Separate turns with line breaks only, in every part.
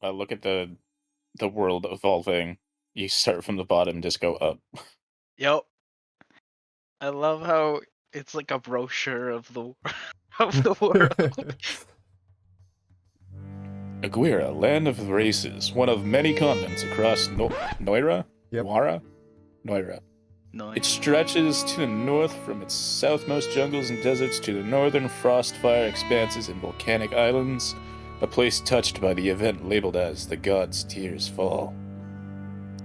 look at the world evolving. You start from the bottom, just go up.
Yep. I love how it's like a brochure of the of the world.
Aguira, land of races, one of many continents across Noira?
Yep.
Wara? Noira.
No,
It stretches to the north from its southmost jungles and deserts to the northern frostfire expanses and volcanic islands, a place touched by the event labeled as the gods' tears fall.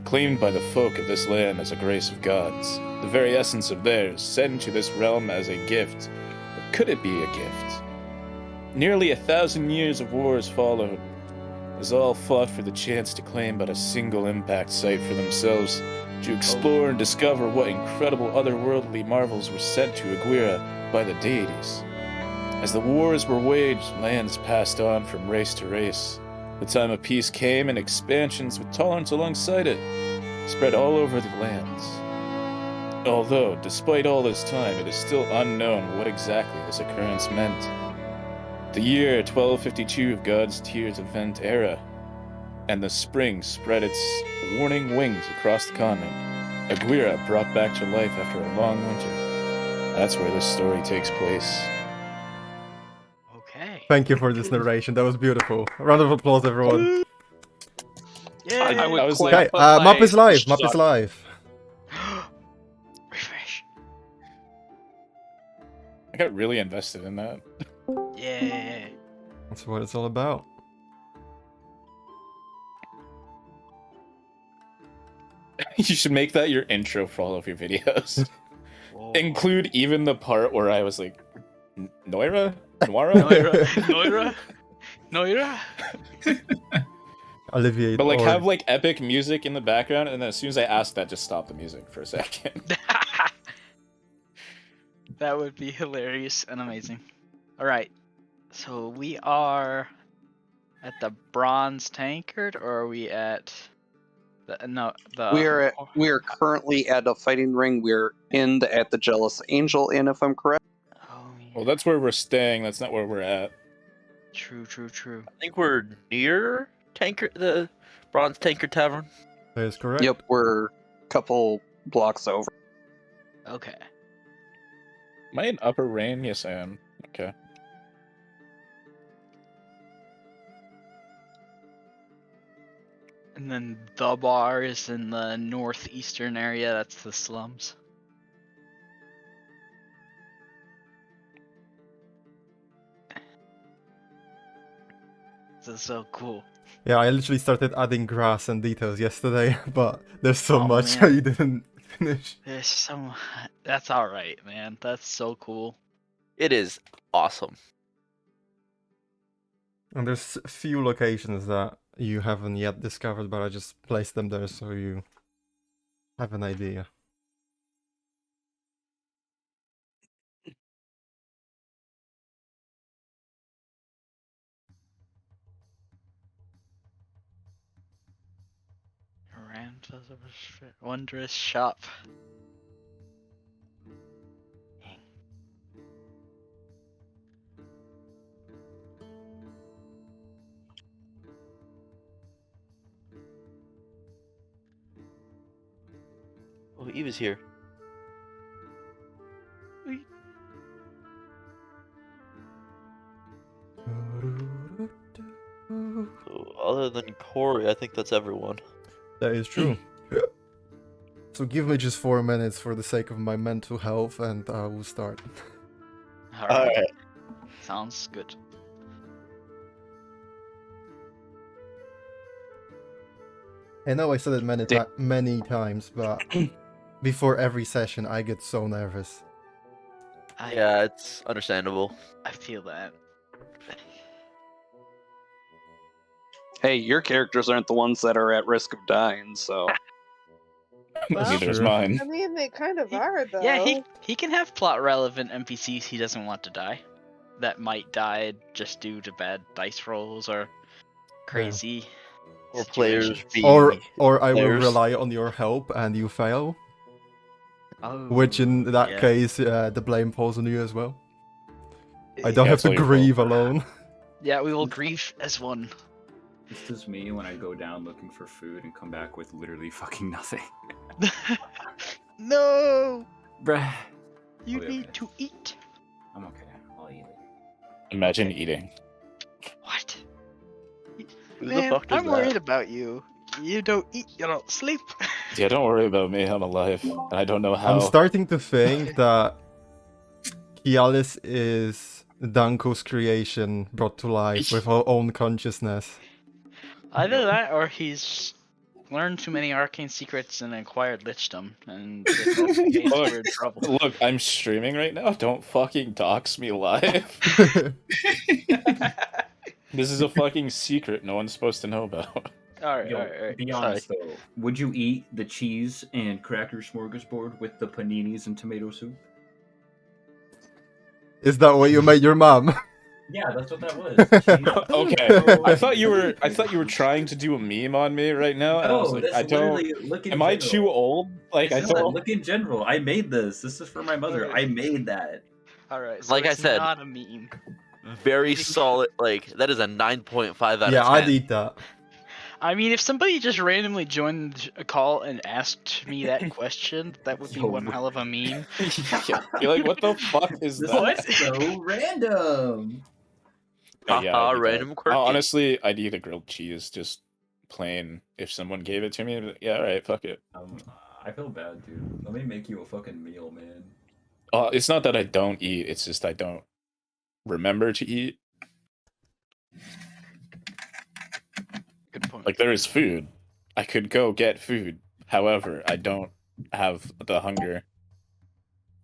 Claimed by the folk of this land as a grace of gods, the very essence of theirs, sent to this realm as a gift. But could it be a gift? Nearly 1,000 years of wars followed, as all fought for the chance to claim but a single impact site for themselves, to explore and discover what incredible otherworldly marvels were sent to Aguira by the deities. As the wars were waged, lands passed on from race to race. The time of peace came, and expansions with tolerance alongside it spread all over the lands. Although, despite all this time, it is still unknown what exactly this occurrence meant. The year 1252 of God's Tears Event era, and the spring spread its warning wings across the continent. Aguira brought back to life after a long winter. That's where this story takes place.
Okay.
Thank you for this narration. That was beautiful. A round of applause, everyone.
Yeah.
I would
I was
clap
like,
Okay,
my
map is live.
shot.
Map is live.
Refresh.
I got really invested in that.
Yeah.
That's what it's all about.
You should make that your intro for all of your videos.
Whoa.
Include even the part where I was like, Noira? Noira?
Noira. Noira. Noira.
Alleviate.
But like
or-
have like epic music in the background, and then as soon as I ask that, just stop the music for a second.
That would be hilarious and amazing. All right. So we are at the bronze tankard, or are we at the
We are currently at a fighting ring. We're at the Jealous Angel Inn, if I'm correct.
Oh, yeah.
Well, that's where we're staying. That's not where we're at.
True.
I think we're near the Bronze Tanker Tavern.
That is correct.
Yep, we're a couple blocks over.
Okay.
Am I in Upper Rain? Yes, I am. Okay.
And then the bar is in the northeastern area. That's the slums. This is so cool.
Yeah, I literally started adding grass and details yesterday, but there's so
Oh,
much
man.
I didn't finish.
There's so that's all right, man. That's so cool.
It is awesome.
And there's a few locations that you haven't yet discovered, but I just placed them there so you have an idea.
Ranta's wondrous shop.
Oh, Eva's here. So, other than Corey, I think that's everyone.
That is true. So give me just 4 minutes for the sake of my mental health and I will start.
All right. Sounds good.
I know I said it many times, but before every session I get so nervous.
Yeah, it's understandable.
I feel that.
Hey, your characters aren't the ones that are at risk of dying, so
Well,
Neither is
Sure.
mine.
I mean, they kind of are, though.
Yeah, he can have plot relevant NPCs he doesn't want to die. That might die just due to bad dice rolls or crazy.
Or players
situations.
being
Or I will
players.
rely on your help and you fail.
Oh,
Which in that
yeah.
case, the blame falls on you as well. I don't
Yeah,
have
it's
to
all your
grieve alone.
Yeah, we will grieve as one.
This is me when I go down looking for food and come back with literally fucking nothing.
No!
Bruh.
You
I'll be
need
okay.
to eat.
I'm okay. I'll eat it.
Imagine eating.
What?
Who the
Man,
fuck does
I'm worried
that?
about you. You don't eat, you don't sleep.
Yeah, don't worry about me. I'm alive, and I don't know how.
I'm starting to think that Kialis is Danko's creation brought to life with her own consciousness.
Either that, or he's learned too many arcane secrets and acquired lichdom, and if that's the case, we're in trouble.
Look, I'm streaming right now. Don't fucking dox me live. This is a fucking secret no one's supposed to know about.
Alright,
Yo,
alright.
be honest though. Would you eat the cheese and cracker smorgasbord with the paninis and tomato soup?
Is that what you made your mom?
Yeah, that's what that was. Cheese.
Okay, I thought you were trying to do a meme on me right now, and I was
No,
like,
that's
I don't.
literally look in
Am I
general.
too old? Like I
No,
don't.
look in general. I made this. This is for my mother. I made that.
Alright, so
Like I
it's
said-
not a meme.
Very solid. Like that is a 9.5 out of 10.
Yeah, I'd eat that.
I mean, if somebody just randomly joined a call and asked me that question, that would be
Yo,
one hell of a meme.
Yeah, you're like, what the fuck is
This
that?
is so random.
Oh, yeah,
Haha,
I'd eat that.
random quirky.
Honestly, I'd eat a grilled cheese just plain if someone gave it to me. I'd be like, yeah, alright, fuck it.
I feel bad, dude. Let me make you a fucking meal, man.
It's not that I don't eat, it's just I don't remember to eat.
Good point.
Like, there is food. I could go get food. However, I don't have the hunger.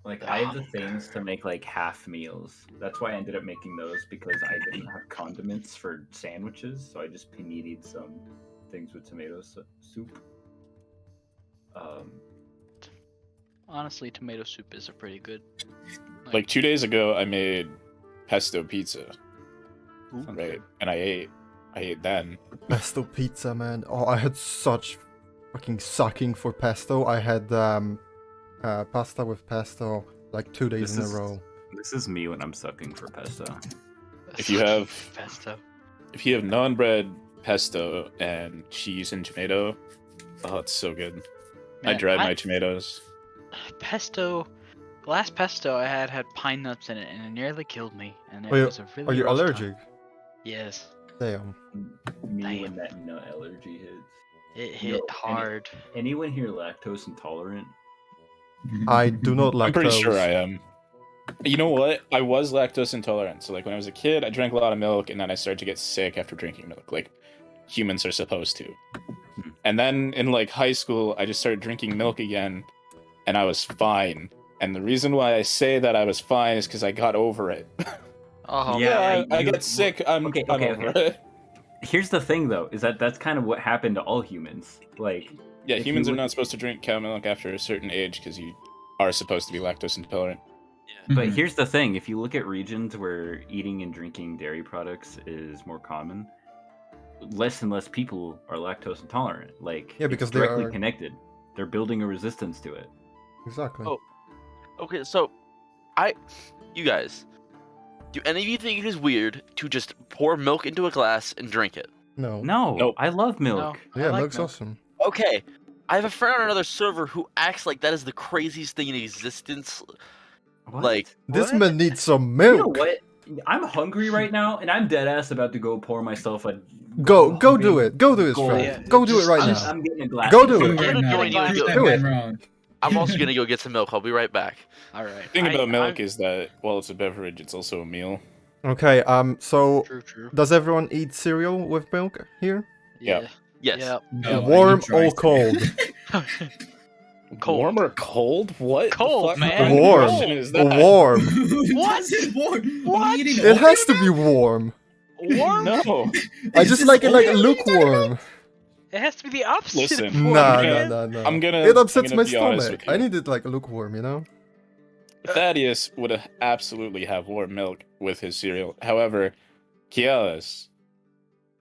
Like, I have the things to make, like, half meals. That's why I ended up making those, because I didn't have condiments for sandwiches, so I just panini'd some things with tomato soup.
Honestly, tomato soup is a pretty good.
Like 2 days ago, I made pesto pizza. Right, and I ate then.
Pesto pizza, man. Oh, I had such fucking sucking for pesto. I had pasta with pesto like 2 days in a row.
This is me when I'm sucking for pesto.
If you have
pesto.
If you have non-bread pesto and cheese and tomato, oh, it's so good. I
Man,
dried my tomatoes.
Pesto. The last pesto I had pine nuts in it, and it nearly killed me. And it
Are you-
was a really.
Are you
rough time.
allergic?
Yes.
Damn.
Me when that nut allergy hits.
It hit
Yo, and
hard.
Anyone here lactose intolerant?
I do not lactose.
I'm pretty sure I am. You know what? I was lactose intolerant. So like when I was a kid, I drank a lot of milk, and then I started to get sick after drinking milk, like humans are supposed to. And then in like high school, I just started drinking milk again, and I was fine. And the reason why I say that I was fine is because I got over it.
Oh,
Yeah,
I
you-
get sick. I'm
okay,
over
okay.
it.
Here's the thing, though, is that that's kind of what happened to all humans. Like,
Yeah,
if
humans
you
are
look-
not supposed to drink cow milk after a certain age because you are supposed to be lactose intolerant.
But here's the thing: if you look at regions where eating and drinking dairy products is more common, less and less people are lactose intolerant. Like,
Yeah, because
it's
they
directly
are-
connected. They're building a resistance to it.
Exactly.
Oh. Okay, so you guys, do any of you think it is weird to just pour milk into a glass and drink it?
No.
No,
Nope.
I love milk.
No.
Yeah,
I like
milk's
milk.
awesome.
Okay, I have a friend on another server who acts like that is the craziest thing in existence.
What?
Like,
This
what?
man needs some
you
milk.
know what? I'm hungry right now, and I'm dead ass about to go pour myself a.
Go do it. Go do it,
Gold.
Fred.
Yeah,
Go do it
just-
right
I'm,
now.
I'm getting a glass.
Go
of
do
milk.
it.
I'm gonna join you and do
Do
it.
it.
I'm also gonna go get some milk. I'll be right back.
All right.
The thing about milk is that while it's a beverage, it's also a meal.
Okay, so
True.
does everyone eat cereal with milk here?
Yeah.
Yes.
Yeah.
No,
Warm
you try
or
to.
cold?
Cold.
Warm or cold? What?
Cold,
the fuck
man.
kind of
Warm.
question is that?
Warm.
What?
That's warm.
What?
It has to be warm.
Warm?
No.
I just like it like lukewarm.
It has to be the opposite.
Listen,
of warm,
Nah,
man.
nah.
I'm gonna.
It upsets
I'm
my
gonna be honest
stomach.
with you.
I need it like lukewarm, you know?
Thaddeus would absolutely have warm milk with his cereal. However, Kialis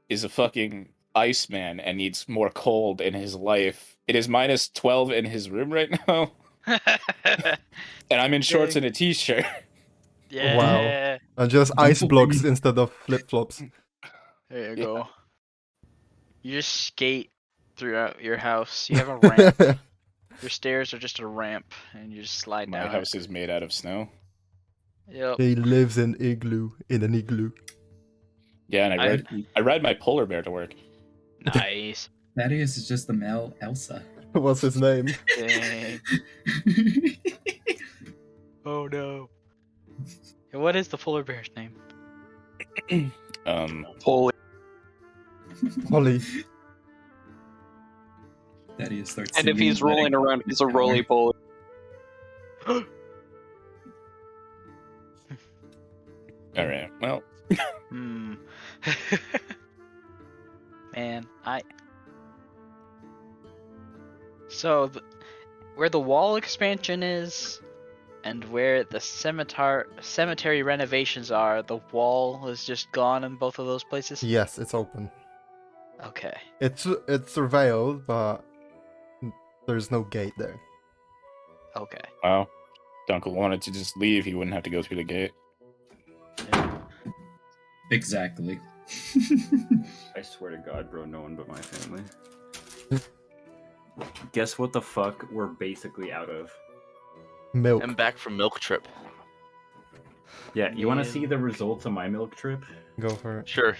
is a fucking Iceman and needs more cold in his life. It is minus 12 in his room right now, and I'm in shorts and a t-shirt.
Yeah.
And just ice blocks instead of flip flops.
There you go. You just skate throughout your house. You have a ramp. Your stairs are just a ramp, and you just slide
My
down.
house is made out of snow.
Yep.
He lives in an igloo.
Yeah, and I ride my polar bear to work.
Nice.
Thaddeus is just the male Elsa.
What's his name?
Dang. Oh no. Hey, what is the polar bear's name?
Holy.
Holly.
Thaddeus starts
And if
singing,
he's
"Let it
rolling
go."
around, he's a roly poly.
Alright, well,
Hmm. Man, So, where the wall expansion is, and where the cemetery renovations are, the wall is just gone in both of those places?
Yes, it's open.
Okay.
It's surveilled, but there's no gate there.
Okay.
wow. If Dunkel wanted to just leave, he wouldn't have to go through the gate.
Exactly.
I swear to God, bro, no one but my family. Guess what the fuck we're basically out of?
Milk.
I'm back from milk trip.
Yeah, you want to
Man.
see the results of my milk trip?
Go for it.
Sure.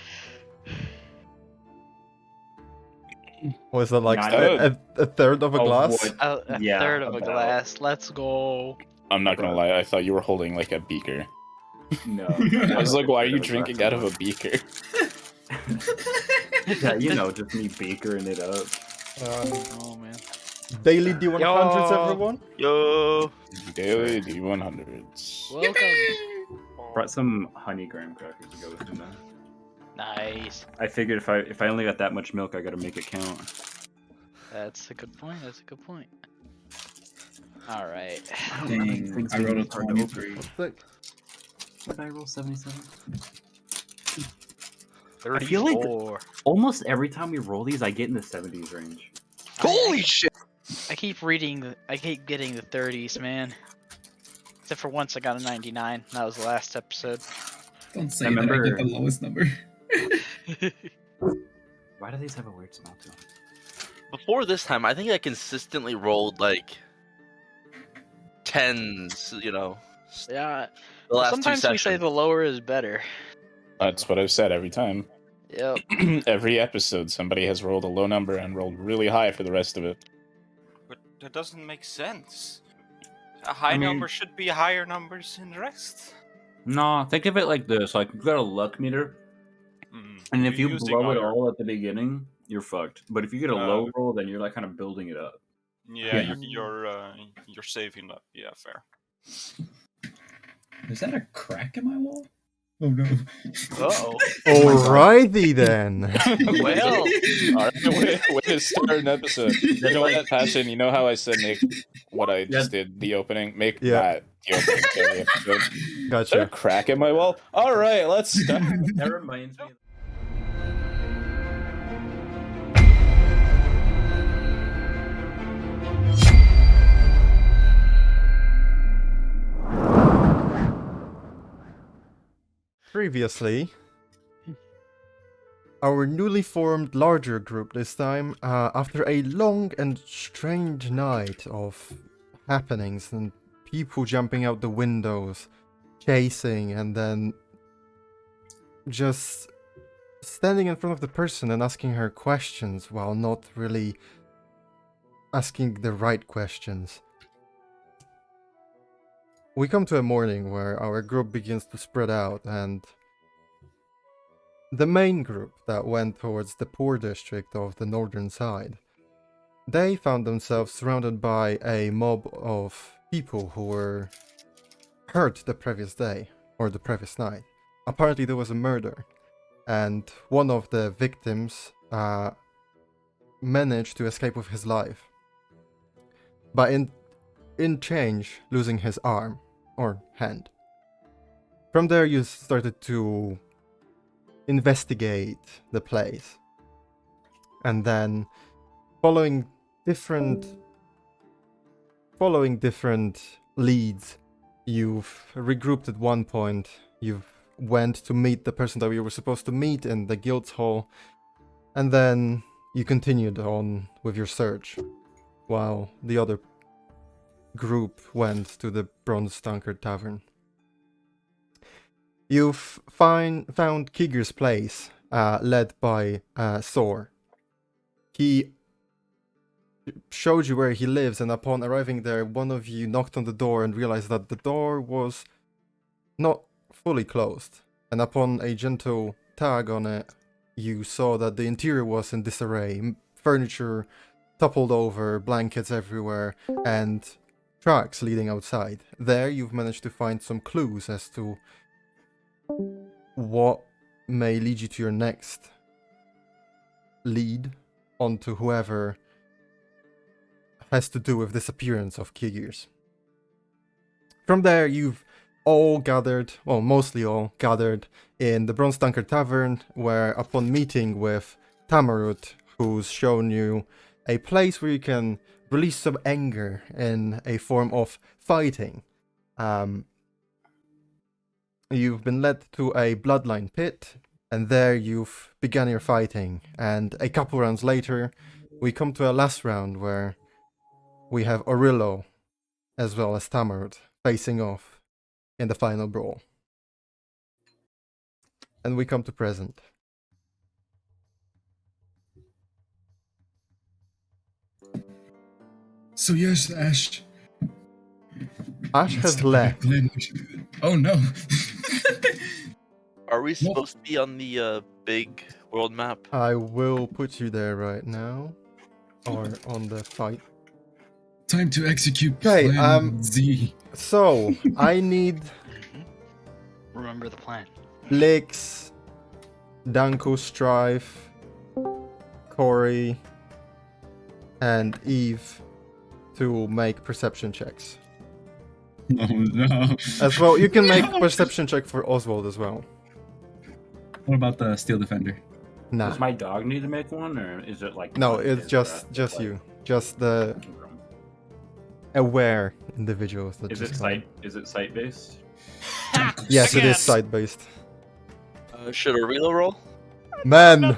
Was it like
Not
a third of a
Oh,
glass?
what?
A
Yeah,
third of a
about.
glass. Let's go.
I'm not gonna lie, I thought you were holding like a beaker.
No.
I was like, why are you
It was
drinking
less
out of
than
a beaker?
Yeah, you know, just me bakering it up.
Oh man.
Daily D100s,
Yo.
everyone?
Yo.
Daily D100s.
Welcome.
Brought some honey graham crackers to go with them.
Nice.
I figured if I only got that much milk, I gotta make it count.
That's a good point. That's a good point. All right.
Dang, I rolled a 23.
Thick.
What did I roll? 77.
34.
feel like- Almost every time we roll these, I get in the 70s range.
Holy shit!
I keep reading. I keep getting the 30s, man. Except for once, I got a 99. That was the last episode.
Don't say
I
that I
remember-
get the lowest number.
Why do these have a weird smell to them?
Before this time, I think I consistently rolled like 10s, you know.
Yeah.
The last
Sometimes
two
we say
sessions.
the lower is better.
That's what I've said every time.
Yep.
Every episode, somebody has rolled a low number and rolled really high for the rest of it.
But that doesn't make sense. A high
mean-
number should be higher numbers than the rest.
No, think of it like this: like you got a luck meter, and if you
You're using
blow it
your-
all at the beginning, you're fucked. But if you get a low roll, then you're like kind of building it up.
Yeah,
Yeah.
you're saving up. Yeah, fair.
Is that a crack in my wall? Oh no.
Uh-oh.
Alrighty then.
Well.
Alright, way to start an episode. You know what, Passion? You know how I said make what I just did, the opening? Make
Yeah.
that the opening to every episode. Is there a
Gotcha.
crack in my wall? Alright, let's start.
That reminds me.
Previously, our newly formed larger group this time, after a long and strange night of happenings and people jumping out the windows, chasing, and then just standing in front of the person and asking her questions while not really asking the right questions. We come to a morning where our group begins to spread out, and the main group that went towards the poor district of the northern side, they found themselves surrounded by a mob of people who were hurt the previous day, or the previous night. Apparently there was a murder, and one of the victims managed to escape with his life, but in change losing his arm or hand. From there you started to investigate the place, and then following different leads, you've regrouped at one point. You've went to meet the person that you were supposed to meet in the guild's hall, and then you continued on with your search, while the other group went to the Bronze Tankard Tavern. You've found Kigir's place, led by Sor. He showed you where he lives, and upon arriving there, one of you knocked on the door and realized that the door was not fully closed. And upon a gentle tug on it, you saw that the interior was in disarray. Furniture toppled over, blankets everywhere, and tracks leading outside. There, you've managed to find some clues as to what may lead you to your next lead onto whoever has to do with this appearance of Kigir's. From there, you've all gathered, well, mostly all gathered in the Bronze Tankard Tavern, where upon meeting with Tamarut, who's shown you a place where you can release some anger in a form of fighting. You've been led to a bloodline pit, and there you've begun your fighting. And a couple rounds later, we come to a last round where we have Orillo as well as Tamarut facing off in the final brawl. And we come to present.
So yes, Ash.
Ash
What's
has
the
left.
plan? Oh no.
Are we supposed to be on the big world map?
I will put you there right now. Or on the fight.
Time to execute
Okay,
plan Z.
So, I need
Remember the plan.
Lix, Danko, Strife, Corey, and Eve to make perception checks.
Oh no.
As well, you can make perception check for Oswald as well.
What about the Steel Defender?
Nah.
Does my dog need to make one, or is it like?
No,
one
it's
is,
just
like-
you. Just the aware individuals that
Is
just
it
come.
site? Is it site based?
Yes, it is site-based.
Should a reload roll?
Man,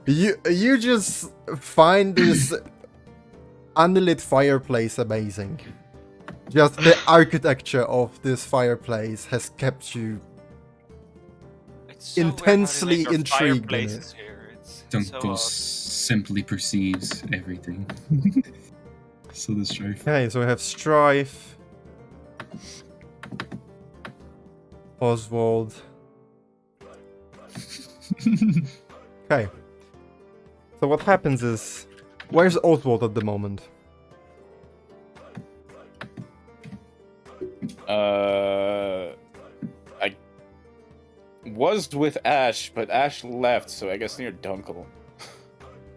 you just find this unlit fireplace amazing. Just the architecture of this fireplace has kept you
It's so weird how they
intensely
make our
intrigued in
fireplaces
it.
here. It's so
Dunkel
odd.
simply perceives everything. So the strife.
Okay, so we have Strife, Oswald. Okay. So what happens is, where's Oswald at the moment?
I was with Ash, but Ash left, so I guess near Dunkel.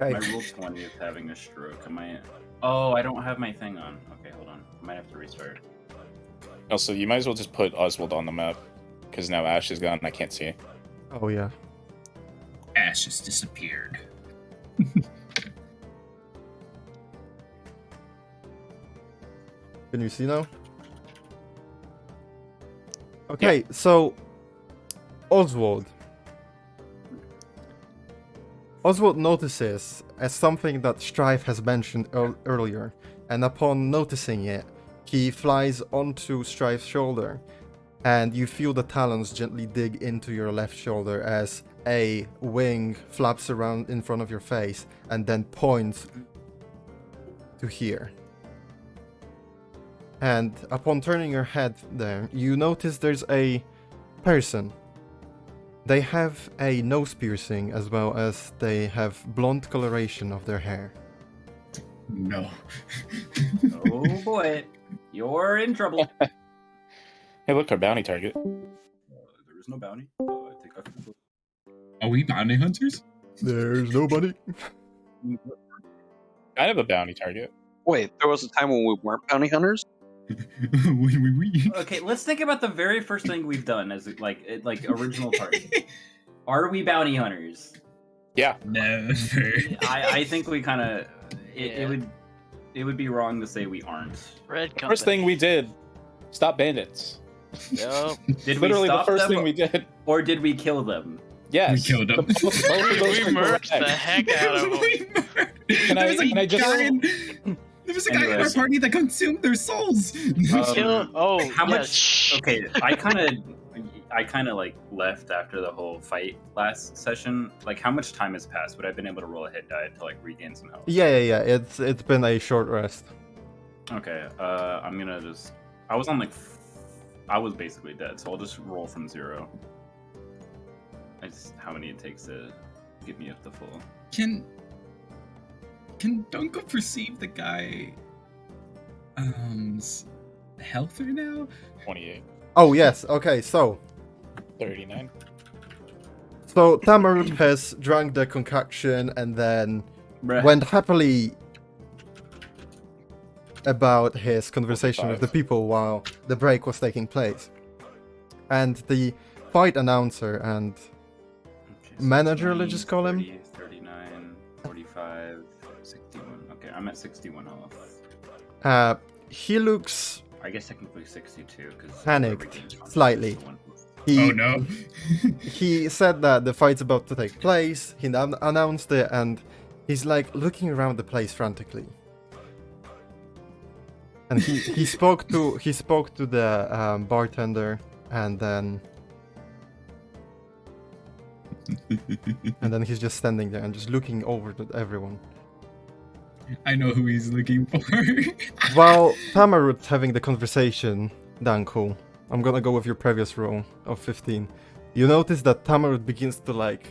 Okay.
My rule 20 is having a stroke. Am I? Oh, I don't have my thing on. Okay, hold on. I might have to restart.
Also, you might as well just put Oswald on the map, because now Ash is gone and I can't see.
Oh yeah.
Ash has disappeared.
Can you see now? Okay, so Oswald. Oswald notices as something that Strife has mentioned earlier, and upon noticing it, he flies onto Strife's shoulder, and you feel the talons gently dig into your left shoulder as a wing flaps around in front of your face and then points to here. And upon turning your head there, you notice there's a person. They have a nose piercing as well as they have blonde coloration of their hair.
No.
Oh boy, you're in trouble.
Hey, look, our bounty target.
There is no bounty. I think I can.
Are we bounty hunters?
There's nobody.
Kind of a bounty target.
Wait, there was a time when we weren't bounty hunters?
We.
Okay, let's think about the very first thing we've done as like original party. Are we bounty hunters?
Yeah.
Never.
I think we kind of
Yeah.
it would be wrong to say we aren't.
Red company.
First thing we did, stop bandits.
Yup.
Did
Literally
we stop
the first
them,
thing we did.
or did we kill them?
Yes.
We killed him.
Both of those
We
are
murked the
correct.
heck out of them.
Can
There was
I
a
just-
guy in, there was a guy in our
Anyways.
party that consumed their souls.
Kill. Oh,
How
yeah,
much?
shh.
Okay, I kind of like left after the whole fight last session. Like, how much time has passed? Would I have been able to roll a hit die to like regain some health?
Yeah. It's been a short rest.
Okay, I'm gonna just. I was on like. I was basically dead, so I'll just roll from 0. How many it takes to get me up to full.
Can Dunko perceive the guy health right now?
28,
Oh yes. Okay. So
39.
Tamarut has drunk the concoction and then
Bruh.
went happily about his conversation with the people while the break was taking place. And the fight announcer and
Okay, so
manager,
20,
let's just call him.
30, 39, 45, 61. Okay, I'm at 61 off.
He looks
I guess technically 62 because
Panicked, slightly. he
Oh no.
he said that the fight's about to take place. He announced it, and he's like looking around the place frantically. And he spoke to the bartender, and then he's just standing there and just looking over to everyone.
I know who he's looking for.
While Tamarut's having the conversation, Danko, I'm gonna go with your previous roll of 15. You notice that Tamarut begins to like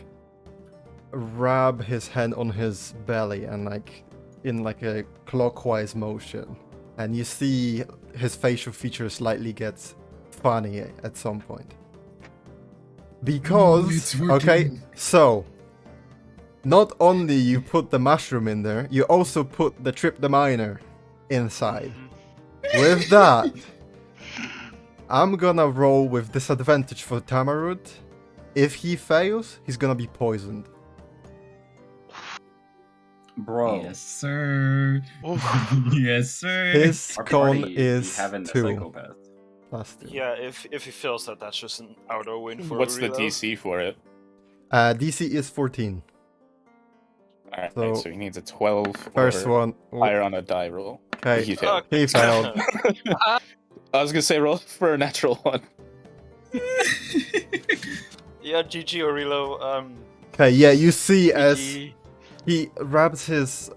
rub his hand on his belly and like in like a clockwise motion. And you see his facial features slightly gets funny at some point. Because,
it's
okay,
working.
so not only you put the mushroom in there, you also put the tryptaminer inside. With that, I'm gonna roll with disadvantage for Tamarut. If he fails, he's gonna be poisoned.
Bro,
Yes, sir. Yes, sir.
His
our
con
party
is
having the
2
psychopath.
plus 2.
Yeah, if he feels that, that's just an auto win for
What's the
reload.
DC for it?
DC is 14.
Alright,
So-
so he needs a 12
First
or
one.
higher on a die roll.
Okay,
He failed.
he failed.
I was gonna say roll for a natural one.
Yeah, GG or reload.
Okay, yeah, you see as
GG.
he rubs his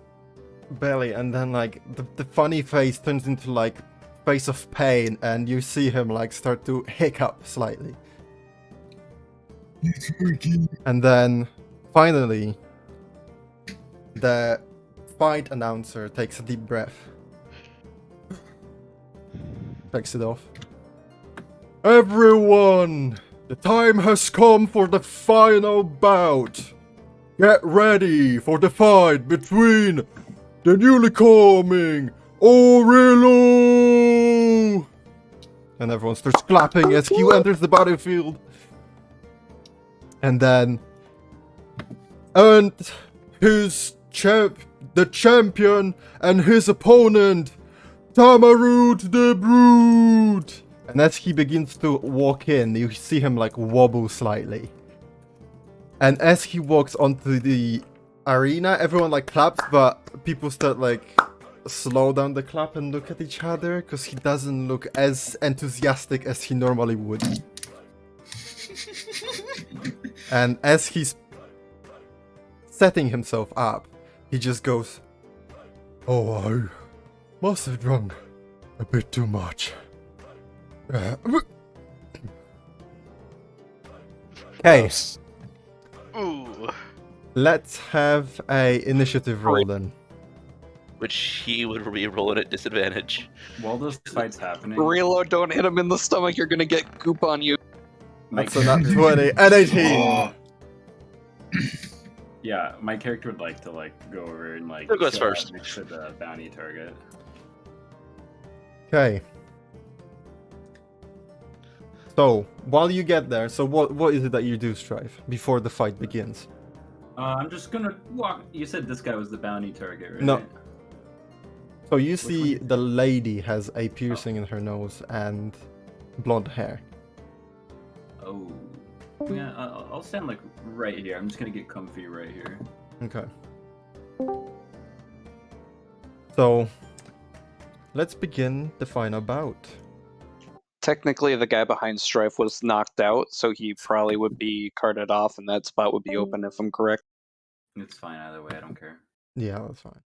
belly, and then like the funny face turns into like face of pain, and you see him like start to hiccup slightly.
It's working.
And then finally the fight announcer takes a deep breath. Takes it off. Everyone! The time has come for the final bout! Get ready for the fight between the newly coming Aurelo! And everyone starts clapping as he enters the battlefield. And then... And the champion and his opponent, Tamarut the Brute! And as he begins to walk in, you see him like wobble slightly. And as he walks onto the arena, everyone like claps, but people start like slow down the clap and look at each other because he doesn't look as enthusiastic as he normally would. And as he's setting himself up, he just goes, "Oh, I must have drunk a bit too much." Okay,
Ooh.
let's have a initiative roll then.
Which he would re-roll at disadvantage.
While this fight's happening,
Reload, don't hit him in the stomach, you're gonna get goop on you.
my
That's a nat
character-
20 and 18.
Oh,
Yeah, my character would like to like go over and like
Who goes
show
first?
that next to the bounty target.
Okay. So, while you get there, so what is it that you do, Strife, before the fight begins?
I'm just gonna walk. You said this guy was the bounty target, right?
No. So you
Which
see
one?
the lady has a piercing in her nose and blonde hair.
Oh. Yeah, I'll stand like right here. I'm just gonna get comfy right here.
Okay. So, let's begin the final bout.
Technically, the guy behind Strife was knocked out, so he probably would be carted off, and that spot would be open if I'm correct.
It's fine either way. I don't care.
Yeah, that's fine.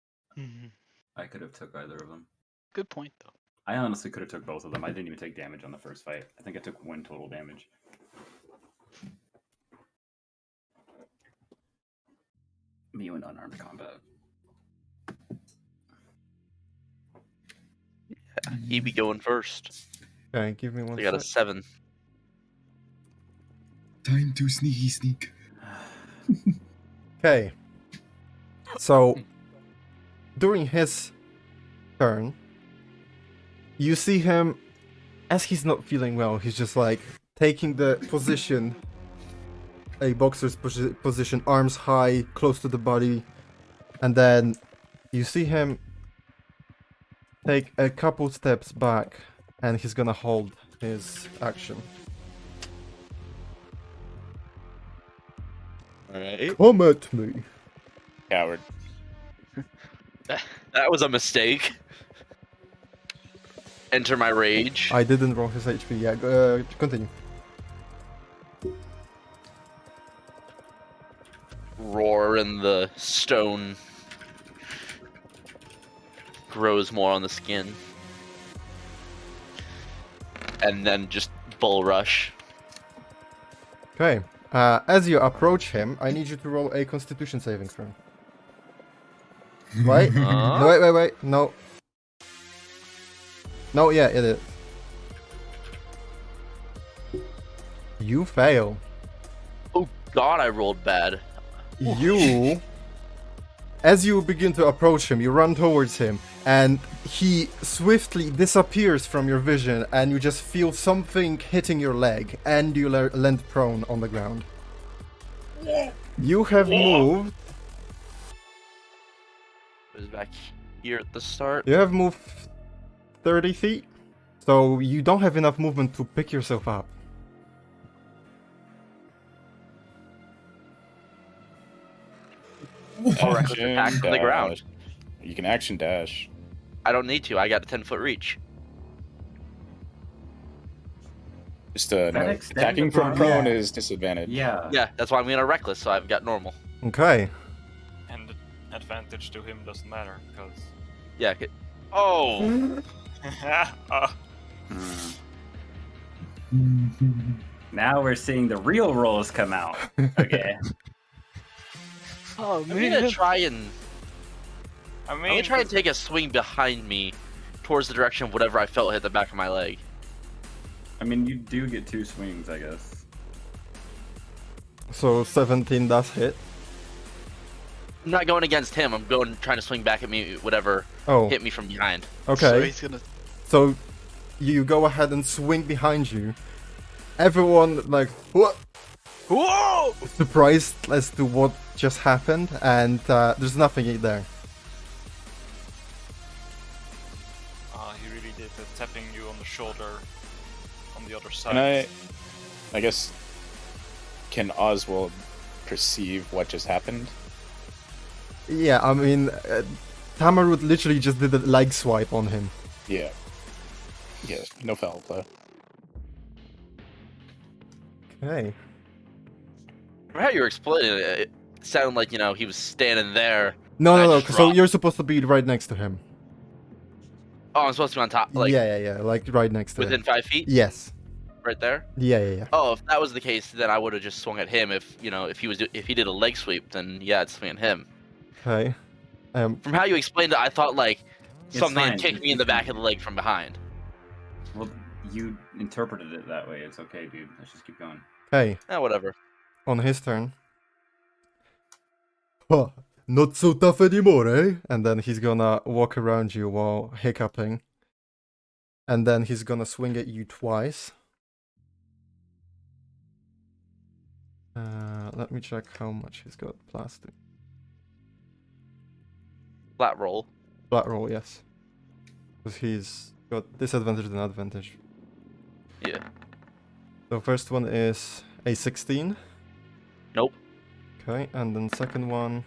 I could have took either of them.
Good point, though.
I honestly could have took both of them. I didn't even take damage on the first fight. I think I took 1 total damage. Me in unarmed combat.
He be going first.
Okay, give me one
I got a
sec.
7.
Time to sneaky sneak.
Okay. So, during his turn, you see him, as he's not feeling well, he's just like taking the position, a boxer's position, arms high, close to the body, and then you see him take a couple steps back, and he's gonna hold his action.
Alright.
Come at me.
Coward.
That was a mistake. Enter my rage.
I didn't roll his HP. Yeah, continue.
Roar and the stone grows more on the skin. And then just bull rush.
Okay. As you approach him, I need you to roll a Constitution saving throw. Right? No, wait. No. No, yeah, it is. You fail.
Oh god, I rolled bad.
You, as you begin to approach him, you run towards him, and he swiftly disappears from your vision, and you just feel something hitting your leg, and you land prone on the ground. You have moved.
It was back here at the start.
You have moved 30 feet, so you don't have enough movement to pick yourself up.
Or I could attack from the ground.
You can action dash.
I don't need to. I got a 10-foot reach.
Just no,
extend
attacking
the
from
prone?
prone is disadvantage.
Yeah.
Yeah, that's why I'm in a reckless, so I've got normal.
Okay.
And advantage to him doesn't matter, because...
Yeah. Oh!
Now we're seeing the real rolls come out. Okay.
Oh
I'm gonna try and...
I mean,
I'm gonna try and take a swing behind me towards the direction of whatever I felt hit the back of my leg.
I mean, you do get 2 swings, I guess.
So 17 does hit.
I'm not going against him. I'm trying to swing back at me, whatever hit me from behind.
Okay.
So he's gonna...
So you go ahead and swing behind you. Everyone like what?
Whoa!
Surprised as to what just happened, and there's nothing there.
he really did the tapping you on the shoulder on the other side.
Can I guess, can Oswald perceive what just happened?
Yeah, I mean, Tamarut literally just did a leg swipe on him.
Yeah. Yeah, no foul play.
Okay.
From how you were explaining it, it sounded like, he was standing there.
No.
just
So
dropped.
you're supposed to be right next to him.
Oh, I'm supposed to be on top, like
Yeah, like right next to
within
him.
5 feet?
Yes.
Right there?
Yeah.
Oh, if that was the case, then I would have just swung at him. If he did a leg sweep, then yeah, I'd swing at him.
Okay.
From how you explained it, I thought like
It's
something had
fine.
kicked me in the back of the leg from behind.
Well, you interpreted it that way. It's okay, dude. Let's just keep going.
Okay.
Whatever.
On his turn. Huh. Not so tough anymore, eh? And then he's gonna walk around you while hiccuping. And then he's gonna swing at you twice. Let me check how much he's got plastic.
Flat roll.
Flat roll, yes. Because he's got disadvantage and advantage.
Yeah.
So first one is A 16.
Nope.
Okay, and then second one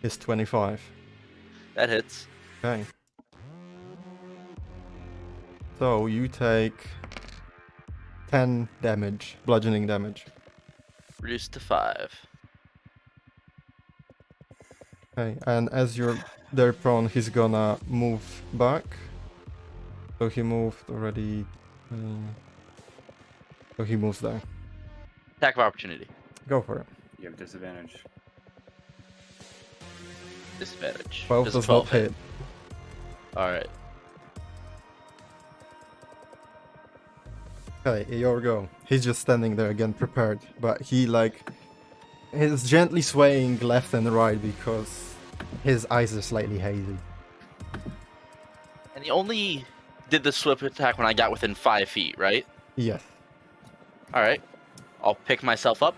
is 25.
That hits.
Okay. So you take 10 damage, bludgeoning damage.
Reduced to 5.
Okay, and as you're there prone, he's gonna move back. So he moved already. So he moves there.
Attack of opportunity.
Go for it.
You have disadvantage.
Disadvantage.
12 does not hit.
Alright.
Okay, your go. He's just standing there again, prepared, but he he's gently swaying left and right because his eyes are slightly hazy.
And he only did the swift attack when I got within 5 feet, right?
Yes.
Alright. I'll pick myself up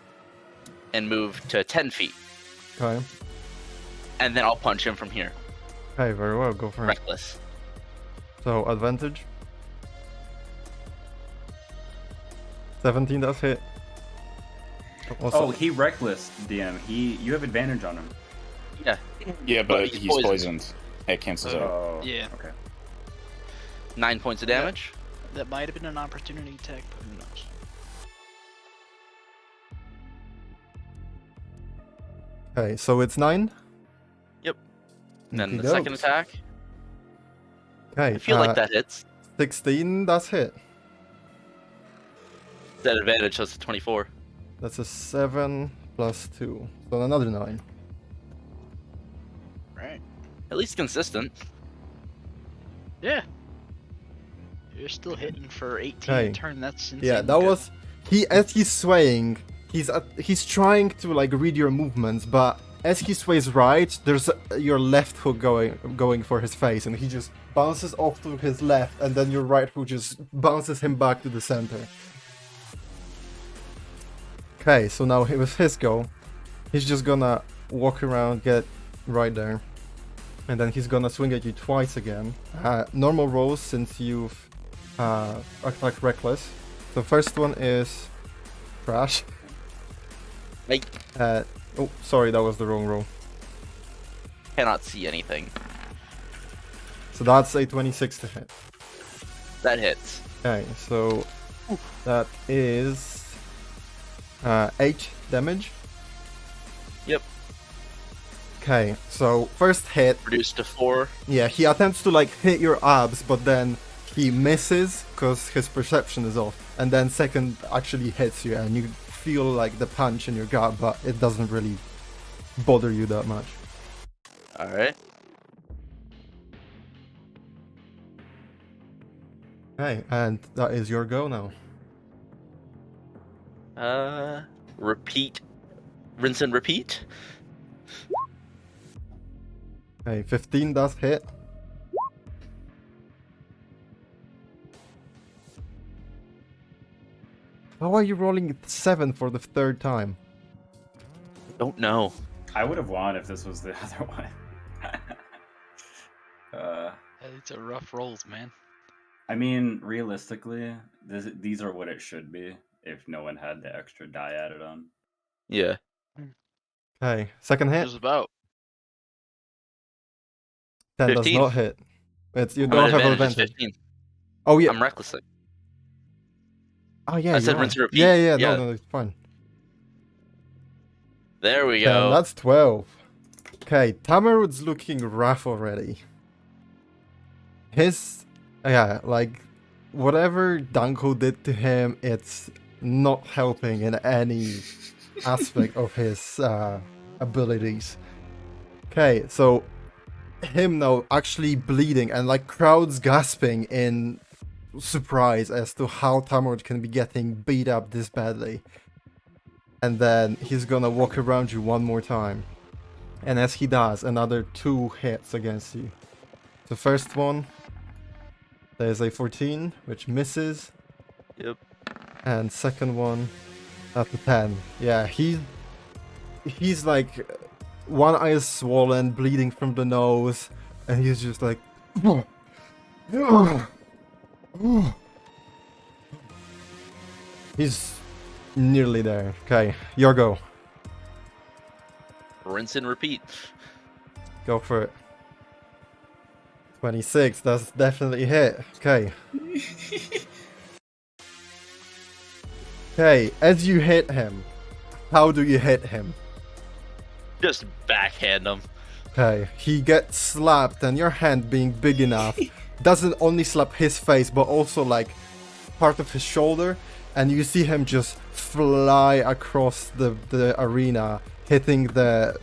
and move to 10 feet.
Okay.
And then I'll punch him from here.
Okay, very well. Go for it.
Reckless.
So advantage. 17 does hit. Also,
Oh, he reckless, DM. You have advantage on him.
Yeah.
Yeah, but
he's
he's poisoned. It cancels out.
Oh,
Yeah.
Okay.
9 points of damage.
That might have been an opportunity attack, but who knows?
okay, so it's 9.
Yep. And then the
Okey-dokes.
second attack.
Okay,
I feel like that hits.
16 does hit.
That advantage, so it's a 24.
That's a 7 plus 2. So another 9.
Right.
At least consistent.
Yeah. You're still hitting for 18
Okay.
a turn. That's insane.
Yeah, that was as he's swaying, he's trying to read your movements, but as he sways right, there's your left hook going for his face, and he just bounces off to his left, and then your right hook just bounces him back to the center. Okay, so now with his go, he's just gonna walk around, get right there, and then he's gonna swing at you twice again. Normal rolls since you've attacked reckless. The first one is crash.
I
Oh, sorry, that was the wrong roll.
cannot see anything.
So that's a 26 to hit.
That hits.
Okay, so that is 8 damage.
Yep.
Okay, so first hit,
Reduced to 4.
yeah, he attempts to hit your abs, but then he misses because his perception is off. And then second actually hits you, and you feel the punch in your gut, but it doesn't really bother you that much.
Alright.
Okay, and that is your go now.
Repeat. Rinse and repeat.
Okay, 15 does hit. How are you rolling 7 for the third time?
Don't know.
I would have won if this was the other one.
It's a rough rolls, man.
I mean, realistically, these are what it should be if no one had the extra die added on.
Yeah.
Okay, second hit.
Just about.
10 does
15.
not hit. You
I'm
don't
at
have
advantage,
advantage.
it's 15.
Oh yeah.
I'm recklessing.
Oh yeah.
I said
you're
rinse and
right.
repeat.
Yeah,
Yeah.
no, it's fine.
There we
10,
go.
that's 12. Okay, Tamarud's looking rough already. Whatever Danko did to him, it's not helping in any aspect of his abilities. Okay, so him now actually bleeding and crowds gasping in surprise as to how Tamarud can be getting beat up this badly. And then he's gonna walk around you one more time. And as he does, another 2 hits against you. The first one, there's a 14, which misses.
Yep.
And second one, that's a 10. Yeah, he's one eye is swollen, bleeding from the nose, and he's just he's nearly there. Okay, your go.
Rinse and repeat.
Go for it. 26, that's definitely a hit. Okay. Okay, as you hit him, how do you hit him?
Just backhand him.
Okay, he gets slapped, and your hand being big enough doesn't only slap his face, but also like part of his shoulder, and you see him just fly across the arena, hitting the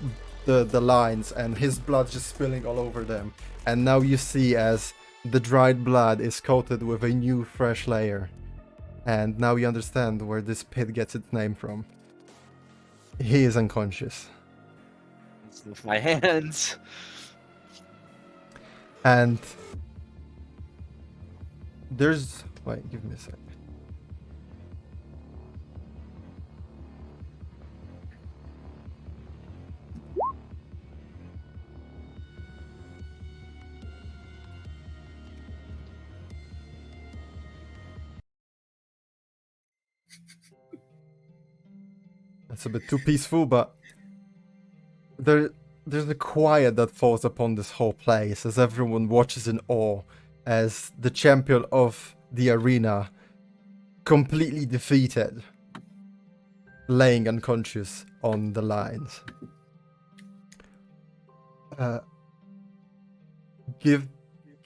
lines, and his blood just spilling all over them. And now you see as the dried blood is coated with a new fresh layer. And now you understand where this pit gets its name from. He is unconscious.
With my hands.
And there's... Wait, give me a sec. That's a bit too peaceful, but there's a quiet that falls upon this whole place as everyone watches in awe as the champion of the arena, completely defeated, laying unconscious on the lines. Give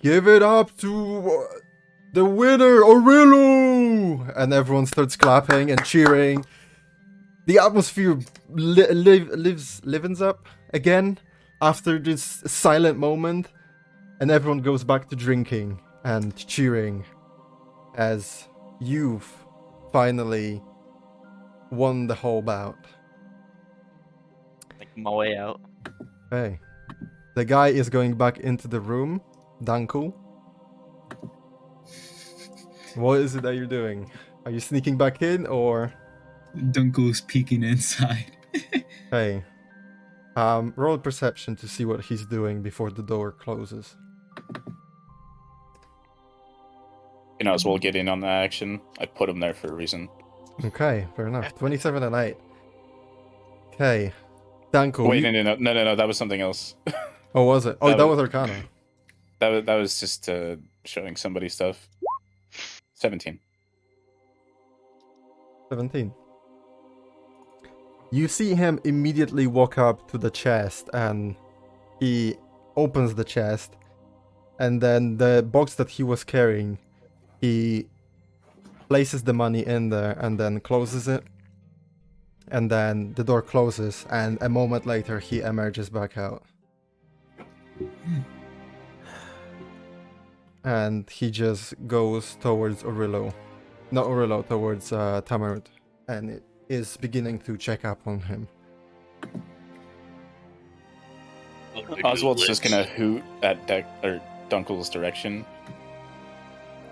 it up to the winner, Aurilu! And everyone starts clapping and cheering. The atmosphere livens up again after this silent moment, and everyone goes back to drinking and cheering as you've finally won the whole bout.
Like my way out.
Okay. The guy is going back into the room. Danku. What is it that you're doing? Are you sneaking back in, or...
Dunkel's peeking inside.
Hey. Roll perception to see what he's doing before the door closes.
You know, as well get in on the action. I put him there for a reason.
Okay, fair enough. 27 and 8. Okay. Danko.
Wait, no, that was something else.
Oh, was it? Oh, that was Arcana.
That was just showing somebody stuff. 17.
17. You see him immediately walk up to the chest, and he opens the chest, and then the box that he was carrying, he places the money in there and then closes it. And then the door closes, and a moment later he emerges back out. And he just goes towards Aurilu. Not Aurilu, towards Tamarut. And it is beginning to check up on him.
Oswald's just gonna hoot at Dunkel's direction.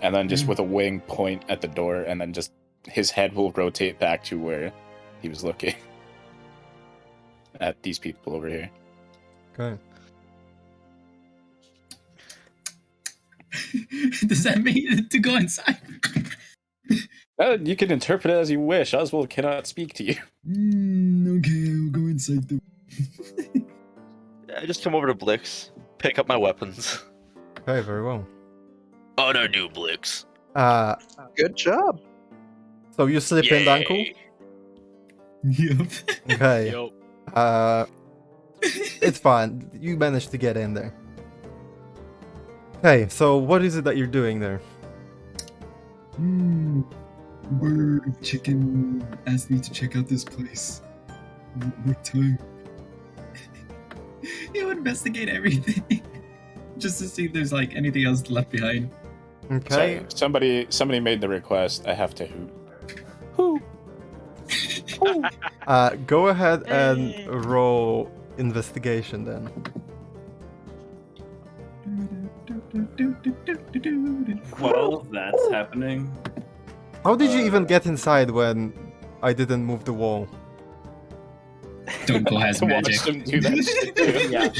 And then just with a wing point at the door, and then just his head will rotate back to where he was looking. At these people over here.
Okay.
Does that mean to go inside?
You can interpret it as you wish. Oswald cannot speak to you.
Okay, I'll go inside the...
I just come over to Blix, pick up my weapons.
Okay, very well.
Oh no, do Blix.
Good job.
So you slip in, Danko?
Yep.
Okay.
Yup.
It's fine. You managed to get in there. Okay, so what is it that you're doing there?
Bird Chicken asked me to check out this place. One more time. He'll investigate everything. Just to see if there's like anything else left behind.
Okay.
Sorry, somebody made the request. I have to hoot.
Go ahead and roll investigation then.
While that's happening,
How did you even get inside when I didn't move the wall?
Dunkel has
To watch
magic.
them do that shit too.
yeah.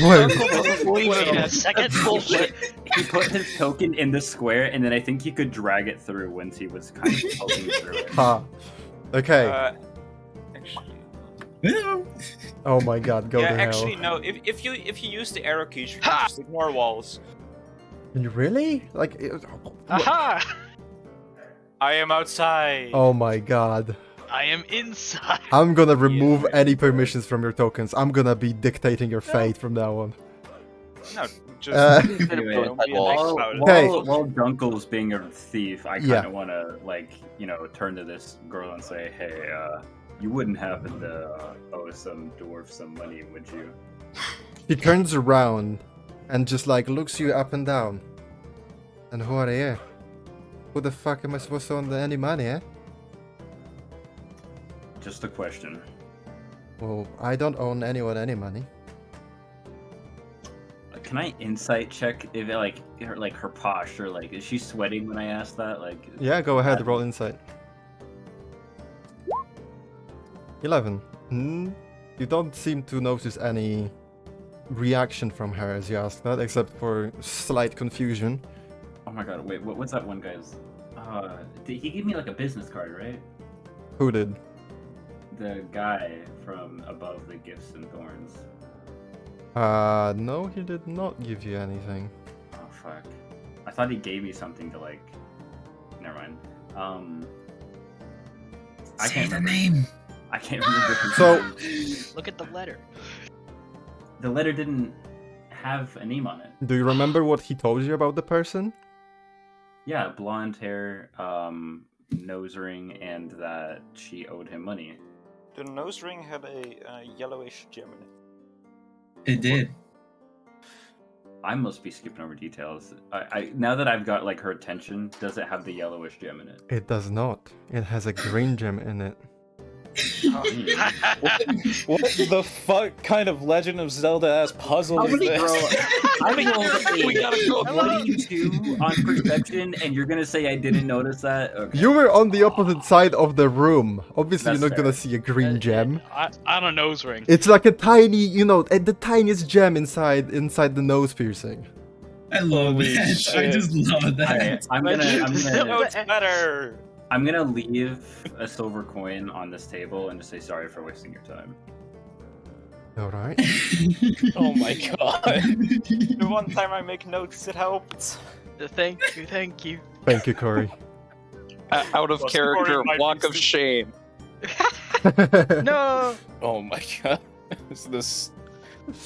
Wait a second. Bullshit.
He put his token in the square, and then I think he could drag it through once he was kind of poking through it.
Ha. Okay.
Actually,
Oh my god, go
yeah.
to
Actually,
hell.
no. If you use the arrow keys, you can just ignore walls.
Really? Like,
Aha!
I am outside.
oh my god.
I am inside.
I'm gonna remove any permissions from your tokens. I'm gonna be dictating your
No.
fate from now on.
No, just
Anyway,
don't be a dick
while,
about it.
Okay.
while Dunkel's being a thief, I kind
Yeah.
of want to, turn to this girl and say, hey, you wouldn't happen to owe some dwarf some money, would you?
She turns around and just like looks you up and down. And who are you? Who the fuck am I supposed to owe any money, eh?
Just a question.
Well, I don't own anyone any money.
Can I insight check if her posture, is she sweating when I ask that?
Yeah, go ahead, roll insight. 11. You don't seem to notice any reaction from her as you ask that, except for slight confusion.
Oh my god, wait, what's that one guy's? He gave me a business card, right?
Who did?
The guy from Above the Gifts and Thorns.
No, he did not give you anything.
Oh fuck. I thought he gave me something to never mind. I
Say
can't
the
remember.
name.
I can't remember his
So-
name.
Look at the letter.
The letter didn't have a name on it.
Do you remember what he told you about the person?
Yeah, blonde hair, nose ring, and that she owed him money.
The nose ring had a yellowish gem in it.
It did.
I must be skipping over details. I now that I've got her attention, does it have the yellowish gem in it?
It does not. It has a green gem in it.
What the fuck kind of Legend of Zelda ass puzzle is this?
I rolled
We gotta go.
22 on perception, and you're gonna say I didn't notice that? Okay.
You were on the opposite side of the room. Obviously,
That's
you're not gonna
fair.
see a green gem.
On a nose ring.
It's like a tiny, the tiniest gem inside the nose piercing.
I love
Holy
that. I
shit.
just love that.
Alright, I'm
No, it's better.
gonna leave a silver coin on this table and just say sorry for wasting your time.
All right.
Oh my god.
The one time I make notes, it helped.
Thank you, thank you.
Thank you, Corey.
Out of
Well,
character,
Corey might
walk
be
of shame.
No!
Oh my god.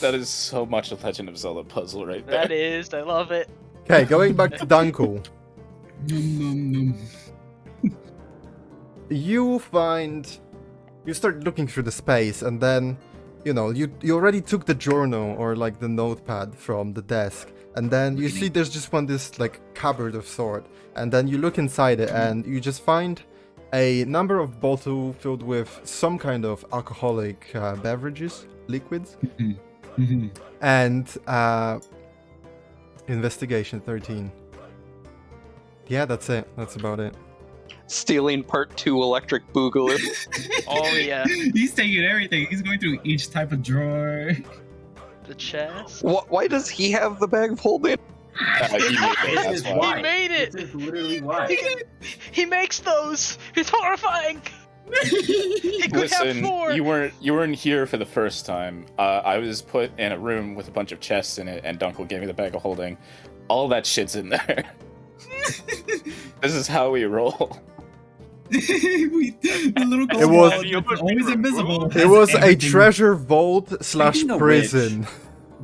That is so much a Legend of Zelda puzzle right there.
That is, I love it.
Okay, going back to Dunkel.
Nom, nom, nom.
You start looking through the space, and then, you already took the journal or the notepad from the desk, and then you see there's just this cupboard of sort, and then you look inside it, and you just find a number of bottles filled with some kind of alcoholic beverages, liquids,
Mhm.
and investigation 13. Yeah, that's it. That's about it.
Stealing part 2 electric boogaloo.
Oh yeah,
He's taking everything. He's going through each type of drawer.
the chest.
Why does he have the bag of holding?
He made it,
This
that's
is
why.
why.
He made it!
This is literally why.
He makes those! It's horrifying! He could have
Listen,
4!
you weren't here for the first time. I was put in a room with a bunch of chests in it, and Dunkel gave me the bag of holding. All that shit's in there. This is how we roll.
The little gold
It was-
ball that's always invisible.
It
has
was a
everything.
treasure vault /
Speaking of
prison.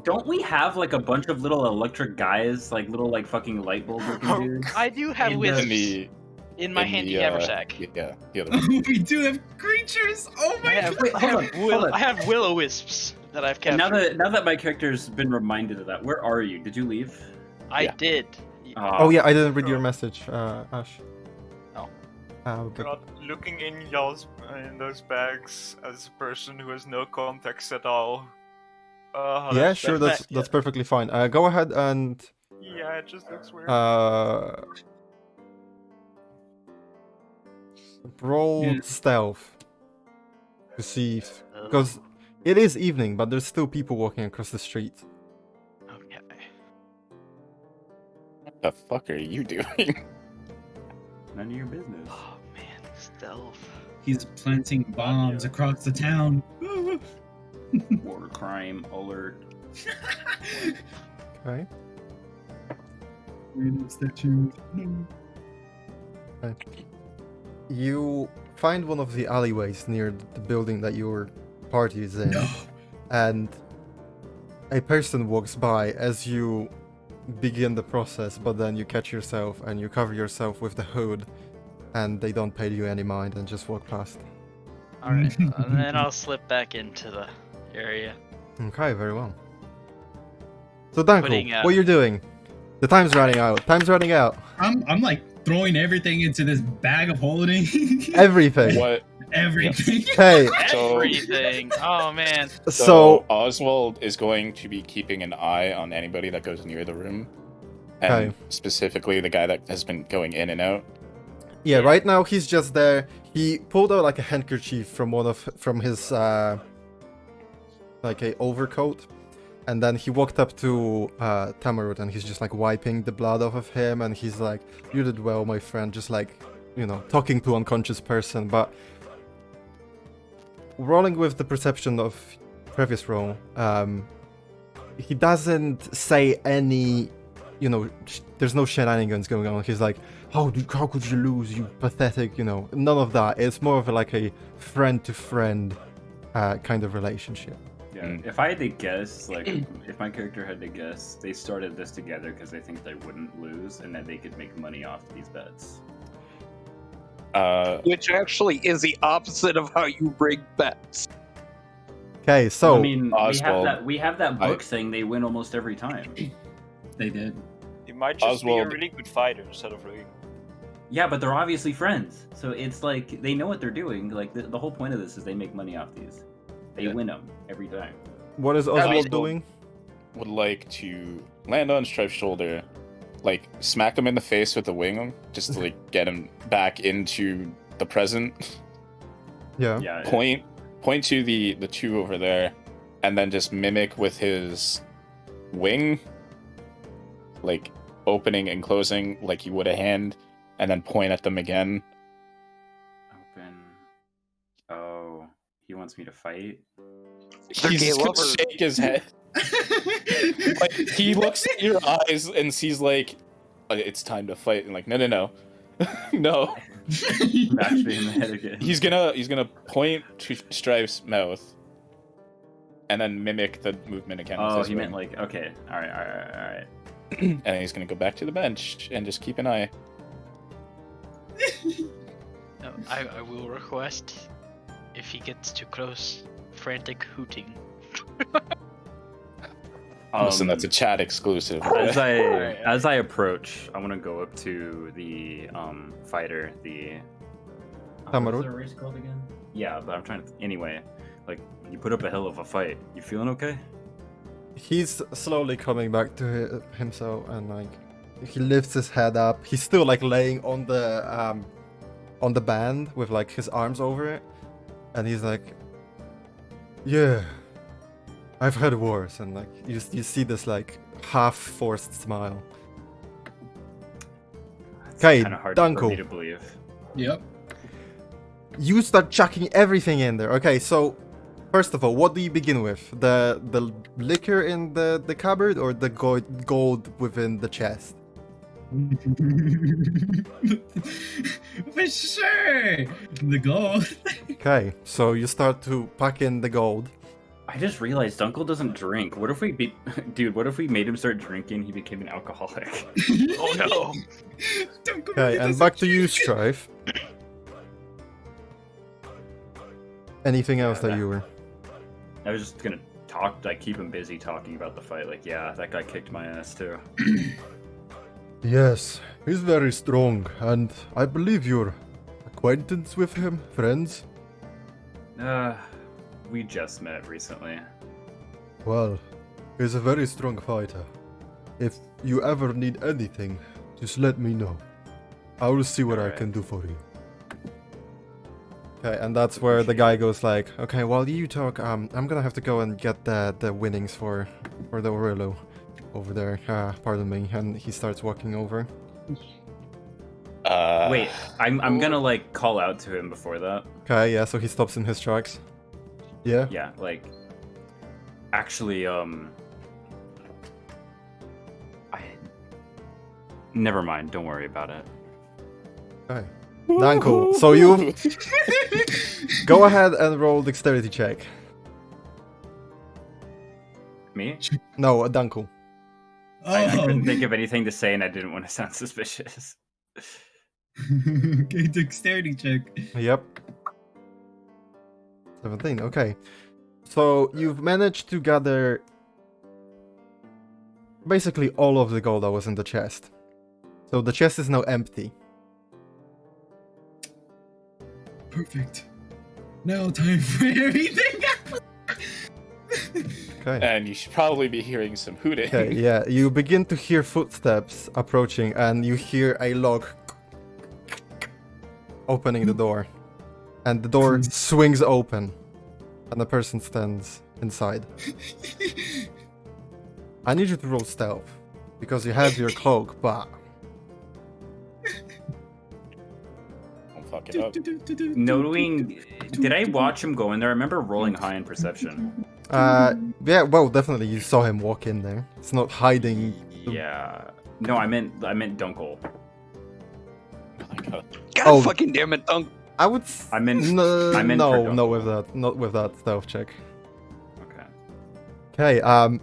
Don't we have a bunch of little electric guys, little fucking light bulb looking dudes?
I do have
In
wisps
the-
in my
in
handy
the,
haversack.
Yeah, the other one.
We do have creatures. Oh
I
my
have,
god.
Wait, hold on.
I have willow wisps that I've
And
captured.
now that my character's been reminded of that, where are you? Did you leave?
I
Yeah.
did.
Oh yeah, I didn't read your message, Ash.
Oh.
But
God, looking in y'all's in those bags as a person who has no context at all.
yeah, sure, that's perfectly fine. Go ahead and
Yeah, it just looks weird.
roll
Yeah.
stealth to see because it is evening, but there's still people walking across the street.
Okay.
What the fuck are you doing?
None of your business.
Oh man, stealth.
He's planting bombs across the town.
War crime alert.
Okay.
Random statue.
You find one of the alleyways near the building that your party is in, and a person walks by as you begin the process, but then you catch yourself and you cover yourself with the hood, and they don't pay you any mind and just walk past.
Alright, and then I'll slip back into the area.
Okay, very well. So Danko,
Putting,
what you're doing? The time's running out. Time's running out.
I'm like throwing everything into this bag of holding.
Everything.
What?
Everything.
Okay.
Everything. Oh man.
So
Oswald is going to be keeping an eye on anybody that goes near the room, and
Okay.
specifically the guy that has been going in and out.
yeah, right now he's just there. He pulled out like a handkerchief from his like a overcoat, and then he walked up to Tamarut and he's just like wiping the blood off of him, and he's like, "You did well, my friend," just like, you know, talking to unconscious person. But rolling with the perception of previous roll, he doesn't say any, you know, there's no shenanigans going on. He's like, how could you lose, you pathetic, you know, none of that. It's more of like a friend to friend kind of relationship.
Yeah, if I had to guess, like, if my character had to guess, they started this together because they think they wouldn't lose and that they could make money off these bets.
Which actually is the opposite of how you rig bets.
Okay, so
I mean,
Oswald,
we have that book saying they win almost every time.
They did.
You might just be
Oswald.
a really good fighter instead of rigging.
Yeah, but they're obviously friends, so it's like they know what they're doing. Like the whole point of this is they make money off these. They win them every time.
what is Oswald doing?
would like to land on Strife's shoulder, like smack him in the face with the wing, just to like get him back into the present.
Yeah.
Yeah.
Point to the two over there, and then just mimic with his wing, like opening and closing like you would a hand, and then point at them again.
Open. Oh, he wants me to fight.
They're
He's
gay
just gonna
lovers.
shake his head. Like, he looks at your eyes and sees like, it's time to fight, and like, no, no.
Bash me in the head again.
He's gonna point to Strife's mouth, and then mimic the movement again. with
Oh,
his
he meant
wing.
like, okay, all right.
And then he's gonna go back to the bench and just keep an eye.
No, I will request, if he gets too close, frantic hooting.
Listen, that's a chat exclusive.
As
right?
as I approach, I want to go up to the fighter. The
Tamarut?
what's the race called again? Yeah, but I'm trying to. Anyway, like you put up a hell of a fight. You feeling okay?
He's slowly coming back to himself, and like he lifts his head up. He's still like laying on the band with like his arms over it, and he's like, "Yeah, I've had worse." And like you see this like half-forced smile. Okay,
Kind of hard for
Danko.
me to believe.
Yep.
You start chucking everything in there. Okay, so first of all, what do you begin with? The liquor in the cupboard, or the gold within the chest?
For sure. The gold.
Okay, so you start to pack in the gold.
I just realized Dunkel doesn't drink. What if we dude? What if we made him start drinking? He became an alcoholic.
Oh no!
Okay, and back to you, Strife. Anything else that you were?
I was just gonna talk, like keep him busy talking about the fight. Like, yeah, that guy kicked my ass too.
Yes, he's very strong, and I believe you're acquaintance with him, friends.
We just met recently.
Well, he's a very strong fighter. If you ever need anything, just let me know. I will see what I
Alright.
can do for you. Okay, and that's where the guy goes like, okay, while you talk, I'm gonna have to go and get the winnings for the Orillo over there. Pardon me. And he starts walking over.
Wait, I'm gonna like call out to him before that.
Okay, yeah, so he stops in his tracks. Yeah?
Yeah, like actually, never mind. Don't worry about it.
Okay. Danko, so you go ahead and roll dexterity check.
Me?
No, Danko.
I couldn't think of anything to say, and I didn't want to sound suspicious.
Okay, dexterity check.
Yep. 17, okay. So you've managed to gather basically all of the gold that was in the chest. So the chest is now empty.
Perfect. Now time for everything.
Okay.
And you should probably be hearing some hooting.
Okay, yeah, you begin to hear footsteps approaching and you hear a lock opening the door. And the door swings open and the person stands inside. I need you to roll stealth because you have your cloak, but
Don't fuck it up.
Knowing, did I watch him go in there? I remember rolling high in perception.
yeah, well, definitely you saw him walk in there. It's not hiding.
Yeah. No, I meant Dunkel.
Oh my god.
God fucking damn it, Dunk.
I would.
I meant
No,
for
no,
Dunkel.
with that, not with that stealth check.
Okay.
Okay,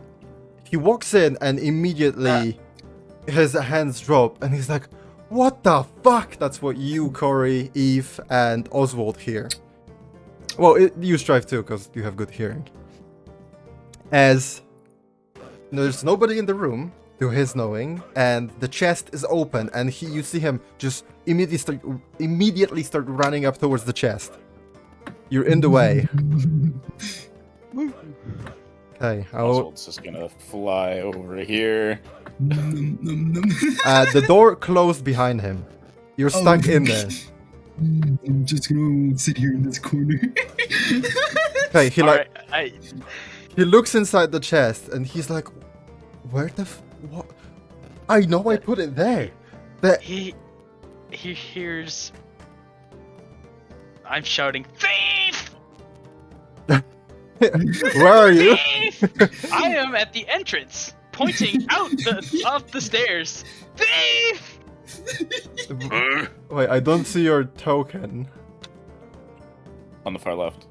he walks in and immediately his hands drop and he's like, "What the fuck?" That's what you, Corey, Eve, and Oswald hear. Well, you Strive too, because you have good hearing. As there's nobody in the room, to his knowing, and the chest is open, and you see him just immediately start running up towards the chest. You're in the way. Okay,
Oswald's just gonna fly over here.
the door closed behind him. You're stuck in there.
I'm just gonna sit here in this corner.
Okay, he
Alright,
he looks inside the chest and he's like, "Where the what? I know I put it there."
he hears. I'm shouting, "Thief!
Where are you?
Thief! I am at the entrance, pointing out up the stairs. Thief!"
Wait, I don't see your token.
On the far left.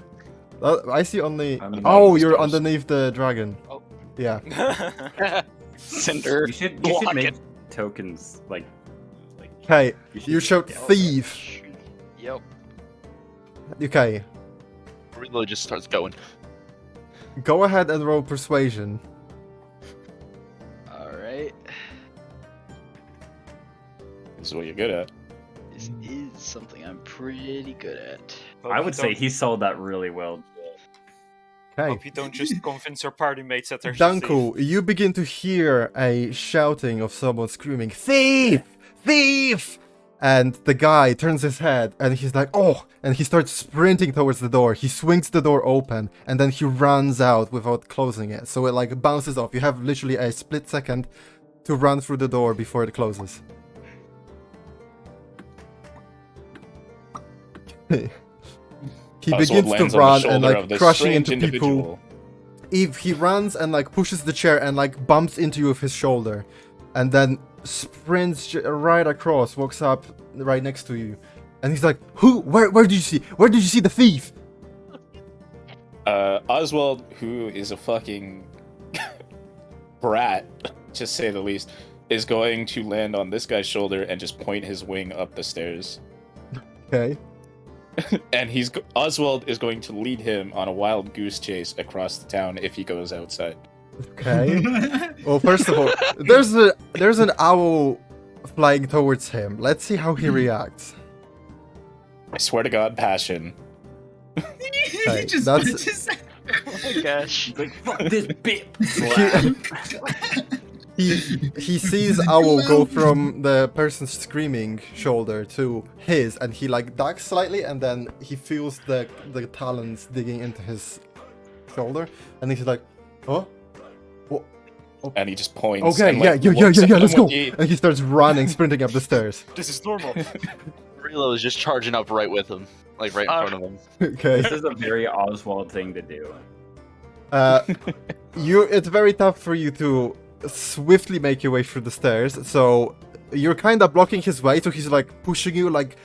I see only.
I'm
Oh,
on
you're
stairs.
underneath the dragon.
Oh.
Yeah.
Cinder.
You should
block
make
it.
tokens like.
Okay, you shout
yeah.
thief.
Yep.
Okay,
Really just starts going.
go ahead and roll persuasion.
Alright.
This is what you're good at.
This is something I'm pretty good at.
I would say he sold that really well.
Okay.
Hope you don't just convince your party mates that there's
Danko, you begin to hear a shouting of someone screaming, "Thief! Thief!" And the guy turns his head and he's like, "Oh!" And he starts sprinting towards the door. He swings the door open and then he runs out without closing it. So it like bounces off. You have literally a split second to run through the door before it closes. He
Oswald
begins
lands
to
on the
run and
shoulder of
like
this
crushing
strange
into people.
individual.
Eve, he runs and like pushes the chair and like bumps into you with his shoulder, and then sprints right across, walks up right next to you, and he's like, "Who? Where did you see? Where did you see the thief?"
Oswald, who is a fucking brat, to say the least, is going to land on this guy's shoulder and just point his wing up the stairs.
Okay.
And Oswald is going to lead him on a wild goose chase across the town if he goes outside.
Okay. Well, first of all, there's an owl flying towards him. Let's see how he reacts.
I swear to God, passion.
Okay,
He just
that's-
punches.
Oh my gosh.
Like, fuck this bit.
He sees Owl go from the person's screaming shoulder to his, and he like ducks slightly, and then he feels the talons digging into his shoulder, and he's like, "Oh,
and he just points.
Okay,
and,
yeah,
like,
yeah,
looks at
let's
them
go.
with the-
And he starts running, sprinting up the stairs.
This is normal.
Relo is just charging up right with him, like right in front of him.
Okay.
This is a very Oswald thing to do.
It's very tough for you to swiftly make your way through the stairs, so you're kind of blocking his way, so he's like pushing you, like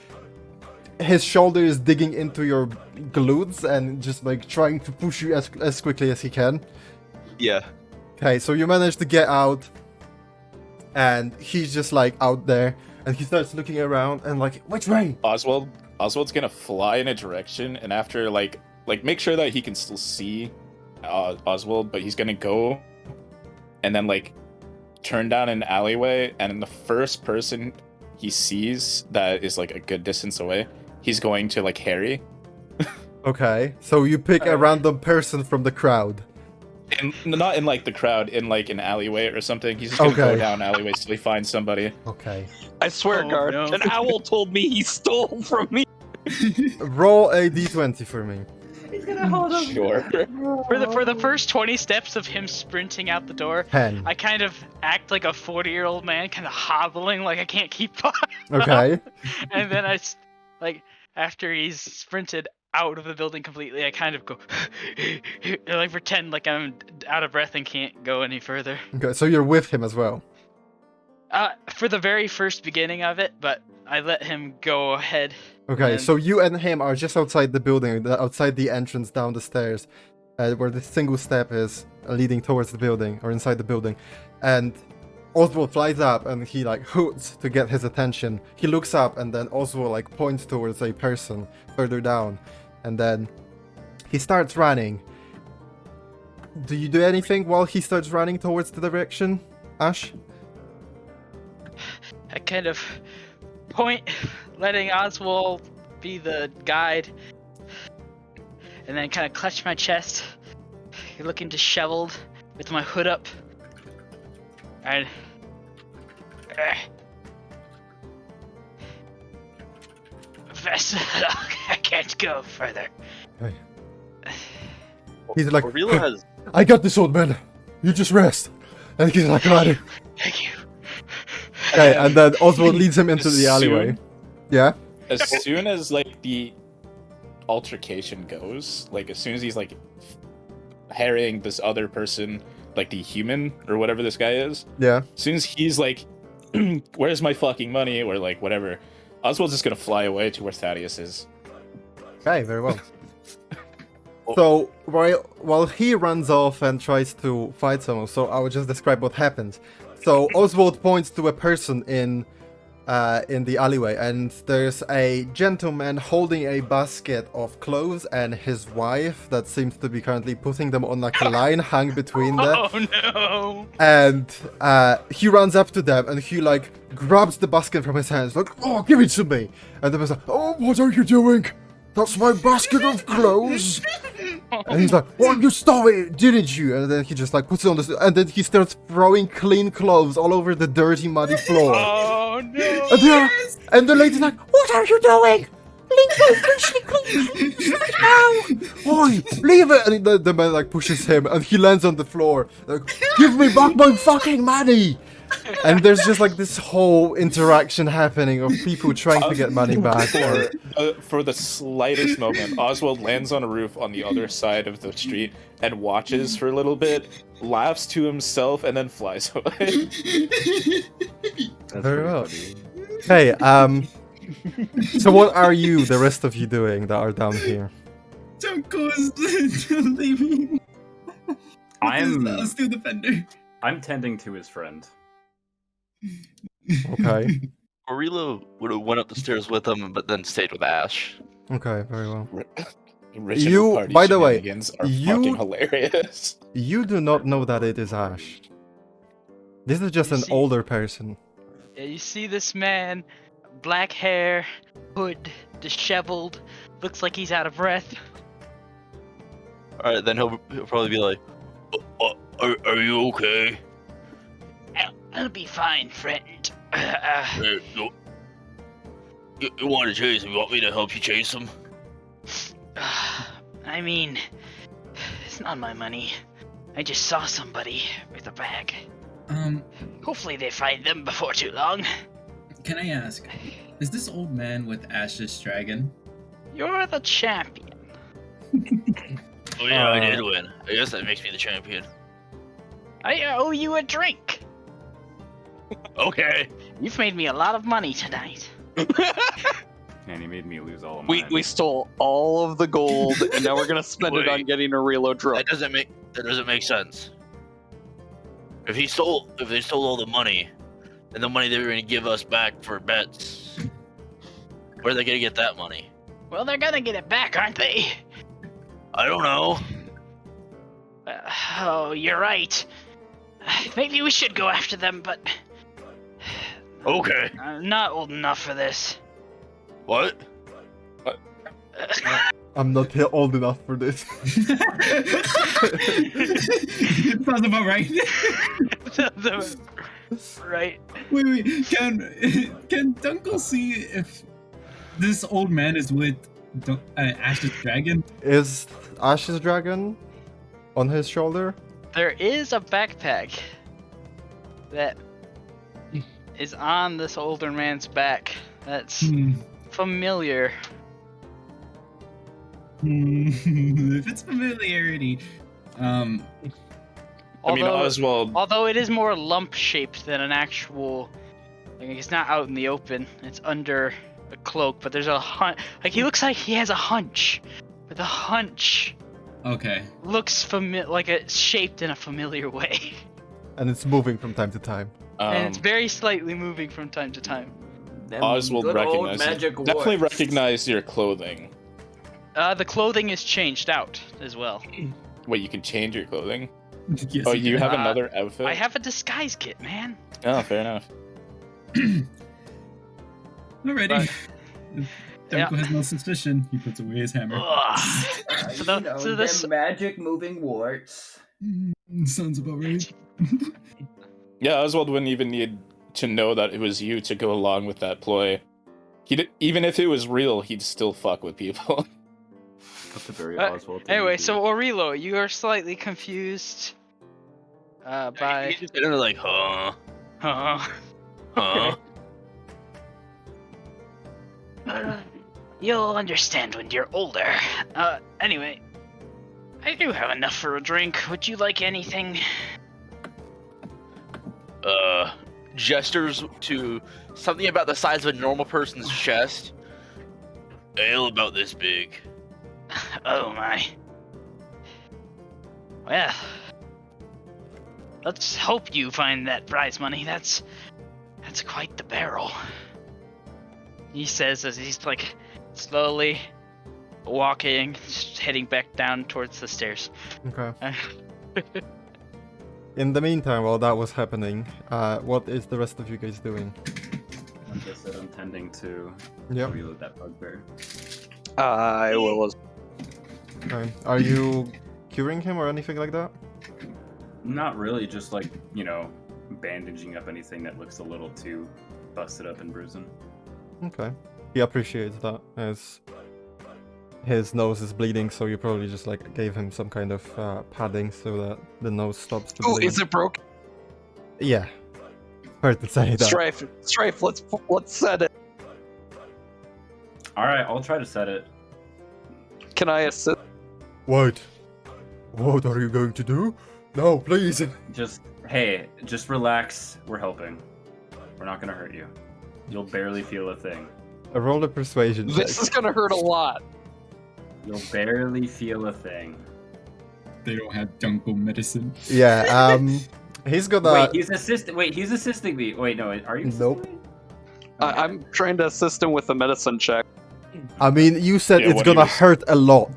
his shoulder is digging into your glutes and just like trying to push you as quickly as he can.
Yeah.
Okay, so you manage to get out, and he's just like out there, and he starts looking around and like, which way?
Oswald's gonna fly in a direction, and after like make sure that he can still see Oswald, but he's gonna go and then like turn down an alleyway, and then the first person he sees that is like a good distance away, he's going to like harry.
Okay, so you pick a random person from the crowd.
And not in like the crowd, in like an alleyway or something. He's just gonna go down alleyways till he finds somebody.
Okay.
I swear, guard, an owl told me he stole from me.
Roll a d20 for me.
He's gonna hold him.
Sure.
For the first 20 steps of him sprinting out the door,
10.
I kind of act like a 40-year-old man, kind of hobbling, like I can't keep up.
Okay.
And then like, after he's sprinted out of the building completely, I kind of go, like pretend like I'm out of breath and can't go any further.
Okay, so you're with him as well.
For the very first beginning of it, but I let him go ahead.
Okay,
and-
so you and him are just outside the building, outside the entrance down the stairs, where the single step is leading towards the building, or inside the building. And Oswald flies up and he like hoots to get his attention. He looks up and then Oswald like points towards a person further down. And then he starts running. Do you do anything while he starts running towards the direction, Ash?
I kind of point, letting Oswald be the guide, and then kind of clutch my chest, looking disheveled with my hood up, and Professor, I can't go further.
Okay. He's like,
Relo has.
I got this, old man. You just rest. And he's like, running.
Thank you.
Okay, and then Oswald leads him into the alleyway.
Soon-
Yeah?
As soon as like the altercation goes, like as soon as he's like harrying this other person, like the human or whatever this guy is,
Yeah.
as soon as he's like, where's my fucking money, or like whatever, Oswald's just gonna fly away to where Thaddeus is.
Okay, very well. So, while he runs off and tries to fight someone, so I will just describe what happens. So, Oswald points to a person in the alleyway, and there's a gentleman holding a basket of clothes and his wife that seems to be currently putting them on like a line hung between them.
Oh no!
And he runs up to them and he like grabs the basket from his hands, like, oh, give it to me. And the person's like, oh, what are you doing? That's my basket of clothes. And he's like, well, you stole it, didn't you? And then he just like puts it on the, and then he starts throwing clean clothes all over the dirty, muddy floor.
Oh no!
And the lady's like, what are you doing? Leave it, clean. Oi, leave it. And the man like pushes him and he lands on the floor. Like, give me back my fucking money. And there's just like this whole interaction happening of people trying to get money back.
For the slightest moment, Oswald lands on a roof on the other side of the street and watches for a little bit, laughs to himself, and then flies away.
Very well. Hey, so what are you, the rest of you, doing that are down here?
Don't leave me.
I'm
still defender.
I'm tending to his friend.
Okay.
Relo would have went up the stairs with him, but then stayed with Ash.
Okay, very well.
Original
You,
party
by the way,
shenanigans are
you-
fucking hilarious.
You do not know that it is Ash. This is just
You
an
see-
older person.
Yeah, you see this man, black hair, hood, disheveled, looks like he's out of breath.
Alright, then he'll probably be like, are you okay?
I'll be fine, friend.
Hey, you want to chase him? You want me to help you chase him?
I mean, it's not my money. I just saw somebody with a bag.
Um,
Hopefully they find them before too long.
can I ask, is this old man with Ash's dragon?
You're the champion.
Oh yeah, I did win. I guess that makes me the champion.
I owe you a drink.
Okay.
You've made me a lot of money tonight.
And he made me lose all of
We
mine.
stole all of the gold, and now we're gonna spend it on
Wait.
getting a reload drone.
That doesn't make sense. If they stole all the money, and the money they were gonna give us back for bets, where are they gonna get that money?
Well, they're gonna get it back, aren't they?
I don't know.
Oh, you're right. Maybe we should go after them, but
Okay.
I'm not old enough for this.
What?
I'm not old enough for this.
Sounds about right.
Right.
Wait, can Dunkel see if this old man is with Ash's dragon?
Is Ash's dragon on his shoulder?
There is a backpack that is on this older man's back. That's familiar.
If it's familiarity,
I mean, Oswald.
Although it is more lump shaped than an actual. Like, it's not out in the open. It's under a cloak, but there's a hunch. Like, he looks like he has a hunch. But the hunch
okay.
looks like it's shaped in a familiar way.
And it's moving from time to time.
And it's very slightly moving from time to time.
Oswald definitely recognize your clothing.
The clothing is changed out as well.
Wait, you can change your clothing?
Yes,
Oh,
he
you
can.
have another outfit?
I have a disguise kit, man.
Oh, fair enough.
Alrighty.
Yeah.
Dunkel has no suspicion. He puts away his hammer.
So this
magic moving warts.
Sounds about right.
Yeah, Oswald wouldn't even need to know that it was you to go along with that ploy. Even if it was real, he'd still fuck with people.
That's a very Oswald thing
anyway,
to
so
do.
Orilo, you are slightly confused by.
He's just kind of like, huh?
Huh? You'll understand when you're older. Anyway, I do have enough for a drink. Would you like anything?
Gestures to something about the size of a normal person's chest. Ale about this big.
Oh my. Well, let's hope you find that prize money. That's quite the barrel. He says as he's like slowly walking, just heading back down towards the stairs.
Okay. In the meantime, while that was happening, what is the rest of you guys doing?
Like I said, I'm tending to
Yep.
reload that bugbear.
I will.
Okay. Are you curing him or anything like that?
Not really, just like, bandaging up anything that looks a little too busted up and bruising.
Okay. He appreciates that, as his nose is bleeding, so you probably just like gave him some kind of padding so that the nose stops to
Oh,
bleed.
is it broken?
Yeah. Hard to say that.
Strife, let's set it.
Alright, I'll try to set it.
Can I assist?
What? What are you going to do? No, please.
Just relax. We're helping. We're not gonna hurt you. You'll barely feel a thing.
Roll a persuasion check.
This is gonna hurt a lot.
You'll barely feel a thing.
They don't have Dunkel medicine.
Yeah, he's gonna...
Wait, he's assisting me. Wait, no, are you?
Nope.
I'm trying to assist him with a medicine check.
I mean, you said
Yeah,
it's
what
gonna
he was-
hurt a lot.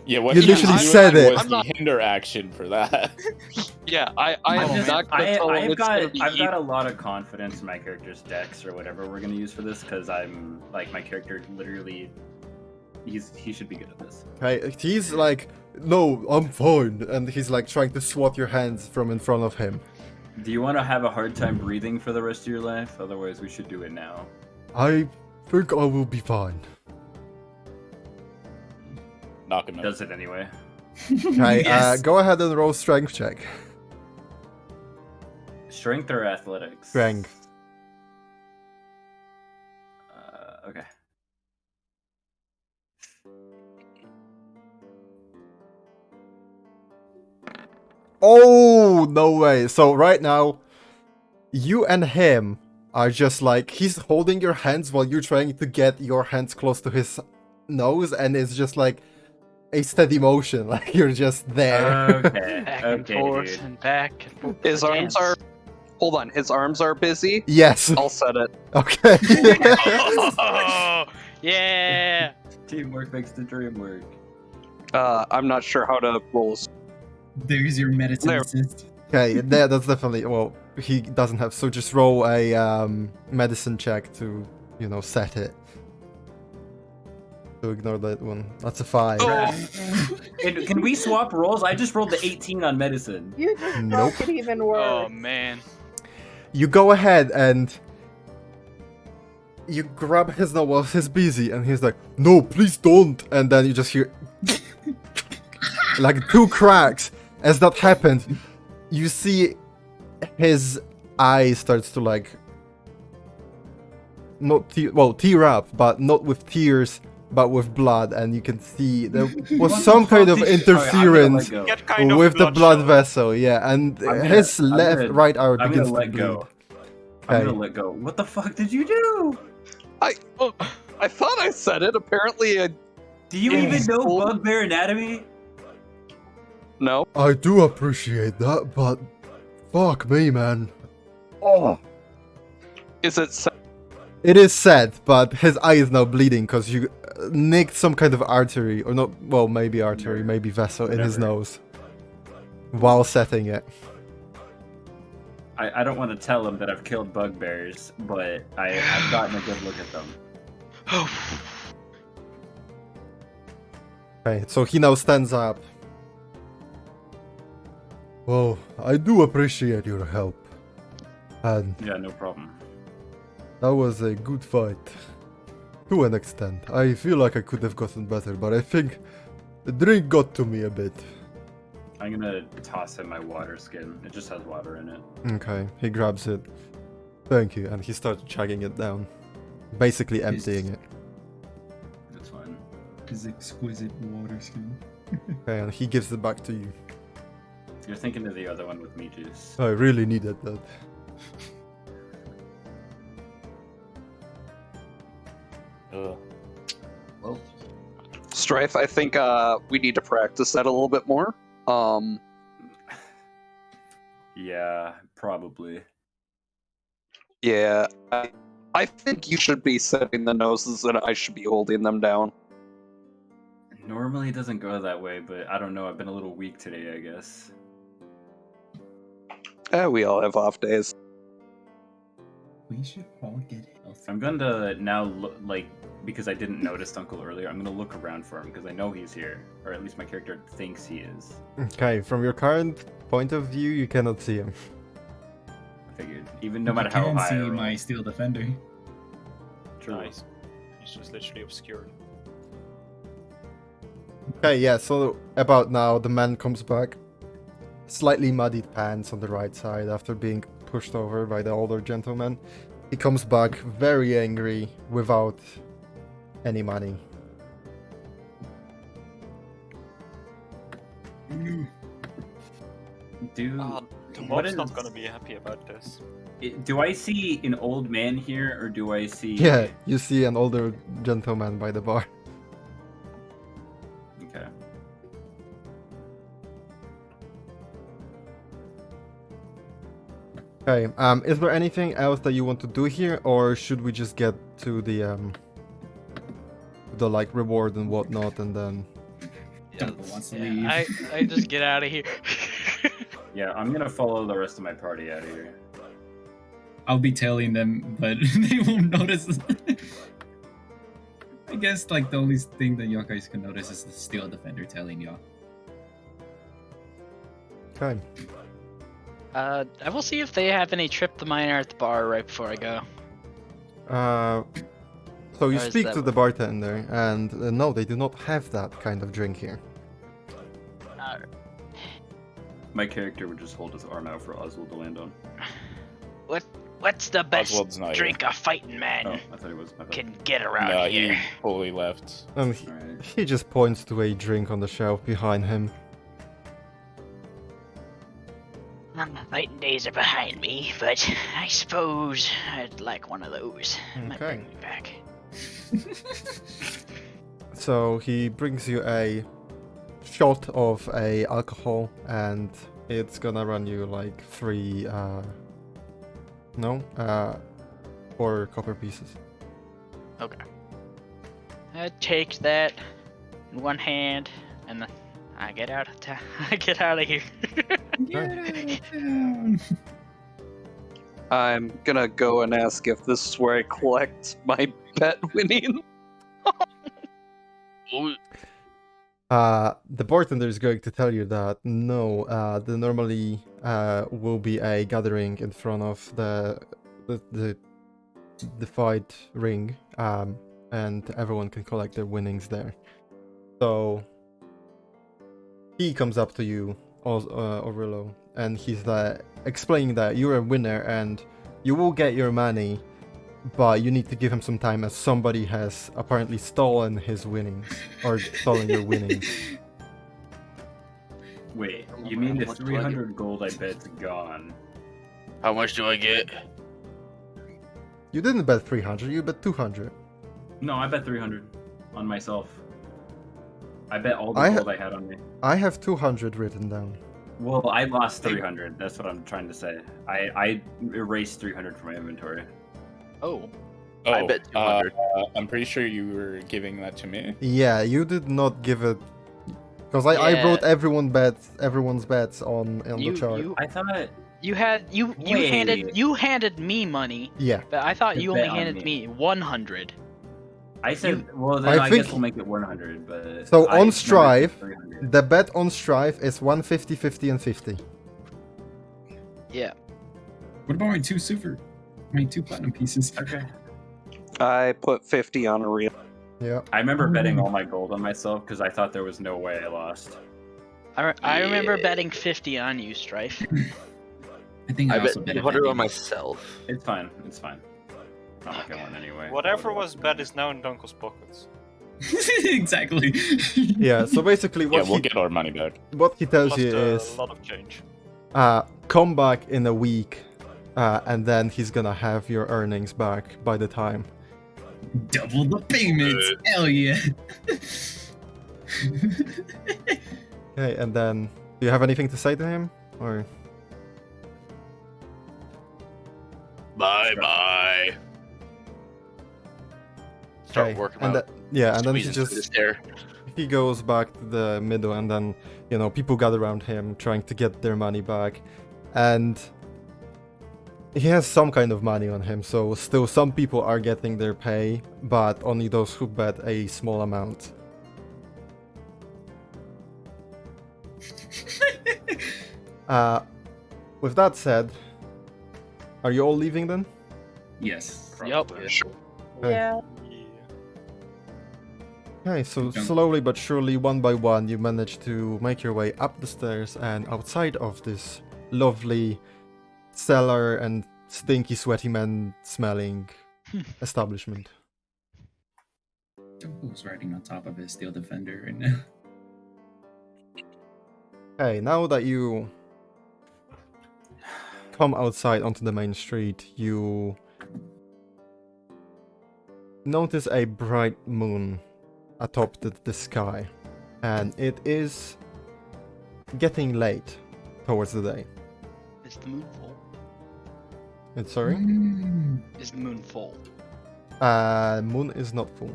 Yeah, what
You
he was
literally
doing
said it.
was
I'm
the
not-
hinder action for that.
Yeah, I am not gonna tell him
I've
it's gonna
got
be
I've got a lot of confidence in my character's dex or whatever we're gonna use for this because I'm like my character literally he should be good at this.
Okay, he's like, no, I'm fine, and he's like trying to swat your hands from in front of him.
Do you want to have a hard time breathing for the rest of your life? Otherwise, we should do it now.
I think I will be fine.
Knock him out.
Does it anyway.
Okay,
Yes.
go ahead and roll strength check.
Strength or athletics?
Strength.
Okay.
Oh, no way. So right now, you and him are just like, he's holding your hands while you're trying to get your hands close to his nose, and it's just like a steady motion, like you're just there.
Okay.
Back and
okay,
forth
dude.
and back and forth.
His
with
arms
dance.
are. Hold on, his arms are busy.
Yes.
I'll set it.
Okay.
Yeah.
Teamwork makes the dream work.
I'm not sure how to roll.
There's your medicine
There.
assist.
Okay, that's definitely, well, he doesn't have, so just roll a medicine check to, you know, set it. To ignore that one. That's a 5.
Can we swap rolls? I just rolled the 18 on medicine.
You just
Nope.
broke it even worse.
Oh man.
You go ahead and you grab his nose while he's busy, and he's like, "No, please don't!" And then you just hear like 2 cracks. As that happens, you see his eye starts to like not tear up, but not with tears, but with blood, and you can see there was
What
some
the
kind
fuck
of
did you- Alright, I'm gonna
interference
let go.
Get kind of
with the blood
bloodshot.
vessel, yeah, and
I'm gonna-
his
I'm
left
gonna-
right arm
I'm
begins
gonna
to
let
bleed.
go. I'm
Okay.
gonna let go. What the fuck did you do?
I thought I said it. Apparently, I
Do you
Yeah.
even know bugbear anatomy?
no.
I do appreciate that, but fuck me, man. Oh.
Is it? Set?
It is sad, but his eye is now bleeding because you nicked some kind of artery, or not, well, maybe artery, maybe vessel in his
Whatever.
nose while setting it.
I don't want to tell him that I've killed bugbears, but I've gotten a good look at them.
Okay, so he now stands up. Well, I do appreciate your help. And
Yeah, no problem.
that was a good fight. To an extent. I feel like I could have gotten better, but I think the drink got to me a bit.
I'm gonna toss him my water skin. It just has water in it.
Okay, he grabs it. Thank you, and he starts chugging it down. Basically emptying it.
That's fine.
His exquisite water skin.
Okay, and he gives it back to you.
You're thinking of the other one with me juice.
I really needed that.
Well,
Strife, I think we need to practice that a little bit more.
yeah, probably.
Yeah, I think you should be setting the noses and I should be holding them down.
Normally it doesn't go that way, but I don't know. I've been a little weak today, I guess.
We all have off days.
We should all get healthy.
I'm going to now look, like, because I didn't notice Uncle earlier, I'm going to look around for him because I know he's here, or at least my character thinks he is.
Okay, from your current point of view, you cannot see him.
I figured, even no matter
You
how
can
high I
see
roll.
my steel defender.
True.
Nice. He's just literally obscured.
Okay, yeah, so about now, the man comes back. Slightly muddied pants on the right side after being pushed over by the older gentleman. He comes back very angry without any money.
Do,
The
what
mob's not
is-
gonna be happy about this.
do I see an old man here, or do I see...
Yeah, you see an older gentleman by the bar.
Okay.
Okay, is there anything else that you want to do here, or should we just get to the like reward and whatnot, and then...
Jungle wants to
Yeah,
leave.
I just get out of here.
Yeah, I'm gonna follow the rest of my party out of here.
I'll be telling them, but they won't notice. I guess like the only thing that y'all guys can notice is the steel defender telling y'all.
Okay.
I will see if they have any trip the miner at the bar right before I go.
So you
Or is
speak
that
to the bartender, and no, they do not have that kind of drink here.
My character would just hold his arm out for Oswald to land on.
What's the best
Oswald's not
drink a fighting man
Oh, I thought he was. My bad.
can get around
No,
here?
he fully left.
Alright.
He just points to a drink on the shelf behind him.
My fighting days are behind me, but I suppose I'd like one of those. Might
Okay.
bring me back.
So he brings you a shot of a alcohol, and it's gonna run you like 4 copper pieces.
Okay. I take that in one hand, and then I get out of town. I get out of here.
Get out of town.
I'm gonna go and ask if this is where I collect my bet winning.
The bartender is going to tell you that no, there normally will be a gathering in front of the fight ring, and everyone can collect their winnings there. So he comes up to you, Overlo, and he's explaining that you're a winner and you will get your money, but you need to give him some time as somebody has apparently stolen his winnings, or stolen your winnings.
Wait, you mean the 300 gold I bet's gone?
How much do I get?
You didn't bet 300, you bet 200.
No, I bet 300 on myself. I bet all the gold I had on me.
I have 200 written down.
Well, I lost 300. That's what I'm trying to say. I erased 300 from my inventory.
Oh.
I bet 200.
I'm pretty sure you were giving that to me.
Yeah, you did not give it, because I
Yeah.
wrote everyone's bets on the chart.
I thought
You handed me money,
Yeah.
but I thought
To
you only
bet on
handed
me.
me 100.
I said, well, then
I
I
think-
guess we'll make it 100. But
So
I
on
remember
Strive,
300.
the bet on Strive is 150, 50, and 50.
Yeah.
What about my 2 platinum pieces?
Okay.
I put 50 on a reel.
Yeah.
I remember betting all my gold on myself because I thought there was no way I lost.
I remember
Yeah.
betting 50 on you, Strife.
I think
I bet
also bet
200 on myself.
It's fine. It's fine. Not like I won anyway.
Whatever was bad is now in Dunkel's pockets.
Exactly.
Yeah, so basically
Yeah, we'll get our money back.
what he tells
Lost
you
a
is,
lot of change.
come back in a week, and then he's gonna have your earnings back by the time.
Double the payments. Hell yeah.
Okay, and then, do you have anything to say to him? Or
Bye bye. Start
okay,
working
and
out.
yeah, and then he
Squeezing through
just
this air.
he goes back to the middle, and then people gather around him trying to get their money back, and he has some kind of money on him, so still some people are getting their pay, but only those who bet a small amount. With that said, are you all leaving then?
Yes.
Yup.
Okay.
Yeah.
Okay, so
Okay.
slowly but surely, one by one, you manage to make your way up the stairs and outside of this lovely cellar and stinky, sweaty man smelling establishment.
Who's riding on top of his steel defender right now?
Okay, now that you come outside onto the main street, you notice a bright moon atop the sky, and it is getting late towards the day.
Is the moon full?
It's sorry?
Mm.
Is the moon full?
Moon is not full.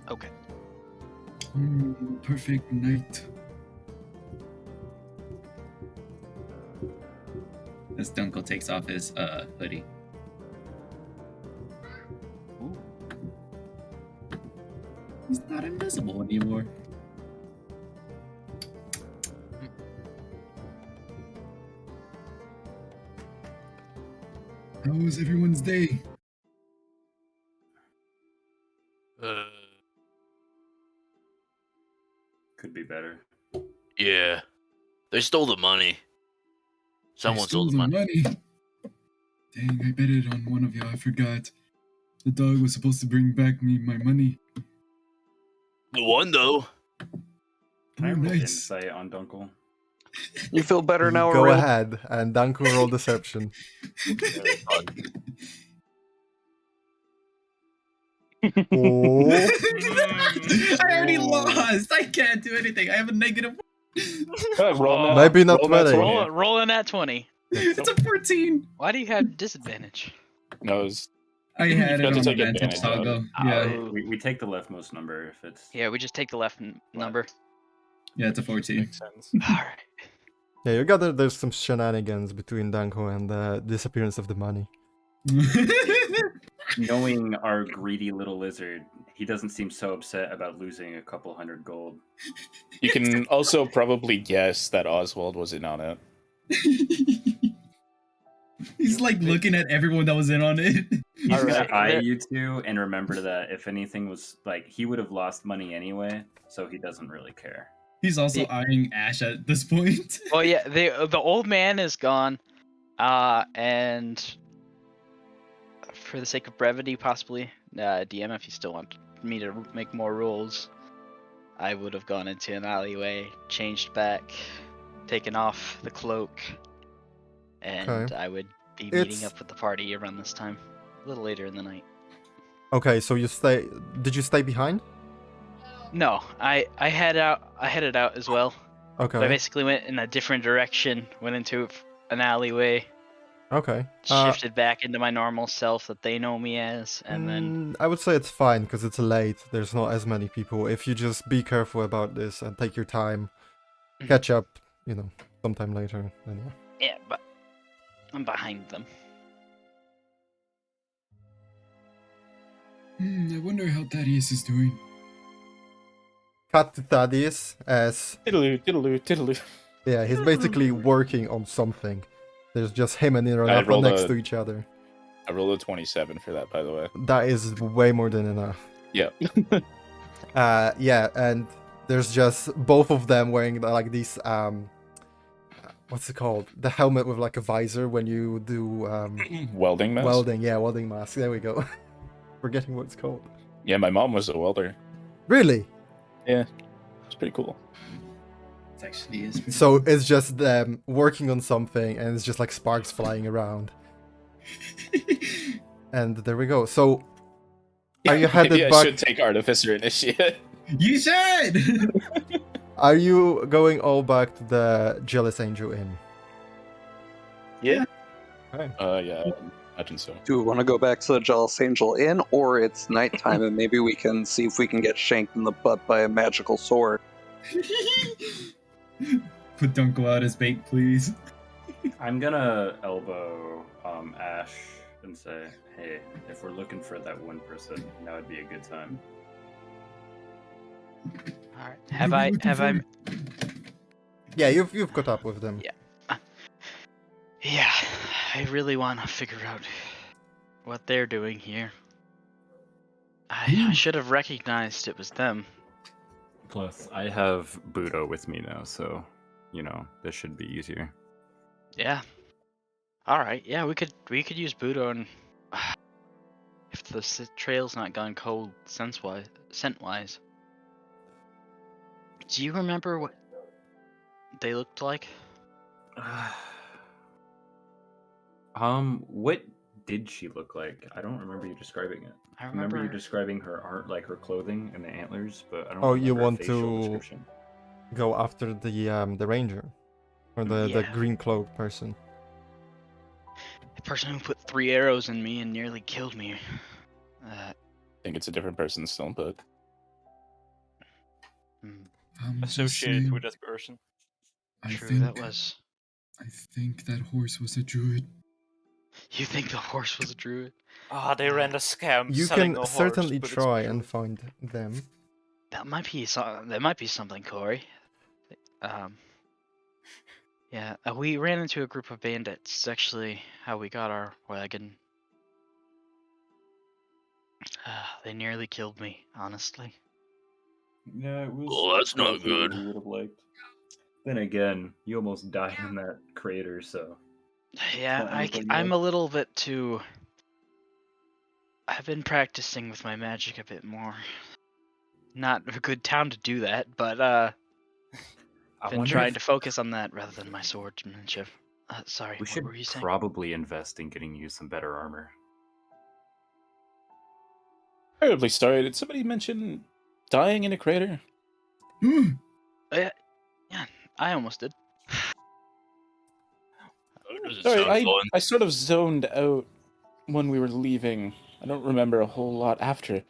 Okay.
Perfect night. As Dunkel takes off his hoodie.
Ooh.
He's not invisible anymore. How was everyone's day?
Could be better.
Yeah. They stole the money. Someone
I stole
stole the money.
Dang, I bet it on one of y'all. I forgot. The dog was supposed to bring back me my money.
The one, though.
Can I
Oh,
roll
nice.
insight on Dunkel?
You feel better now,
Go
Aurel?
ahead, and Danko roll deception.
Very fun.
Oh.
I already lost. I can't do anything. I have a negative.
Roll that.
Maybe not
Roll that
20.
Roll in that 20.
It's a 14.
Why do you have disadvantage?
No, it's
I had
You
it
have to
on
take
advantage
advantage of
toggle. Yeah,
Oh.
We take the leftmost number if it's.
Yeah, we just take the left number.
yeah, it's a 14.
Makes sense.
Alright.
Yeah, you got there's some shenanigans between Danko and the disappearance of the money.
Knowing our greedy little lizard, he doesn't seem so upset about losing a couple hundred gold.
You can also probably guess that Oswald was in on it.
He's like looking at everyone that was in on it.
He's gonna
Alright,
eye
there-
you two and remember that if anything was like, he would have lost money anyway, so he doesn't really care.
He's also
Yeah.
eyeing Ash at this point.
Well, yeah, the old man is gone, and for the sake of brevity, possibly, DM, if you still want me to make more rolls, I would have gone into an alleyway, changed back, taken off the cloak, and
Okay.
I would be
It's-
meeting up with the party around this time, a little later in the night.
Okay, so you stay. Did you stay behind?
No, I headed out as well.
Okay.
But I basically went in a different direction, went into an alleyway,
Okay.
shifted back into my normal self that they know me as, and then
I would say it's fine because it's late. There's not as many people. If you just be careful about this and take your time, catch up, sometime later. Then yeah.
yeah, but I'm behind them.
I wonder how Thaddeus is doing.
Cut to Thaddeus as
Tiddaloo, tiddaloo, tiddaloo.
yeah, he's basically working on something. There's just him and Ironapa
rolled
next
a-
to each other.
I rolled a 27 for that, by the way.
That is way more than enough.
Yeah.
Yeah, and there's just both of them wearing like these what's it called? The helmet with like a visor when you do
Welding mask?
welding mask. There we go. Forgetting what it's called.
Yeah, my mom was a welder.
Really?
Yeah. It's pretty cool.
It actually is. pretty
So
cool.
it's just them working on something and it's just like sparks flying around. And there we go. So are you headed
Maybe I
back?
should take Artificer Initiate.
You should.
Are you going all back to the Jealous Angel Inn?
Yeah.
Okay.
Yeah, I imagine so.
Do we want to go back to the Jealous Angel Inn, or it's nighttime and maybe we can see if we can get shanked in the butt by a magical sword?
Put Dunkel out as bait, please.
I'm gonna elbow Ash and say, hey, if we're looking for that one person, now would be a good time.
All right.
What are we looking
Have I?
for?
Yeah, you've caught up with them.
Yeah. Yeah, I really want to figure out what they're doing here. I should have recognized it was them.
Plus, I have Budo with me now, so, this should be easier.
Yeah. All right. Yeah, we could use Budo, and if the trail's not gone cold scent wise. Do you remember what they looked like?
What did she look like? I don't remember you describing it.
I
I remember you
remember-
describing her art, like her clothing and the antlers, but I don't.
Oh, you
remember a
want
facial
to-
description.
Go after the ranger or the
Yeah.
green cloak person.
The person who put 3 arrows in me and nearly killed me.
I think it's a different person still, but
I'm just
Associated
saying,
with that person.
I
True,
think,
that was.
I think that horse was a druid.
You think the horse was a druid?
Ah, they ran a scam.
You
selling
can
a horse,
certainly
but it's
try
true.
and find them.
That might be something, Corey. Yeah, we ran into a group of bandits. It's actually how we got our wagon. They nearly killed me, honestly.
Yeah, it was.
Well, that's not
roughly what
good.
we would have liked. Then again, you almost died in that crater, so.
Yeah,
Not anything
I'm a
else?
little bit too. I've been practicing with my magic a bit more. Not a good town to do that, but
I
been
wonder
trying
if
to focus on that rather than my swordsmanship. Sorry,
we
what
should
were you saying?
probably invest in getting you some better armor.
Terribly sorry. Did somebody mention dying in a crater?
Yeah, I almost did.
How does it
Sorry,
sound going?
I sort of zoned out when we were leaving. I don't remember a whole lot after.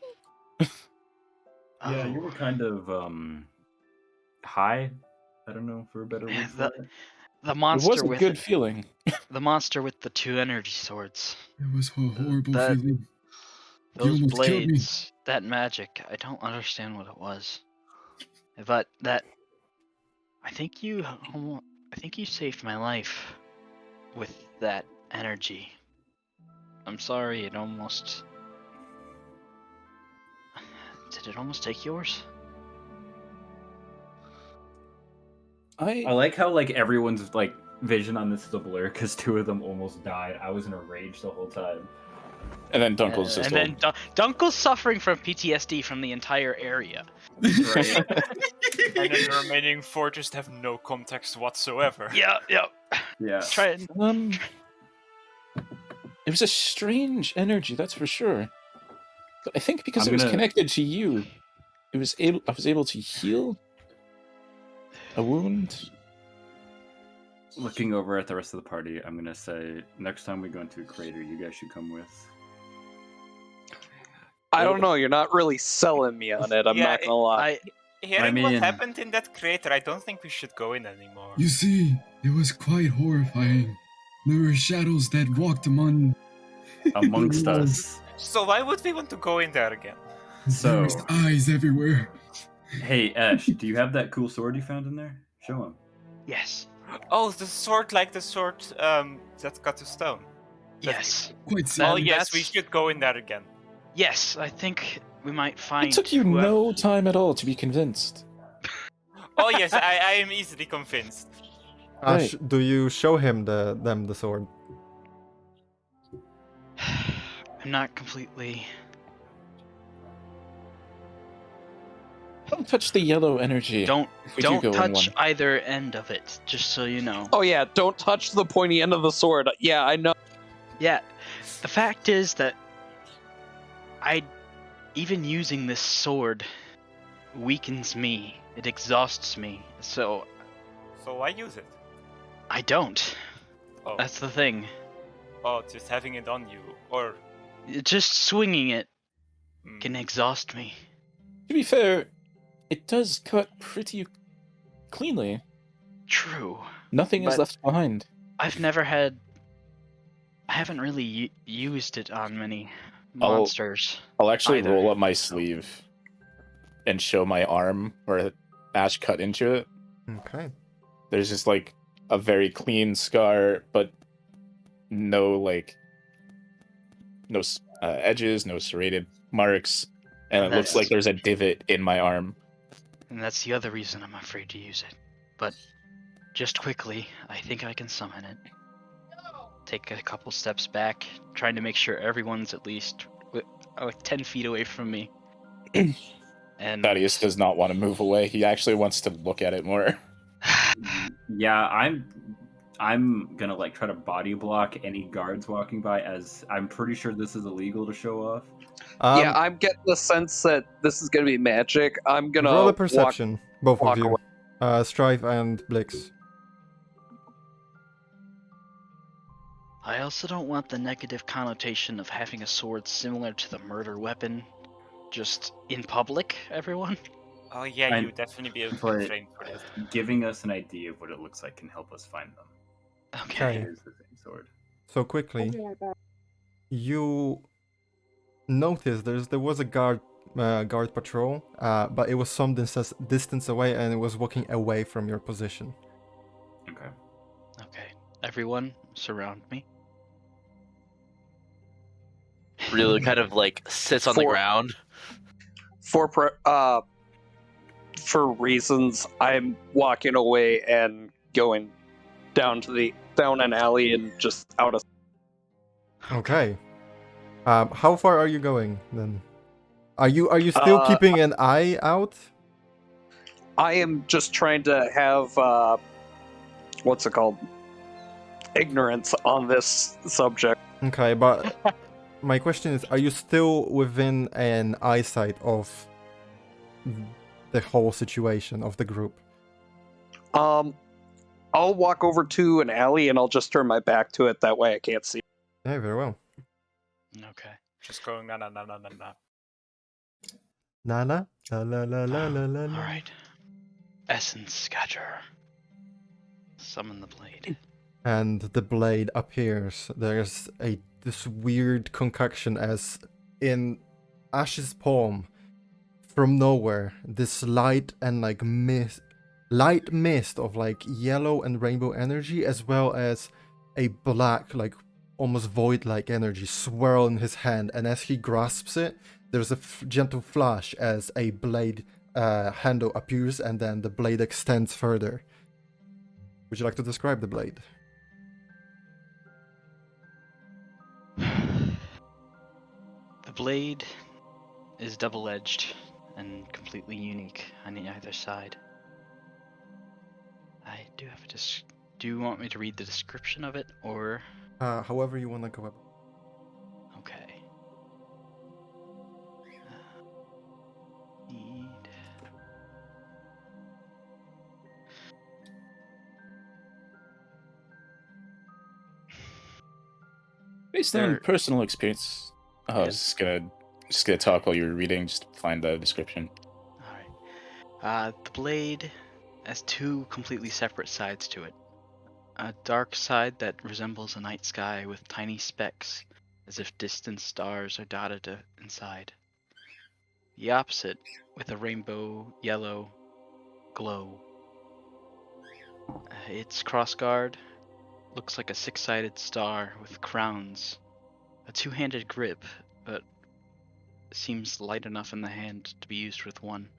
Yeah, you
Oh.
were kind of high. I don't know for a better word for it.
The
It
monster
was a
with
good feeling.
the monster with the 2 energy swords.
It was a horrible
That-
feeling. You
Those
almost killed me.
blades, that magic, I don't understand what it was. But that I think you saved my life with that energy. I'm sorry, it almost did it almost take yours?
I like how like everyone's like vision on this is a blur because 2 of them almost died. I was in a rage the whole time.
And then Dunkel's just
and then Dunkel's suffering from PTSD from the entire area.
Right.
And then the remaining 4 just have no context whatsoever.
Yeah.
Yeah.
Try and
it was a strange energy, that's for sure. But I think because
I'm
it was
gonna-
connected to you, I was able to heal a wound.
Looking over at the rest of the party, I'm gonna say next time we go into a crater, you guys should come with.
I don't know. You're not really selling me on it. I'm
Yeah,
not gonna lie.
Hearing what
mean-
happened in that crater, I don't think we should go in anymore.
You see, it was quite horrifying. There were shadows that walked amongst
Us.
So why would we want to go in there again?
There
So,
was eyes everywhere.
hey Ash, do you have that cool sword you found in there? Show him.
yes.
Oh, the sword like the sword that cut to stone.
Yes.
Quite
Oh
simple.
yes, we
that's-
should go in there again.
Yes, I think we might find
It took you
whoever-
no time at all to be convinced.
Oh yes, I am easily convinced.
Ash, do you show him the sword?
I'm not completely.
Don't touch the yellow energy.
Don't
if we do go in
touch
one.
either end of it, just so you know.
Oh yeah, don't touch the pointy end of the sword. Yeah, I know.
Yeah, the fact is that even using this sword weakens me. It exhausts me. So
So why use it?
I don't.
Oh,
That's the thing.
just having it on you, or
Just swinging it
mm,
can exhaust me.
To be fair, it does cut pretty cleanly.
True.
Nothing is
But-
left behind.
I haven't really used it on many
I'll-
monsters.
I'll actually
Either.
roll up my sleeve and show my arm where Ash cut into it.
Okay.
There's just like a very clean scar, but no edges, no serrated marks, and it looks
That's-
like there's a divot in my arm.
And that's the other reason I'm afraid to use it. But just quickly, I think I can summon it. Take a couple steps back, trying to make sure everyone's at least 10 feet away from me. And
Thaddeus does not want to move away. He actually wants to look at it more.
Yeah, I'm gonna like try to body block any guards walking by, as I'm pretty sure this is illegal to show off.
Yeah, I'm getting the sense that this is gonna be magic. I'm gonna
roll a
walk-
perception, both
walk
of you.
away.
Strife and Blix.
I also don't want the negative connotation of having a sword similar to the murder weapon just in public, everyone.
oh yeah,
And-
you definitely be able to
but-
get framed for this.
Giving us an idea of what it looks like can help us find them.
Okay.
It is the same sword.
So quickly, you notice there was a guard patrol, but it was some distance away, and it was walking away from your position.
Okay.
Okay. Everyone, surround me.
Really kind of like sits on the
For-
ground.
for reasons, I'm walking away and going down an alley and just out of.
Okay. How far are you going then? Are you still keeping an eye out?
I am just trying to have what's it called? Ignorance on this subject.
Okay, but my question is, are you still within an eyesight of the whole situation of the group?
I'll walk over to an alley and I'll just turn my back to it. That way I can't see.
Yeah, very well.
Okay.
Just going na na na na na na.
Nana? La la la la la la.
All right. Essence Scatter. Summon the blade.
And the blade appears. There's this weird concoction as in Ash's palm. From nowhere, this light and like light mist of like yellow and rainbow energy, as well as a black, like almost void-like energy swirl in his hand. And as he grasps it, there's a gentle flash as a blade handle appears, and then the blade extends further. Would you like to describe the blade?
The blade is double-edged and completely unique on either side. I do have a Do you want me to read the description of it, or?
However you want to go up.
Okay. Need.
Based on personal experience, I was just gonna talk while you were reading, just to find the description.
Alright. The blade has two completely separate sides to it. A dark side that resembles a night sky with tiny specks, as if distant stars are dotted inside. The opposite, with a rainbow yellow glow. Its crossguard looks like a six-sided star with crowns, a two-handed grip, but seems light enough in the hand to be used with one,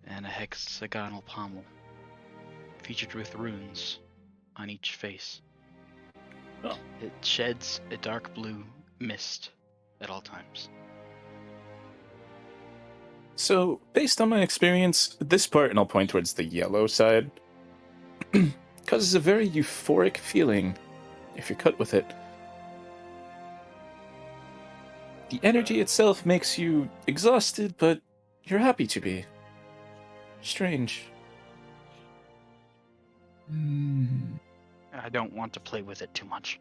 and a hexagonal pommel, featured with runes on each face.
Oh.
It sheds a dark blue mist at all times.
So, based on my experience, this part, and I'll point towards the yellow side, causes a very euphoric feeling if you're cut with it. The energy itself makes you exhausted, but you're happy to be. Strange.
I don't want to play with it too much.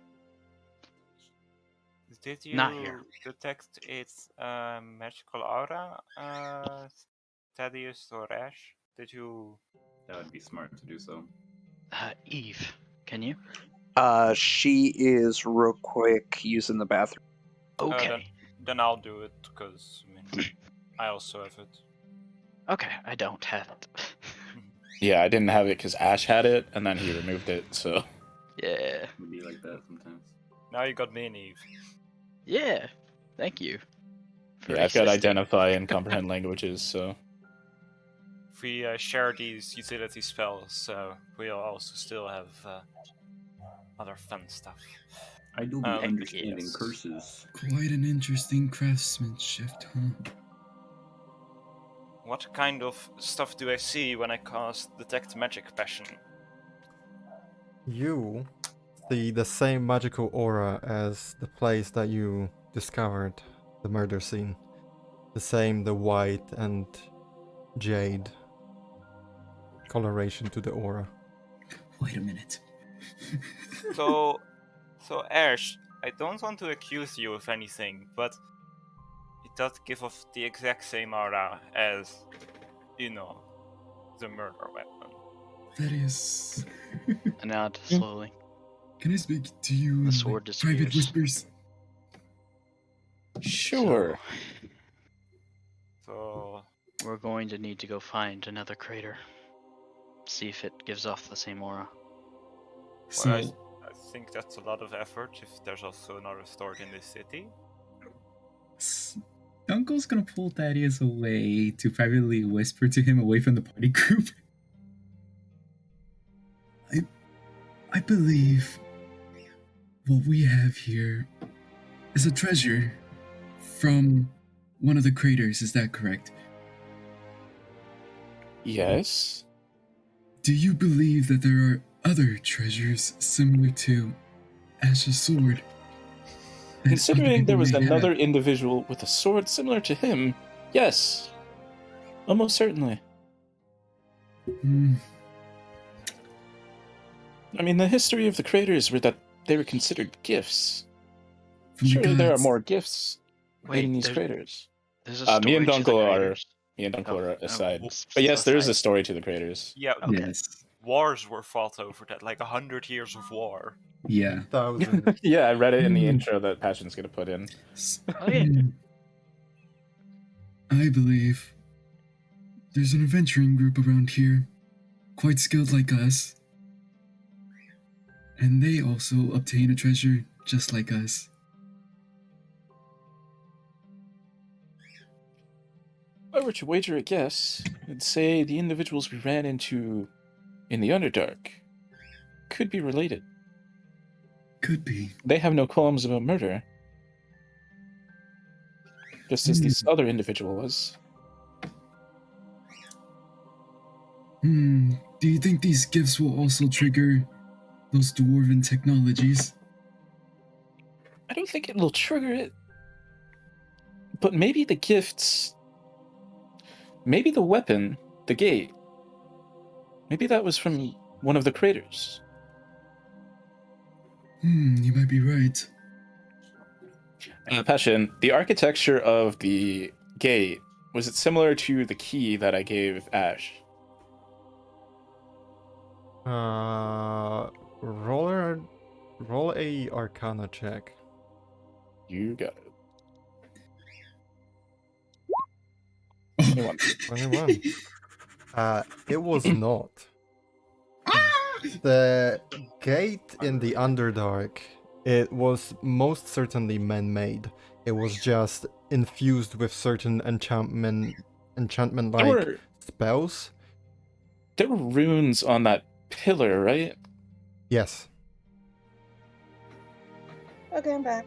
Did you
Not here.
detect its magical aura, Thaddeus or Ash? Did you?
That would be smart to do so.
Eve, can you?
She is real quick using the bathroom.
Okay.
Then I'll do it, because I mean, I also have it.
Okay, I don't have it.
Yeah, I didn't have it because Ash had it, and then he removed it, so...
Yeah.
It would be like that sometimes.
Now you got me and Eve.
Yeah, thank you.
Yeah, I've got identify and comprehend languages, so...
If we share these utility spells, we'll also still have other fun stuff.
I do be understanding curses.
Quite an interesting craftsmanship, huh?
What kind of stuff do I see when I cast Detect Magic Passion?
You see the same magical aura as the place that you discovered the murder scene. The white and jade coloration to the aura.
Wait a minute.
So Ash, I don't want to accuse you of anything, but it does give off the exact same aura as, the murder weapon.
That is...
I nod slowly.
Can I speak to you
The
in
sword
private
disappears.
whispers?
Sure.
So
we're going to need to go find another crater. See if it gives off the same aura.
So,
I think that's a lot of effort if there's also another store in this city.
Dunkel's gonna pull Thaddeus away to privately whisper to him away from the party group. I believe what we have here is a treasure from one of the craters. Is that correct?
Yes.
Do you believe that there are other treasures similar to Ash's sword? that other
Considering there
people
was
may have?
another individual with a sword similar to him, yes. Almost certainly.
Hmm.
I mean, the history of the craters were that they were considered gifts.
From the
Surely there are
gods.
more gifts
Wait,
in these
there's,
craters.
there's a
Me
story
and
to the
Dunkel
craters.
are
Oh,
aside.
s-
But yes, there is a
aside.
story to the craters.
Yeah,
Okay.
Yes.
wars were fought over that, like 100 years of war.
Yeah.
1,000.
Yeah, I read it in the
Hmm.
intro that Passion's gonna put in.
Oh, yeah.
I believe there's an adventuring group around here, quite skilled like us. And they also obtain a treasure just like us.
If I were to wager a guess, I'd say the individuals we ran into in the Underdark could be related.
Could be.
They have no qualms about murder. Just as this other individual was.
Do you think these gifts will also trigger those dwarven technologies?
I don't think it'll trigger it. But maybe the gifts. Maybe the weapon, the gate. Maybe that was from one of the craters.
You might be right.
Passion, the architecture of the gate, was it similar to the key that I gave Ash?
Roll a Arcana check.
You got it. 21.
21. It was not. The gate in the Underdark, it was most certainly man-made. It was just infused with certain enchantment-like
There
spells.
were runes on that pillar, right?
Yes.
Okay, I'm back.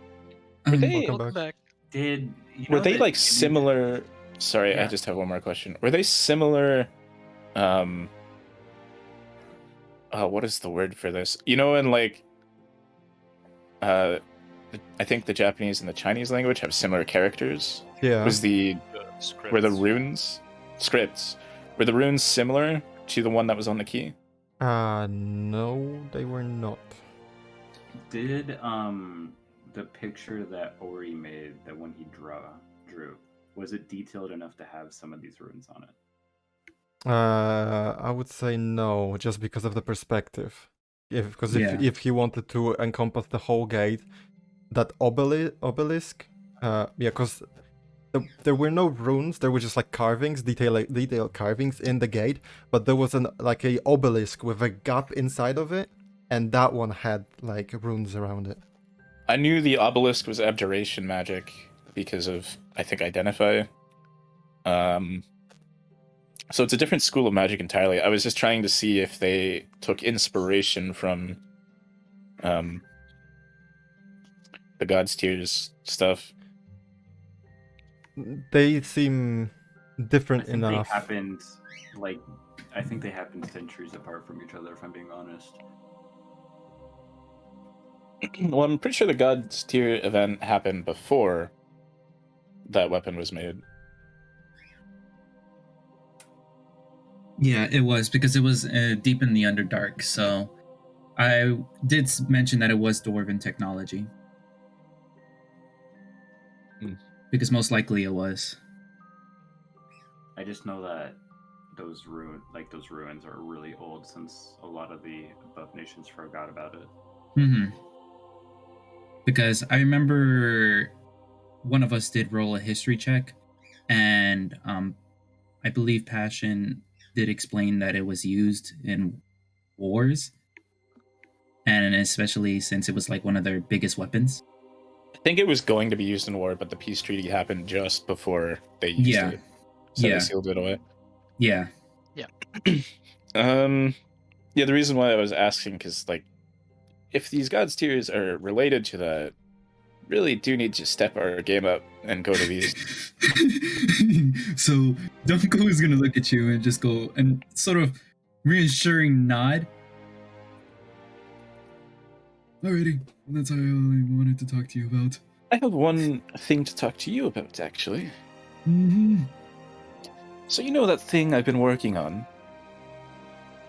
Were they
Welcome back.
Did you
were
know
they
that
like
in-
similar? Sorry, I
Yeah.
just have one more question. Were they similar? What is the word for this? You know, in like, I think the Japanese and the Chinese language have similar characters.
Yeah.
Was the
Scripts.
were the runes scripts? Were the runes similar to the one that was on the key?
No, they were not.
Did the picture that Ori made, that one he drew, was it detailed enough to have some of these runes on it?
I would say no, just because of the perspective. Because
Yeah.
if he wanted to encompass the whole gate, that obelisk, because there were no runes, there were just like carvings, detailed carvings in the gate, but there was like a obelisk with a gap inside of it, and that one had like runes around it.
I knew the obelisk was abjuration magic because of, I think, Identify. So it's a different school of magic entirely. I was just trying to see if they took inspiration from the God's Tears stuff.
They seem different
I think
enough.
I think they happened centuries apart from each other, if I'm being honest.
Well, I'm pretty sure the God's Tier event happened before that weapon was made.
Yeah, it was because it was deep in the Underdark. So I did mention that it was dwarven technology. Because most likely it was.
I just know that those ruins are really old, since a lot of the above nations forgot about it.
Because I remember one of us did roll a history check, and I believe Passion did explain that it was used in wars, and especially since it was like one of their biggest weapons.
I think it was going to be used in war, but the peace treaty happened just before they used it. So they sealed it away.
Yeah.
Yeah, the reason why I was asking, because, like, if these God's Tears are related to that, really do need to step our game up and go to these.
So Dunko is gonna look at you and just go and sort of reassuring nod. Alrighty, that's all I wanted to talk to you about.
I have one thing to talk to you about, actually.
Mm-hmm.
So you know that thing I've been working on?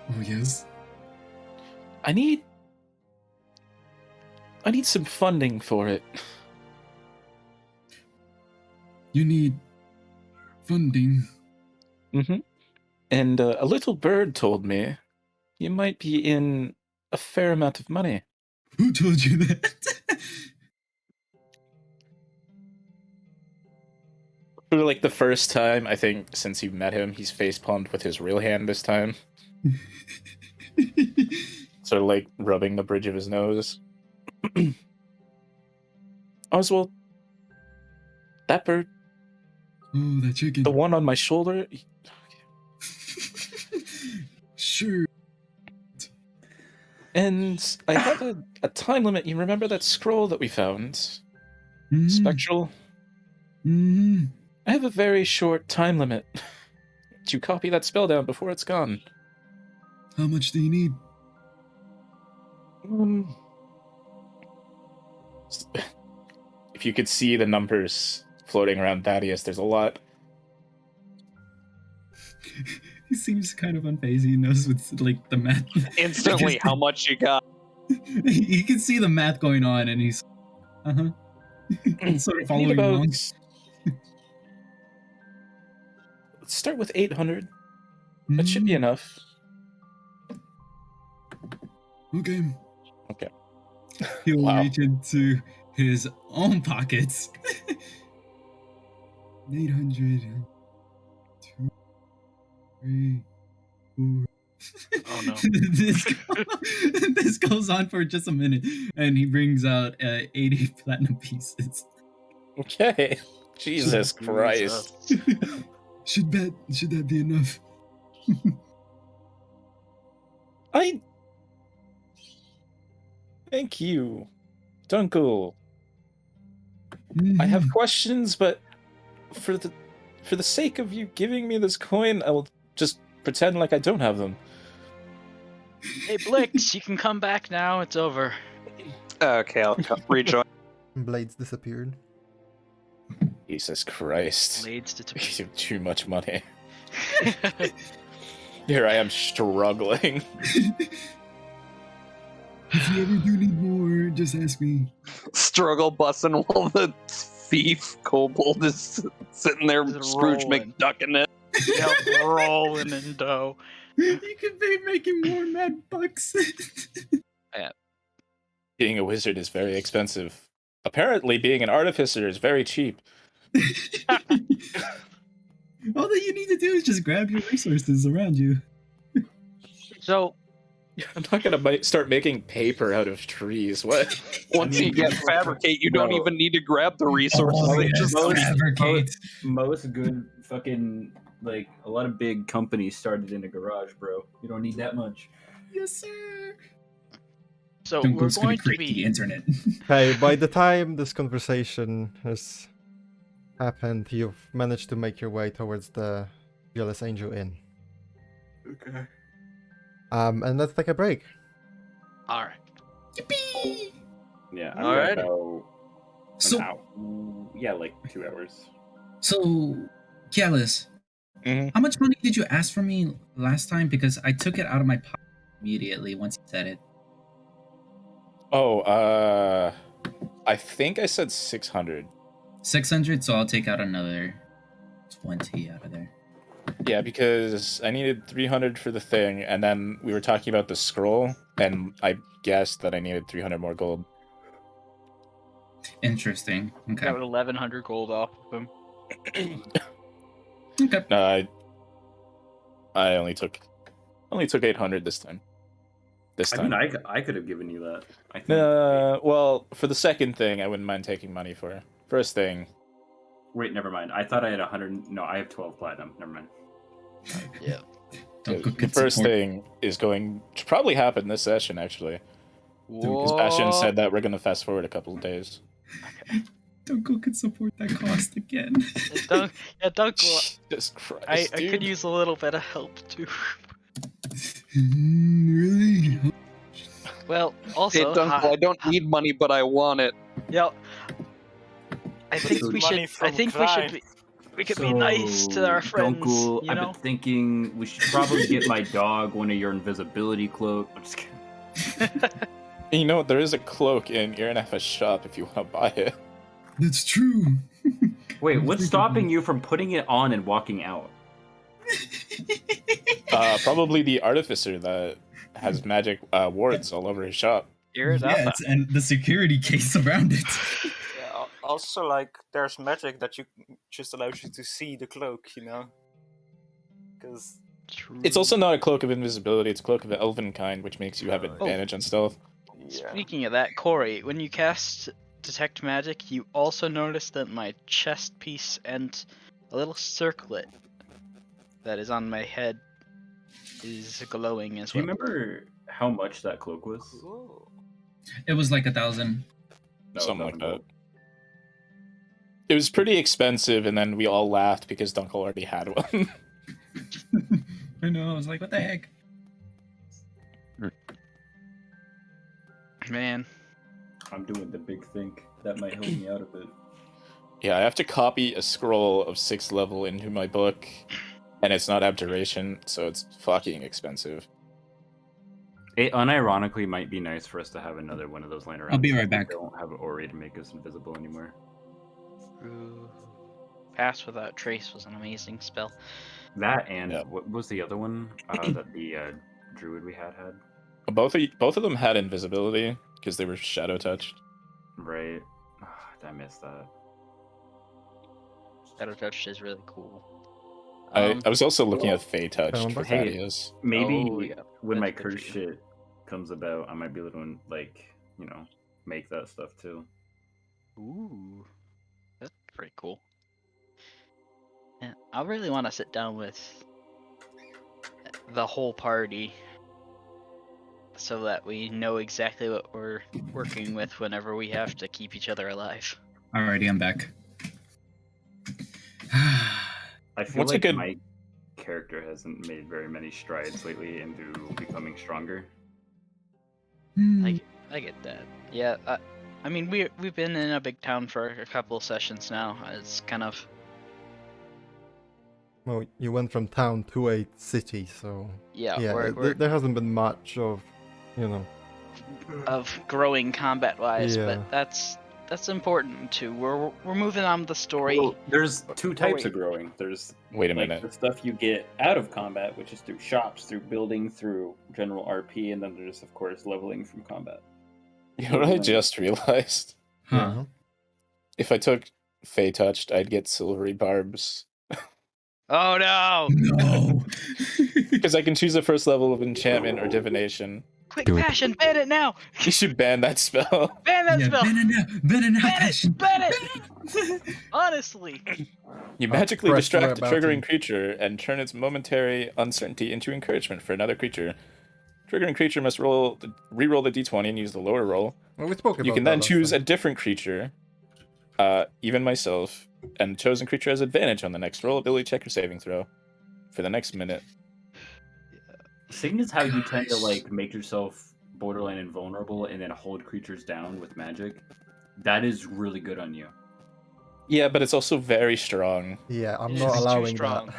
Oh yes.
I need some funding for it.
You need funding.
Mm-hmm. And a little bird told me you might be in a fair amount of money.
Who told you that?
For like the first time, I think, since you've met him, he's facepalmed with his real hand this time. Sort of like rubbing the bridge of his nose. Oswald, that bird,
Oh, that chicken.
the one on my shoulder,
Sure.
and I have a time limit. You remember that scroll that we found?
Mhm.
Spectral?
Mhm.
I have a very short time limit to copy that spell down before it's gone.
How much do you need?
If you could see the numbers floating around Thaddeus, there's a lot.
He seems kind of unfazed. He knows what's like the math.
Instantly, how much you got?
He can see the math going on, and he's sort of
I need
following
about...
along.
Let's start with 800. That should be enough.
Okay.
Okay.
He'll
Wow.
reach into his own pockets. 800. 2, 3, 4.
Oh no.
This goes on for just a minute, and he brings out 80 platinum pieces.
Okay. Jesus Christ.
Should that be enough?
Thank you, Dunkel. I have questions, but for the sake of you giving me this coin, I will just pretend like I don't have them.
Hey Blix, you can come back now. It's over.
Okay, I'll rejoin.
Blades disappeared.
Jesus Christ.
Blades to
You have too much money. Here I am struggling.
If you ever do need more, just ask me.
Struggle busting while the thief kobold is sitting there,
Just
Scrooge
rolling.
McDucking it.
Yep, rolling in dough.
You could be making more mad bucks.
Being a wizard is very expensive. Apparently, being an artificer is very cheap.
All that you need to do is just grab your resources around you.
So,
I'm not gonna start making paper out of trees. What?
Once you get fabricate, you don't
No.
even need to grab the resources.
Oh,
They
yes,
just
fabricate.
Most good fucking, like, a lot of big companies started in a garage, bro. You don't need that much.
Yes, sir.
so we're
Dunkel's gonna
going to
create the
be.
internet.
Hey, by the time this conversation has happened, you've managed to make your way towards the Jealous Angel Inn.
Okay.
And let's take a break.
All right.
Yippee!
Yeah,
Alright.
about
So-
an hour. Yeah, like 2 hours.
So, Gallus,
Mhm.
how much money did you ask from me last time? Because I took it out of my pocket immediately once you said it.
Oh, I think I said 600.
600, so I'll take out another 20 out of there.
Yeah, because I needed 300 for the thing, and then we were talking about the scroll, and I guessed that I needed 300 more gold.
Interesting. Okay.
Got 1,100 gold off of him.
Okay.
No, I only took 800 this time. this
I
time.
mean, I could have given you that. I think.
Well, for the second thing, I wouldn't mind taking money for. First thing,
Wait, never mind. I thought I had 100. No, I have 12 platinum. Never mind.
Yeah.
the first thing is going to probably happen this session, actually. Because Bastion said that we're going to fast forward a couple of days.
Dunkel could support that cost again.
Dunkel.
Jesus Christ,
I
dude.
could use a little bit of help too.
Really?
Well,
Hey,
also,
Dunkel, I don't need money, but I want it.
yeah. I think we should.
Money from
We could be nice to our friends.
Dunkel,
You
I've
know.
been thinking we should probably get my dog one of your invisibility cloak. I'm just kidding.
And you know what? There is a cloak in Iranef's shop if you want to buy it.
That's true.
Wait, what's stopping you from putting it on and walking out?
Probably the artificer that has magic wards all over his shop.
Yeah, and the security case around it.
Yeah, also, like, there's magic that you just allows you to see the cloak, you know? Because
It's also not a cloak of invisibility, it's a cloak of the elven kind, which makes you have advantage on stealth.
Speaking of that, Corey, when you cast Detect Magic, you also notice that my chest piece and a little circlet that is on my head is glowing as
Do you
well.
remember how much that cloak was?
It was like 1,000.
No,
Something like
1,000
that.
gold.
It was pretty expensive, and then we all laughed because Dunkel already had one.
I know, I was like, what the heck?
Man.
I'm doing the big think. That might help me out a bit.
Yeah, I have to copy a scroll of 6th level into my book, and it's not abjuration, so it's fucking expensive.
It unironically might be nice for us to have another one of those laying around.
I'll be
so
right back.
We don't have an aura to make us invisible anymore.
Ooh. Pass Without Trace was an amazing spell.
That and what was the other one that the druid we had?
Both of them had invisibility because they were shadow touched.
Right. I missed that.
Shadow Touch is really cool.
I was also looking at Fey Touched for
Hey,
Thaddeus.
maybe when my
That's good for
curse shit comes about, I might be able to, like, you know, make that stuff too.
Ooh. That's pretty cool. Yeah, I really want to sit down with the whole party so that we know exactly what we're working with whenever we have to keep each other alive.
Alrighty, I'm back.
I feel like my character hasn't made very many strides lately into becoming stronger.
I get that. Yeah, I mean we've been in a big town for a couple of sessions now. It's kind of
Well, you went from town to a city, so
yeah,
there hasn't been much of,
of growing combat wise,
Yeah.
but that's important too. We're moving on with the story.
Well, there's two types of growing. There's
Wait a minute.
the stuff you get out of combat, which is through shops, through building, through general RP, and then there's of course leveling from combat.
You know what I just realized?
Huh.
If I took Fey Touched, I'd get silvery barbs.
Oh no!
No!
Because I can choose the first level of enchantment or divination.
Quick, Passion, ban it now!
You should ban that spell.
Ban that
Yeah,
spell!
ban it now! Ban it now, Passion!
Ban it! Honestly.
You magically
press
distract
red
the
button.
triggering creature and turn its momentary uncertainty into encouragement for another creature. Triggering creature must re-roll the d20 and use the lower roll.
Well, we spoke about
You can
that
then
last
choose a
time.
different creature, even myself, and the chosen creature has advantage on the next roll, ability check, or saving throw for the next minute.
Seeing as how you tend to like make yourself borderline invulnerable and then hold creatures down with magic, that is really good on you.
Yeah, but it's also very strong.
Yeah, I'm
It's
not
too
allowing
strong.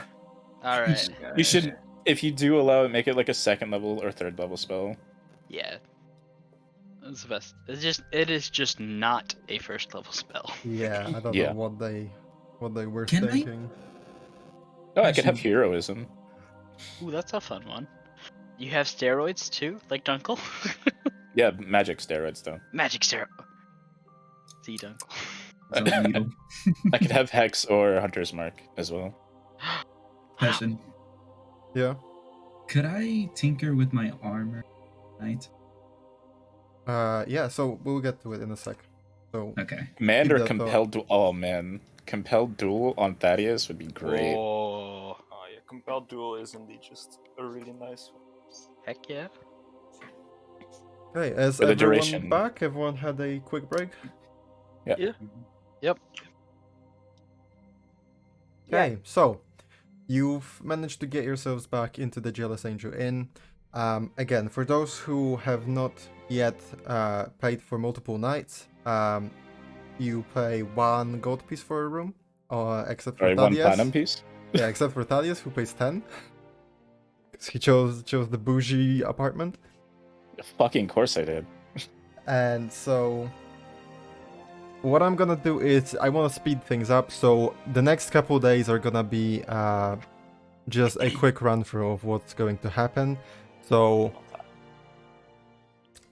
that.
Alright.
You should, if you do allow it, make it like a second level or third level spell.
Yeah. That's the best. It is just not a first level spell.
Yeah, I don't
Yeah.
know what they were
Can I-
thinking.
Oh, I could have heroism.
Ooh, that's a fun one. You have steroids too, like Dunkel?
Yeah, magic steroids though.
Magic steroid. See Dunkel.
I could have Hex or Hunter's Mark as well.
Passion.
Yeah.
Could I tinker with my armor Right?
Yeah, so we'll get to it in a sec. So
Okay.
Command
keep
or
that thought.
compelled duel? Oh man, compelled duel on Thaddeus would be great.
Oh,
Oh yeah, compelled duel is indeed just a really nice one.
heck yeah.
Okay, is
For the
everyone
duration.
back? Everyone had a quick break?
Yeah. Yep.
Okay, so you've managed to get yourselves back into the Jealous Angel Inn. Again, for those who have not yet paid for multiple nights, you pay 1 gold piece for a room, except for
Sorry, 1
Thaddeus.
platinum piece?
Yeah, except for Thaddeus, who pays 10. Because he chose the bougie apartment.
Fucking course I did.
And so what I'm gonna do is I want to speed things up, so the next couple days are gonna be just a quick run through of what's going to happen. So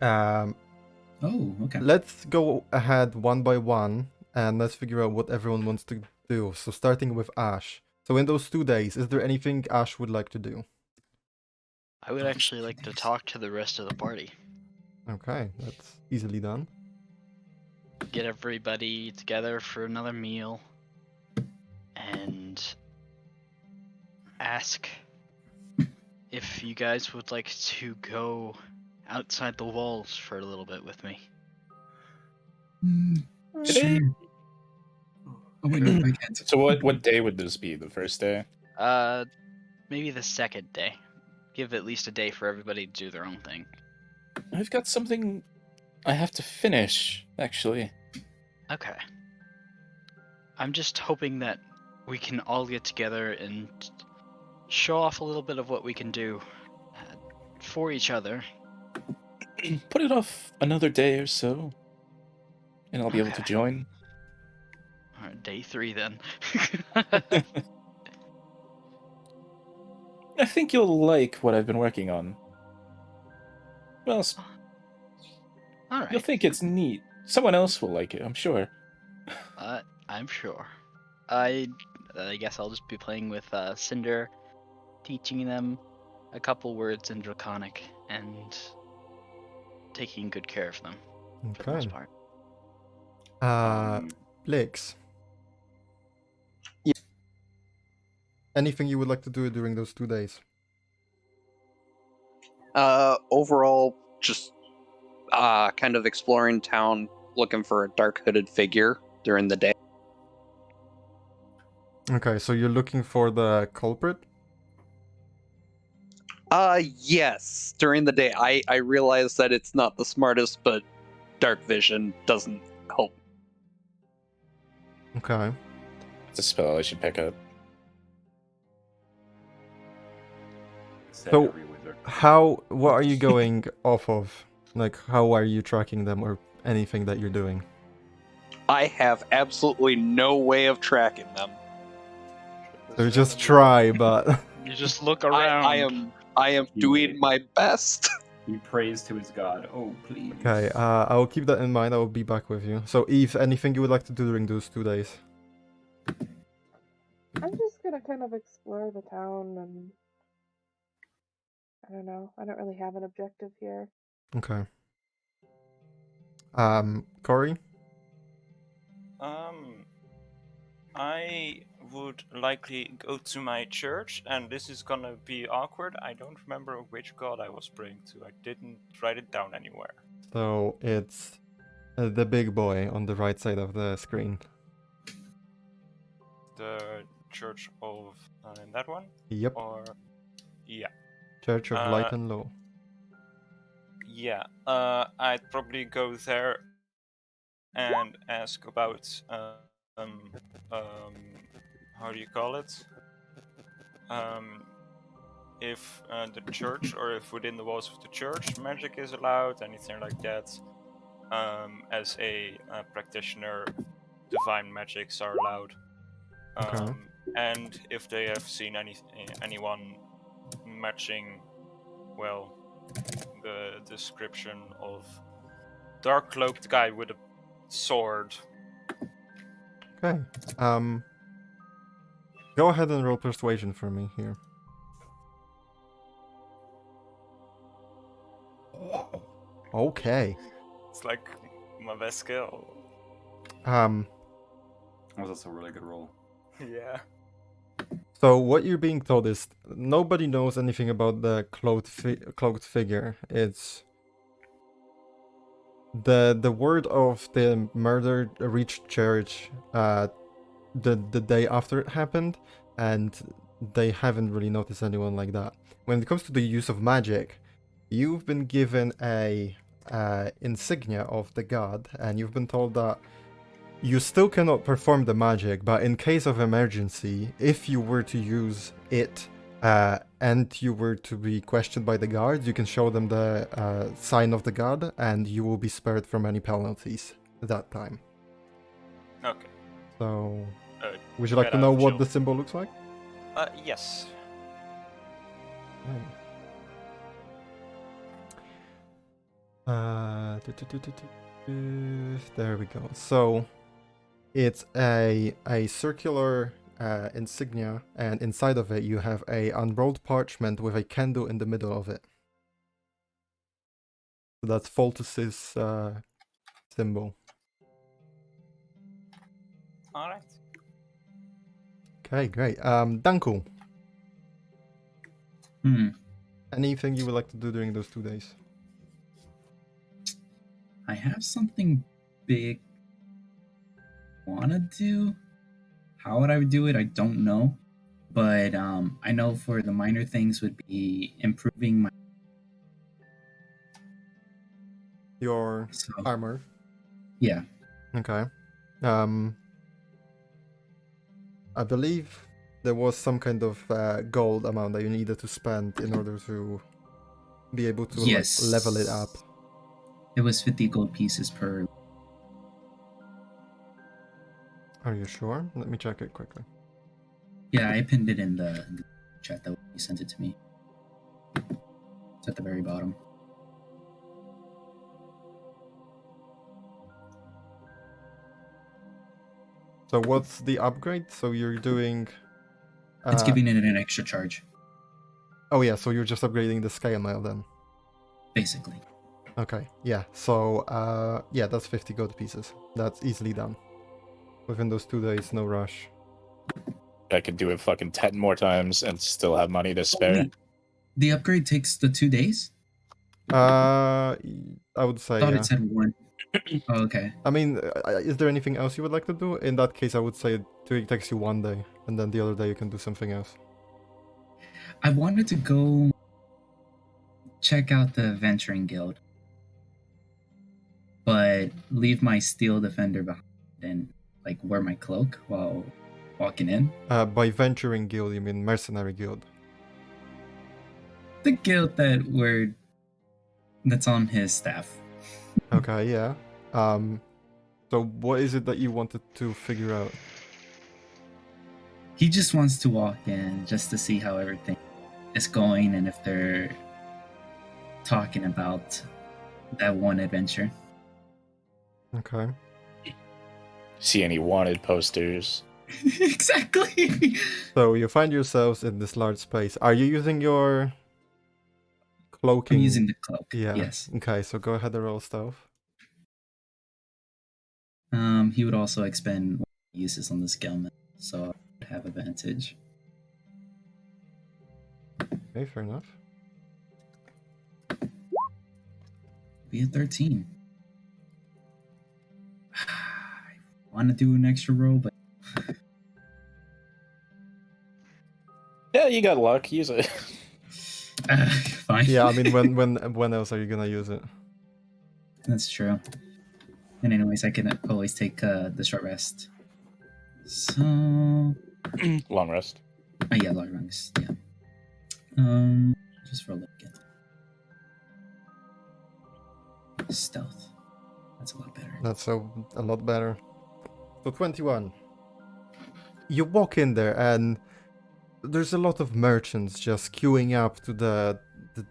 Oh, okay.
let's go ahead one by one and let's figure out what everyone wants to do. So starting with Ash. So in those 2 days, is there anything Ash would like to do?
I would actually like to talk to the rest of the party.
Okay, that's easily done.
Get everybody together for another meal. And ask if you guys would like to go outside the walls for a little bit with me.
Today?
Sure. Oh wait, no, I can't.
So what day would this be? The first day?
Maybe the second day. Give at least a day for everybody to do their own thing.
I've got something I have to finish, actually.
Okay. I'm just hoping that we can all get together and show off a little bit of what we can do for each other.
Put it off another day or so, and I'll be able to
Okay.
join.
Alright, day 3 then.
I think you'll like what I've been working on. Well,
Alright.
you'll think it's neat. Someone else will like it, I'm sure.
I'm sure. I guess I'll just be playing with Cinder, teaching them a couple words in Draconic, and taking good care of them for the most
Okay.
part.
Blix.
Yeah.
Anything you would like to do during those 2 days?
Overall, just kind of exploring town, looking for a dark hooded figure during the day.
Okay, so you're looking for the culprit?
Yes. During the day, I realize that it's not the smartest, but dark vision doesn't help.
Okay.
It's a spell I should pick up.
So, what are you going off of? Like, how are you tracking them or anything that you're doing?
I have absolutely no way of tracking them.
So just try, but...
You just look around.
I am doing my best.
He prays to his god. Oh, please.
Okay, I will keep that in mind. I will be back with you. So, Eve, anything you would like to do during those 2 days?
I'm just gonna kind of explore the town and I don't know. I don't really have an objective here.
Okay. Corey?
I would likely go to my church, and this is gonna be awkward. I don't remember which god I was praying to. I didn't write it down anywhere.
So, it's the big boy on the right side of the screen.
The church of that one?
Yep.
Or yeah.
Church of Light and Law.
Yeah. I'd probably go there and ask about how do you call it? If the church, or if within the walls of the church magic is allowed, anything like that. As a practitioner, divine magics are allowed.
Okay.
And if they have seen anyone matching, well, the description of dark cloaked guy with a sword.
Okay. Go ahead and roll persuasion for me here. Okay.
It's like my best skill.
Um.
Oh, that's a really good roll.
Yeah.
So what you're being told is nobody knows anything about the cloaked figure. It's the word of the murder reached church the day after it happened, and they haven't really noticed anyone like that. When it comes to the use of magic, you've been given a insignia of the god, and you've been told that you still cannot perform the magic, but in case of emergency, if you were to use it and you were to be questioned by the guards, you can show them the sign of the god, and you will be spared from any penalties at that time.
Okay.
So,
Uh,
would you like
get
to
out
know
of
what
jail.
the symbol looks like?
Yes.
There we go. So, it's a circular insignia, and inside of it you have a unrolled parchment with a candle in the middle of it. So that's Foltus's symbol.
Alright.
Okay, great. Danko, anything you would like to do during those 2 days?
I have something big I wanna do. How would I do it? I don't know. But I know for the minor things would be improving my
Your armor.
Yeah.
Okay. I believe there was some kind of gold amount that you needed to spend in order to be able to
Yes.
like, level it up.
It was 50 gold pieces per.
Are you sure? Let me check it quickly.
Yeah, I pinned it in the chat that you sent it to me. It's at the very bottom.
So what's the upgrade? So you're doing...
It's giving it an extra charge.
Oh yeah, so you're just upgrading the scale mail then?
Basically.
Okay, yeah. So, yeah, that's 50 gold pieces. That's easily done. Within those 2 days, no rush.
I could do it fucking 10 more times and still have money to spare.
Wait, the upgrade takes the 2 days?
I would say,
I thought
yeah.
it said 1. Oh, okay.
I mean, is there anything else you would like to do? In that case, I would say it takes you 1 day, and then the other day you can do something else.
I wanted to go check out the Venturing Guild, but leave my Steel Defender behind and like wear my cloak while walking in.
By venturing guild, you mean mercenary guild?
The guild that's on his staff.
Okay, yeah. So what is it that you wanted to figure out?
He just wants to walk in just to see how everything is going and if they're talking about that one adventure.
Okay.
See any wanted posters?
Exactly.
So you find yourselves in this large space. Are you using your cloaking?
I'm using the cloak.
Yeah.
Yes.
Okay, so go ahead and roll stealth.
He would also expend uses on the scale, so I would have advantage.
Okay, fair enough.
Be a 13. I want to do an extra roll, but
Yeah, you got luck. Use it.
fine.
Yeah, I mean, when else are you gonna use it?
That's true. And anyways, I can always take the short rest. So
Long rest.
oh, yeah, long rest. Yeah. Just roll it again. Stealth. That's a lot better.
That's a lot better. So 21. You walk in there and there's a lot of merchants just queuing up to the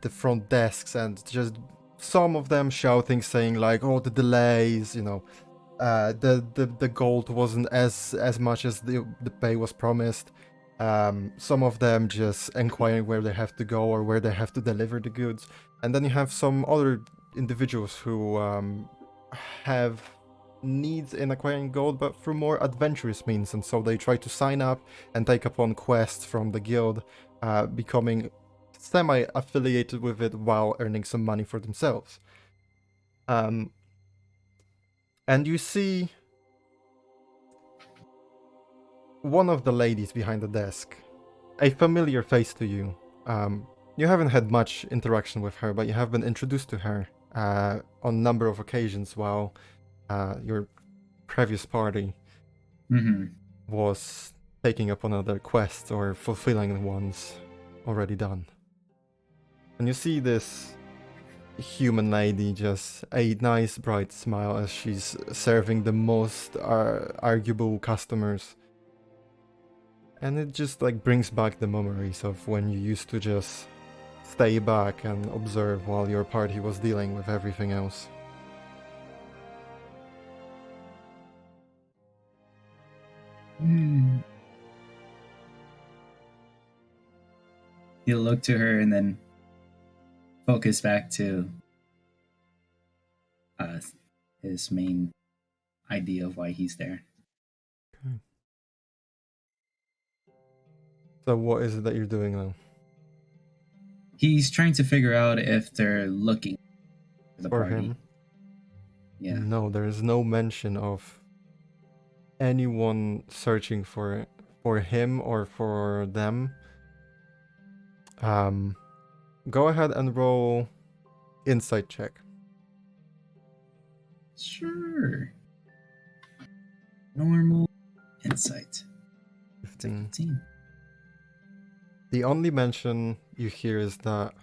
front desks, and just some of them shouting, saying like, "Oh, the delays, you know, the gold wasn't as much as the pay was promised." Some of them just inquiring where they have to go or where they have to deliver the goods, and then you have some other individuals who have needs in acquiring gold, but through more adventurous means, and so they try to sign up and take upon quests from the guild, becoming semi-affiliated with it while earning some money for themselves. And you see one of the ladies behind the desk, a familiar face to you. You haven't had much interaction with her, but you have been introduced to her on a number of occasions while your previous party was taking up on other quests or fulfilling the ones already done. And you see this human lady, just a nice bright smile as she's serving the most arguable customers. And it just like brings back the memories of when you used to just stay back and observe while your party was dealing with everything else.
He'll look to her and then focus back to his main idea of why he's there.
Okay. So what is it that you're doing now?
He's trying to figure out if they're looking for the
For
party.
him?
Yeah.
No, there is no mention of anyone searching for him or for them. Go ahead and roll insight check.
Sure. Normal insight.
15. The only mention you hear is that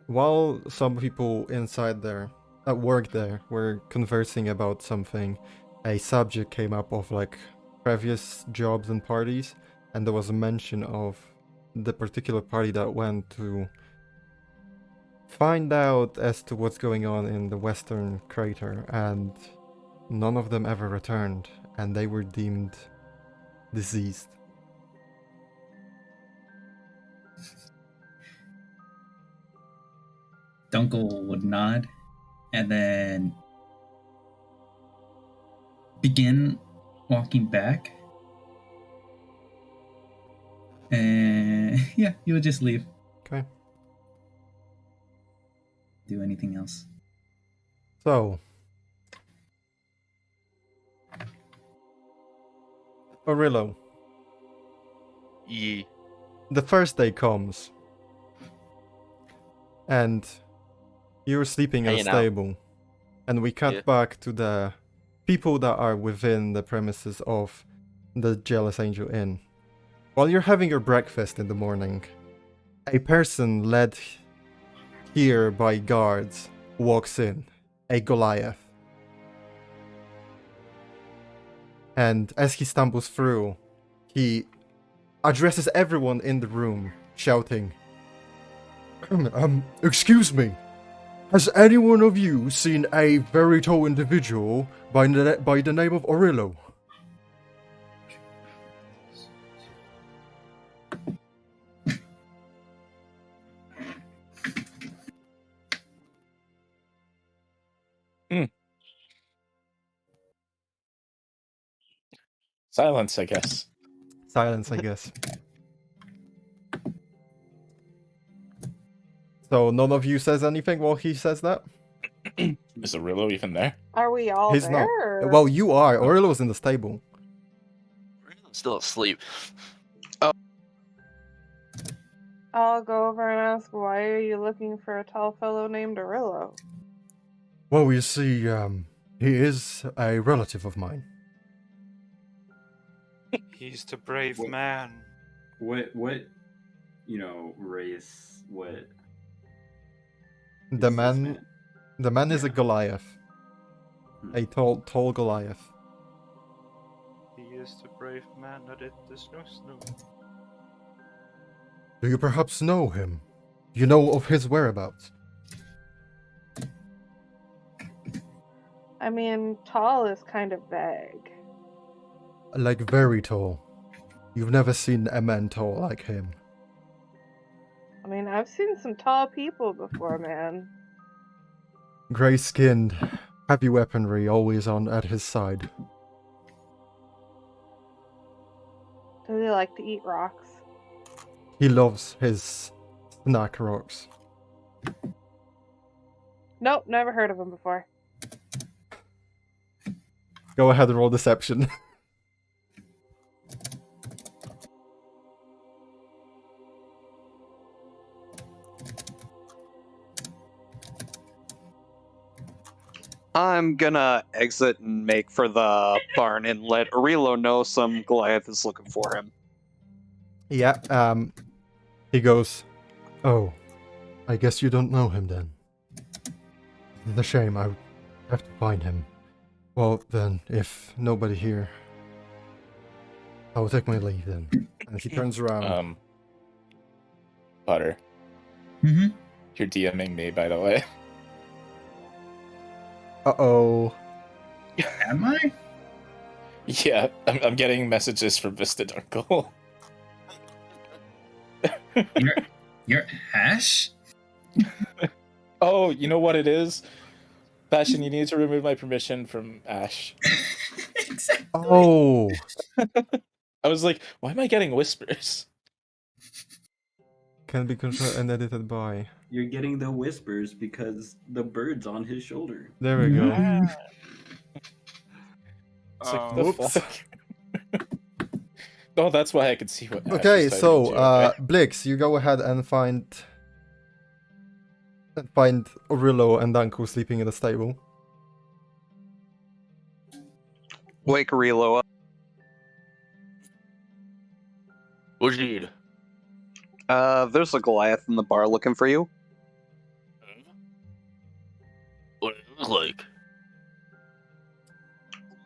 while some people inside there, at work there, were conversing about something, a subject came up of like previous jobs and parties, and there was a mention of the particular party that went to find out as to what's going on in the western crater, and none of them ever returned, and they were deemed diseased.
Dunkel would nod and then begin walking back. And yeah, he would just leave.
Okay.
Do anything else.
So, Arillo,
Ye.
the first day comes, and you're sleeping in a
Hanging out.
stable, and we cut
Yeah.
back to the people that are within the premises of the Jealous Angel Inn. While you're having your breakfast in the morning, a person led here by guards walks in, a Goliath. And as he stumbles through, he addresses everyone in the room, shouting, excuse me, has any one of you seen a very tall individual by the name of Arillo?
Silence, I guess.
Silence, I guess. So none of you says anything while he says that?
Is Arillo even there?
Are we all
He's
there?
not.
or-
Well, you are. Arillo's in the stable.
I'm still asleep.
I'll go over and ask, why are you looking for a tall fellow named Arillo?
Well, you see, he is a relative of mine.
He's the brave
What-
man.
What race, what...
The
is this
man, the man is a
Yeah.
Goliath.
Hmm.
A tall Goliath.
He is the brave man that it is no snow.
Do you perhaps know him? You know of his whereabouts?
I mean, tall is kind of vague.
Like very tall. You've never seen a man tall like him.
I mean, I've seen some tall people before, man.
Grey-skinned, heavy weaponry always on at his side.
Do they like to eat rocks?
He loves his snack rocks.
Nope, never heard of them before.
Go ahead and roll deception.
I'm gonna exit and make for the barn and let Arilo know some Goliath is looking for him.
Yeah, he goes, "Oh, I guess you don't know him then. It's a shame, I have to find him. Well then, if nobody here, I will take my leave then." And he turns around.
Potter,
Mm-hmm.
you're DMing me, by the way.
Uh-oh.
Am I?
Yeah, I'm getting messages from Vista Darkle.
You're Ash?
Oh, you know what it is? Bastion, you need to remove my permission from Ash.
Exactly.
Oh!
I was like, why am I getting whispers?
Can be controlled and edited by.
You're getting the whispers because the bird's on his shoulder.
There we go.
It's like,
Um,
the
Whoops.
fuck? Oh, that's why I could see what Ash
Okay,
was typing
so,
too, okay.
Blix, you go ahead and find Orillo and Danko sleeping in the stable.
Wake Arilo up.
What do you need?
There's a Goliath in the bar looking for you.
What does it look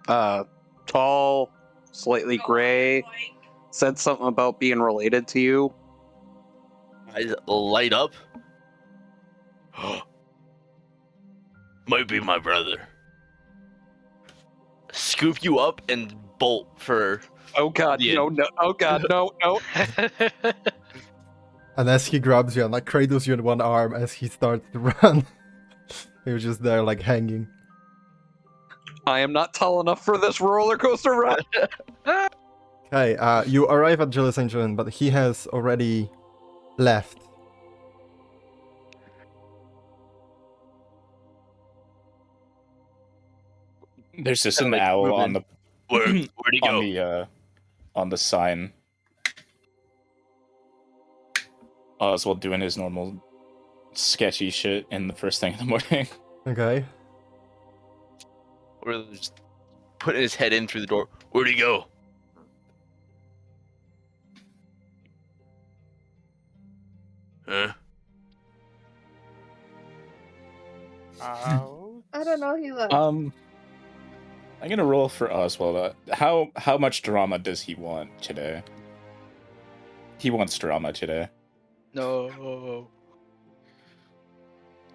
like?
Tall, slightly gray. Said something about being related to you.
Eyes light up. Might be my brother. Scoop you up and bolt for.
Oh god,
Yeah.
no. Oh god, no.
And as he grabs you and like cradles you in one arm as he starts to run, you're just there like hanging.
I am not tall enough for this roller coaster ride.
Okay, you arrive at Julius St. John, but he has already left.
There's just an
Like,
owl on the
Where'd he
on
go?
the on the sign. Oswald doing his normal sketchy shit in the first thing in the morning.
Okay.
Or just putting his head in through the door. Where'd he go? Huh?
I don't know, he left.
I'm gonna roll for Oswald. How much drama does he want today? He wants drama today.
No.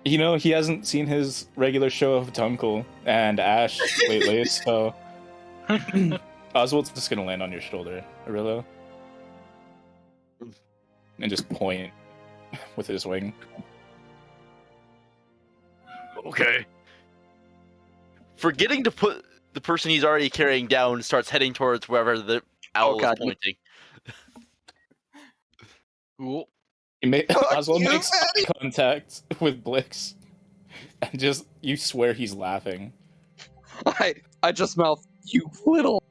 You know, he hasn't seen his regular show of Dunkel and Ash lately, so Oswald's just gonna land on your shoulder, Arillo, and just point with his wing.
Okay. Forgetting to put the person he's already carrying down, starts heading towards wherever the owl
God,
is pointing.
Cool.
Oswald makes eye contact with Blix, and just you swear he's laughing.
I just mouth, you little.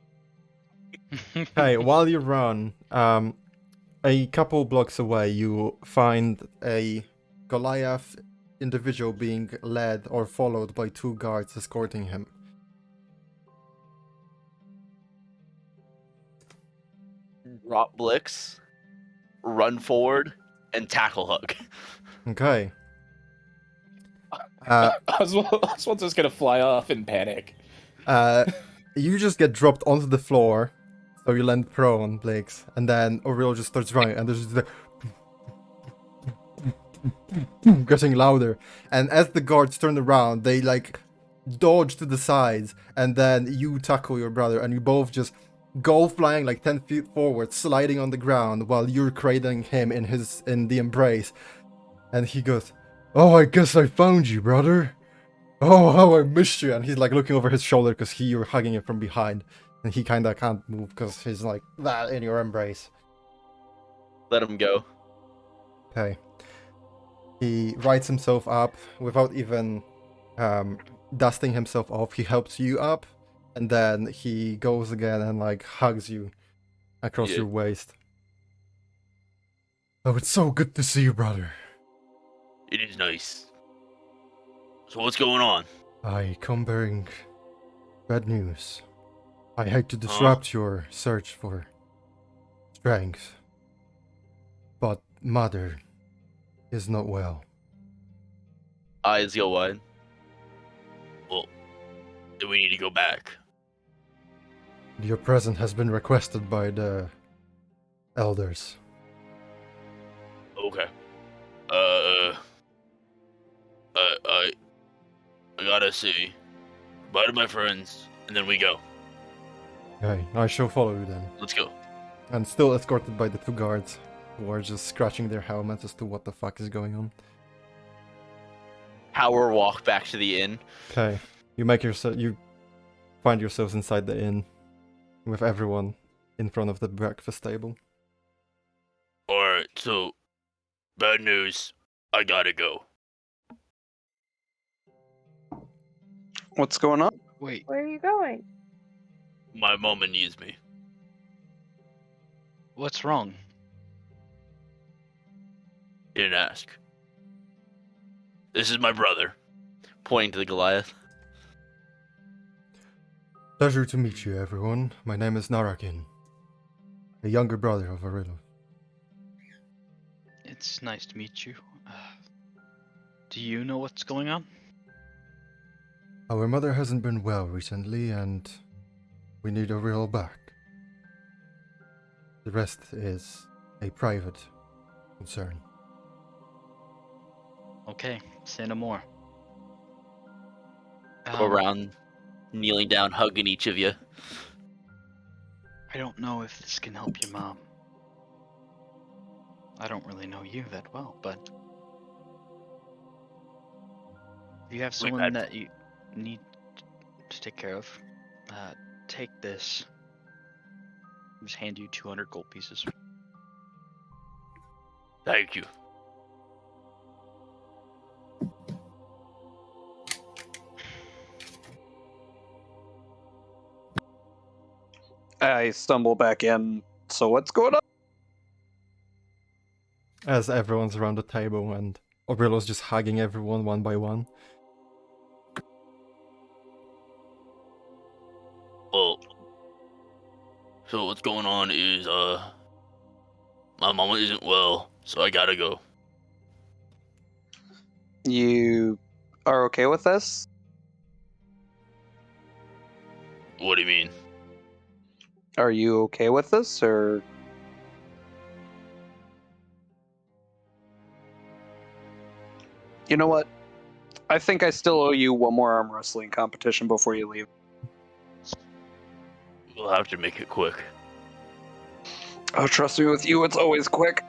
Okay, while you run, a couple blocks away, you find a Goliath individual being led or followed by two guards escorting him.
Drop Blix, run forward, and tackle hug.
Okay.
Oswald's just gonna fly off in panic.
You just get dropped onto the floor, so you land prone, Blix, and then Aurel just starts running, and there's just the getting louder. And as the guards turn around, they like dodge to the sides, and then you tackle your brother, and you both just go flying like 10 feet forward, sliding on the ground while you're cradling him in the embrace. And he goes, "Oh, I guess I found you, brother. Oh, how I missed you." And he's like looking over his shoulder because you're hugging him from behind. And he kind of can't move because he's like that in your embrace.
Let him go.
Okay. He rights himself up without even dusting himself off. He helps you up. And then he goes again and like hugs you across your waist. "Oh, it's so good to see you, brother.
It is nice. So what's going on?
I come bearing bad news. I hate to disrupt your search for strength, but Mother is not well."
Eyes go wide. Well, do we need to go back?
Your presence has been requested by the elders.
Okay. I gotta see. Bye to my friends, and then we go.
Okay, I shall follow you then.
Let's go.
And still escorted by the 2 guards, who are just scratching their helmets as to what the fuck is going on.
Power walk back to the inn.
Okay, you find yourselves inside the inn, with everyone in front of the breakfast table.
Alright, so, bad news. I gotta go.
What's going on?
Wait.
Where are you going?
My mama needs me.
What's wrong?
Didn't ask. This is my brother. Pointing to the Goliath.
Pleasure to meet you, everyone. My name is Narakin, the younger brother of Arillo.
It's nice to meet you. Do you know what's going on?
Our mother hasn't been well recently, and we need Arillo back. The rest is a private concern.
Okay, say no more.
Go around, kneeling down, hugging each of you.
I don't know if this can help your mom. I don't really know you that well, but if you have someone that you need to take care of, take this. I'll just hand you 200 gold pieces.
Thank you.
I stumble back in. So what's going on?
As everyone's around the table and Arillo's just hugging everyone one by one.
Well, so what's going on is, my mama isn't well, so I gotta go.
You are okay with this?
What do you mean?
Are you okay with this, or? You know what? I think I still owe you one more arm wrestling competition before you leave.
We'll have to make it quick.
Oh, trust me, with you, it's always quick.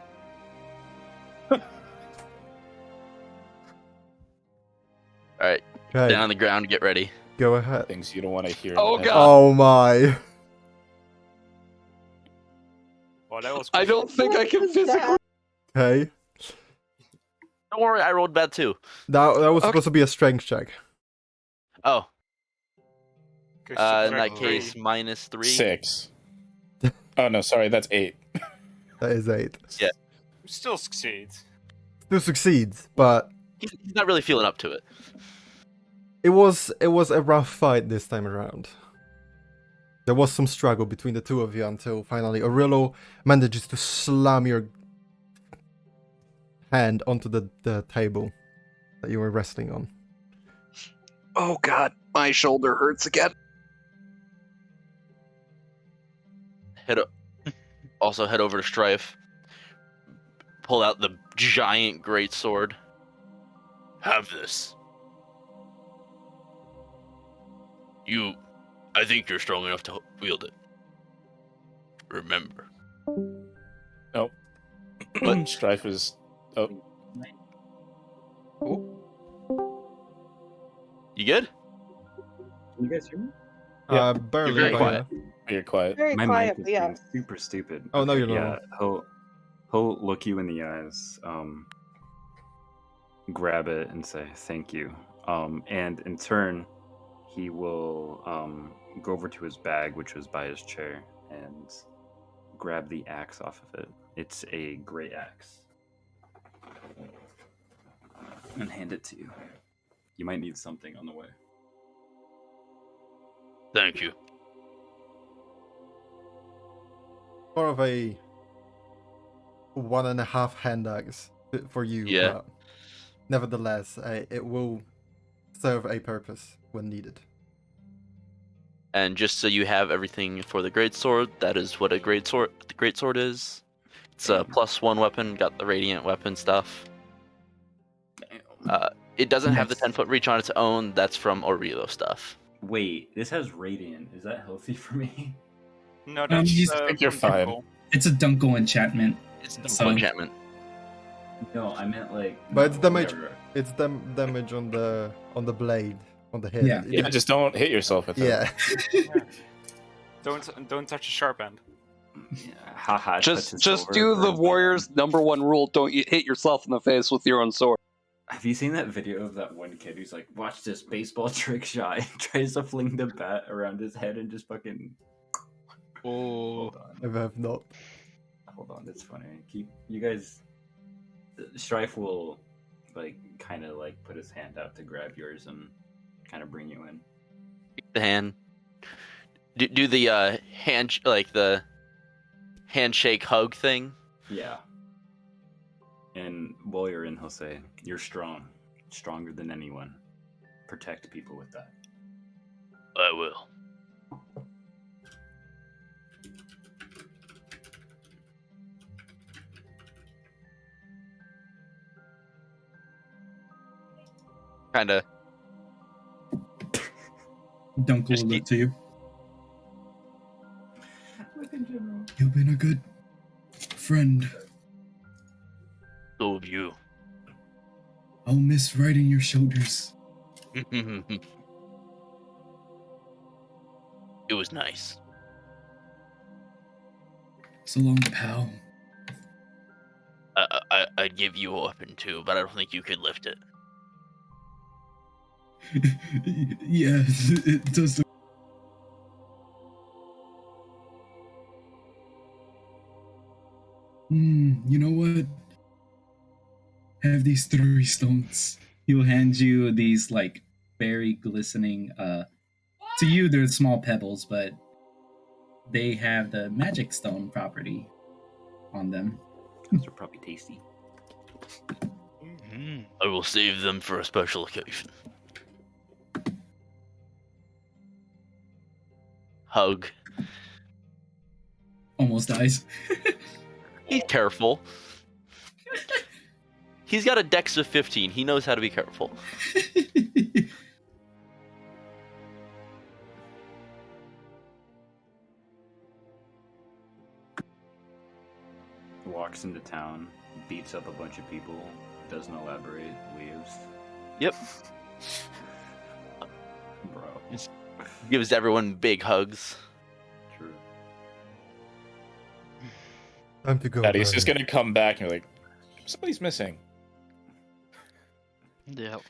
Alright,
Okay.
down on the ground, get ready.
Go ahead.
Things you don't want to hear.
Oh,
about.
God.
Oh my.
Well, that was
I don't think I can physically.
Okay.
Don't worry, I rolled bad too.
That was supposed to be a strength check.
Oh,
good.
in that case, -3.
6. Oh no, sorry, that's 8.
That is 8.
Yeah.
Still succeeds.
Still succeeds, but
He's not really feeling up to it.
it was a rough fight this time around. There was some struggle between the two of you until finally Arillo manages to slam your hand onto the table that you were resting on.
Oh God, my shoulder hurts again.
Also head over to Strife. Pull out the giant great sword. Have this. I think you're strong enough to wield it. remember.
Oh.
What?
Strife is. Oh.
You good?
Can you guys hear me?
Barely,
very
but
quiet.
yeah.
You're quiet.
Very
My
quiet,
mic is
but yeah.
being super stupid.
Oh, no,
Okay,
you're
yeah,
not.
he'll look you in the eyes, grab it and say thank you. And in turn, he will go over to his bag, which was by his chair, and grab the axe off of it. It's a great axe. And hand it to you. You might need something on the way.
Thank you.
More of a 1.5 hand axe for you,
Yeah.
but nevertheless, it will serve a purpose when needed.
And just so you have everything for the greatsword, that is what the greatsword is. It's a +1 weapon, got the radiant weapon stuff. It doesn't have the 10-foot reach on its own. That's from Aurelo stuff.
Wait, this has radiant. Is that healthy for me?
No, that's
I think you're fine.
Dunkel.
It's a Dunkel enchantment.
It's a
So-
enchantment.
No, I meant like.
But it's
no,
damage.
whatever.
It's damage on the blade, on the head.
Yeah.
Yeah, just don't hit yourself with it.
Yeah.
Don't touch a sharp end.
Yeah, haha.
Just
touches
just
silver,
do the
burns my
warrior's
hand.
#1 rule: don't hit yourself in the face with your own sword.
Have you seen that video of that one kid who's like, watch this baseball trick shot and tries to fling the bat around his head and just fucking.
Oh.
Hold on.
I have not.
Hold on, it's funny. Keep you guys. Strife will, like, kind of like put his hand out to grab yours and kind of bring you in.
The hand. Do the the handshake hug thing.
Yeah. And while you're in, he'll say, "You're strong, stronger than anyone. Protect people with that."
I will. Kinda.
Dunkel
Just
will
keep-
look to you.
Like in general.
You've been a good friend.
So of you.
I'll miss riding your shoulders.
It was nice.
So long, pal.
I'd give you a weapon too, but I don't think you could lift it.
Yeah, it does. You know what? Have these 3 stones. He'll hand you these like very glistening. To you, they're small pebbles, but they have the magic stone property on them.
Those are probably tasty.
I will save them for a special occasion. Hug.
Almost dies.
He's careful. He's got a dex of 15. He knows how to be careful.
Walks into town, beats up a bunch of people, doesn't elaborate, leaves.
Yep.
Bro.
Gives everyone big hugs.
True.
Time to go.
He's just
buddy.
gonna come back and be like, somebody's missing.
Yep.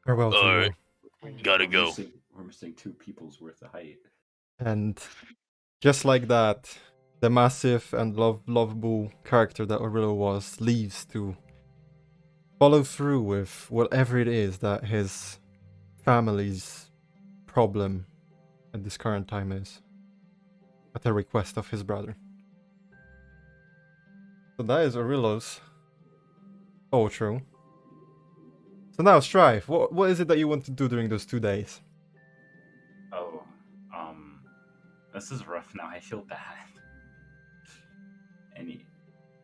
Farewell to you.
Alright. Gotta
We're
go.
We're missing 2 people's worth of height.
And just like that, the massive and lovable character that Aurelo was leaves to follow through with whatever it is that his family's problem at this current time is, at the request of his brother. So that is Aurelo's outro. So now, Strife, what is it that you want to do during those 2 days?
Oh, this is rough now. I feel bad.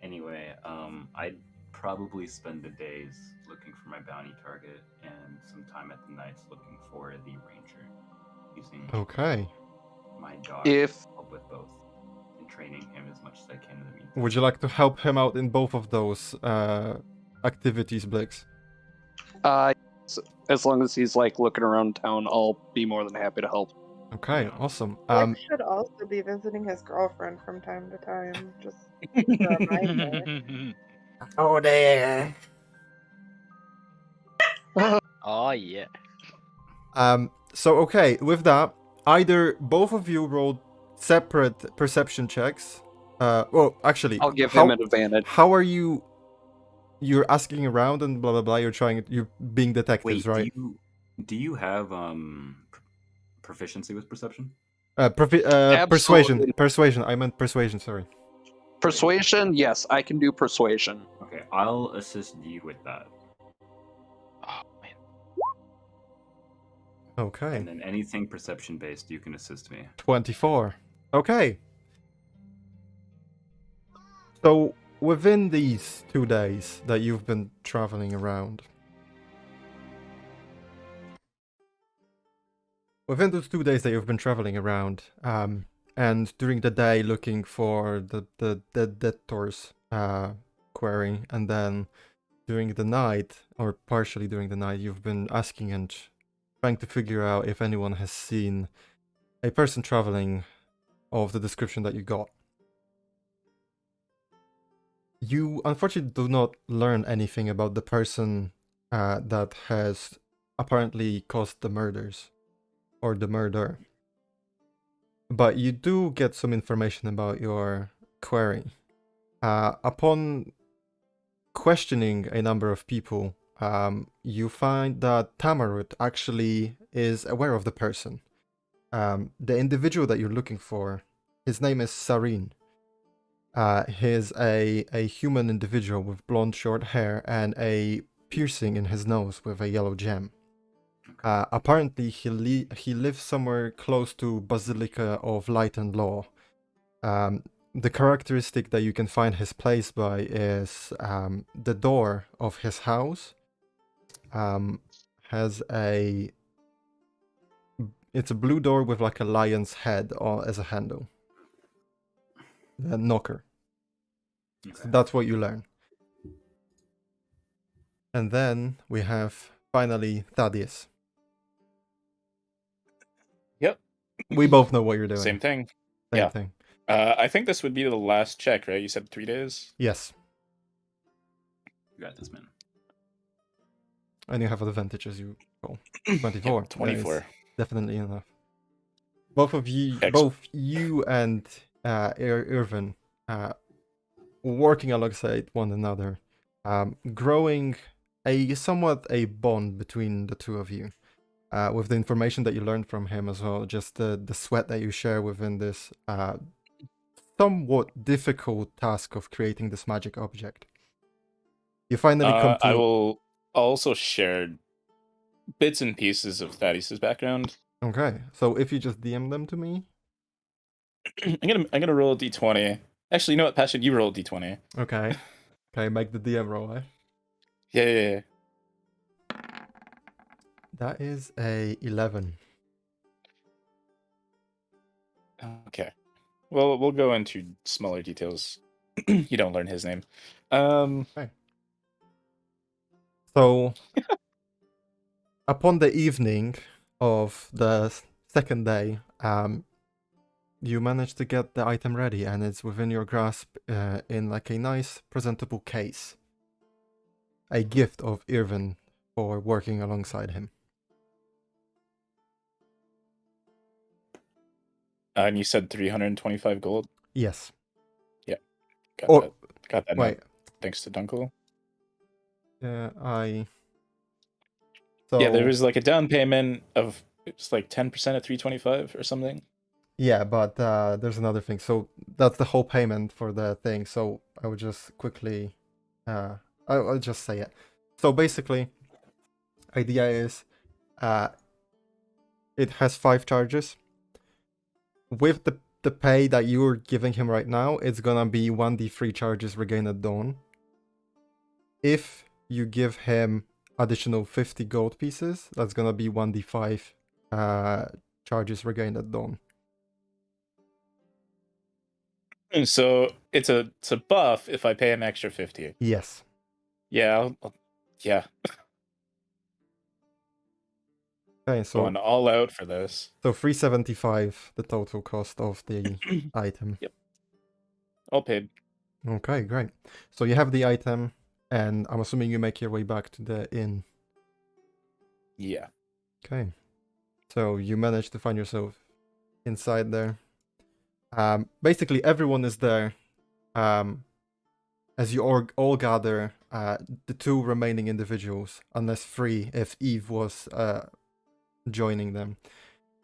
Anyway, I'd probably spend the days looking for my bounty target and some time at the nights looking for the ranger, using
Okay.
my dog
If
to help with both. training him as much as I can in the meantime.
Would you like to help him out in both of those activities, Blix?
As long as he's like looking around town, I'll be more than happy to help.
Okay, awesome.
Blix should also be visiting his girlfriend from time to time, just for a reminder.
Oh, there.
Oh yeah.
So okay, with that, either both of you rolled separate perception checks. Well, actually,
I'll give him an advantage.
How are you? You're asking around and blah blah blah. You're being detectives,
Wait,
right?
do you have proficiency with perception?
Persuasion. Persuasion. I meant persuasion. Sorry.
Persuasion, yes, I can do persuasion.
Okay, I'll assist you with that.
Oh man.
Okay.
And then anything perception based, you can assist me.
24. Okay. So within these 2 days that you've been traveling around, and during the day looking for the debtors query, and then during the night, or partially during the night, you've been asking and trying to figure out if anyone has seen a person traveling of the description that you got. You unfortunately do not learn anything about the person that has apparently caused the murders, or the murder. But you do get some information about your query. Upon questioning a number of people, you find that Tamarut actually is aware of the person. The individual that you're looking for, his name is Sarin. He's a human individual with blonde short hair and a piercing in his nose with a yellow gem. Apparently he lives somewhere close to Basilica of Light and Law. The characteristic that you can find his place by is the door of his house has it's a blue door with like a lion's head as a handle. The knocker.
Okay.
So that's what you learn. And then we have finally Thaddeus.
Yep.
We both know what you're doing.
Same thing.
Same thing.
I think this would be the last check, right? You said 3 days?
Yes.
You got this, man.
And you have advantage as you go. 24.
Yep, 24.
That is definitely enough. Both you and Irvin working alongside one another, growing somewhat a bond between the two of you. With the information that you learned from him as well, just the sweat that you share within this somewhat difficult task of creating this magic object. You finally come to...
I will also share bits and pieces of Thaddeus' background.
Okay, so if you just DM them to me...
I'm gonna roll a d20. Actually, you know what, Passion? You roll a d20.
Okay. Okay, make the DM roll, eh?
Yeah.
That is a 11.
Okay. Well, we'll go into smaller details. You don't learn his name. Okay.
So, upon the evening of the second day, you manage to get the item ready, and it's within your grasp in like a nice, presentable case. A gift of Irvin for working alongside him.
And you said 325 gold?
Yes.
Yeah. Got that
wait.
note, thanks to Dunkel.
Yeah,
Yeah, there was like a down payment of, it's like 10% at 325 or something.
Yeah, but there's another thing. So that's the whole payment for the thing. So I would just quickly, I'll just say it. So basically, idea is, it has 5 charges. With the pay that you're giving him right now, it's gonna be 1d3 charges regained at dawn. If you give him additional 50 gold pieces, that's gonna be 1d5 charges regained at dawn.
So it's a buff if I pay an extra 50.
Yes.
Yeah, yeah.
Okay, so
Going all out for this.
so 375 the total cost of the item.
Yep. All paid.
Okay, great. So you have the item, and I'm assuming you make your way back to the inn.
Yeah.
Okay. So you manage to find yourself inside there. Basically, everyone is there. As you all gather, the two remaining individuals, unless three, if Eve was joining them.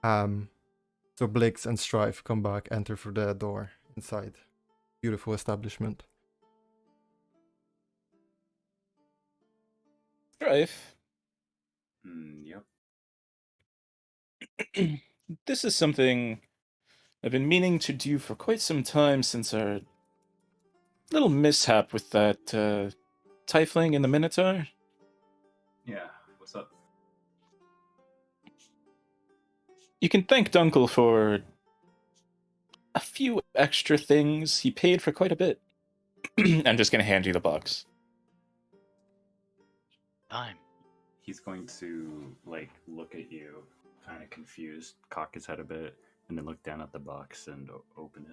So Blix and Strife come back, enter through the door inside. Beautiful establishment.
Strife.
Yep.
This is something I've been meaning to do for quite some time since our little mishap with that tiefling in the Minotaur.
Yeah. What's up?
You can thank Dunkel for a few extra things. He paid for quite a bit. I'm just going to hand you the box.
Time.
He's going to like look at you, kind of confused, cock his head a bit, and then look down at the box and open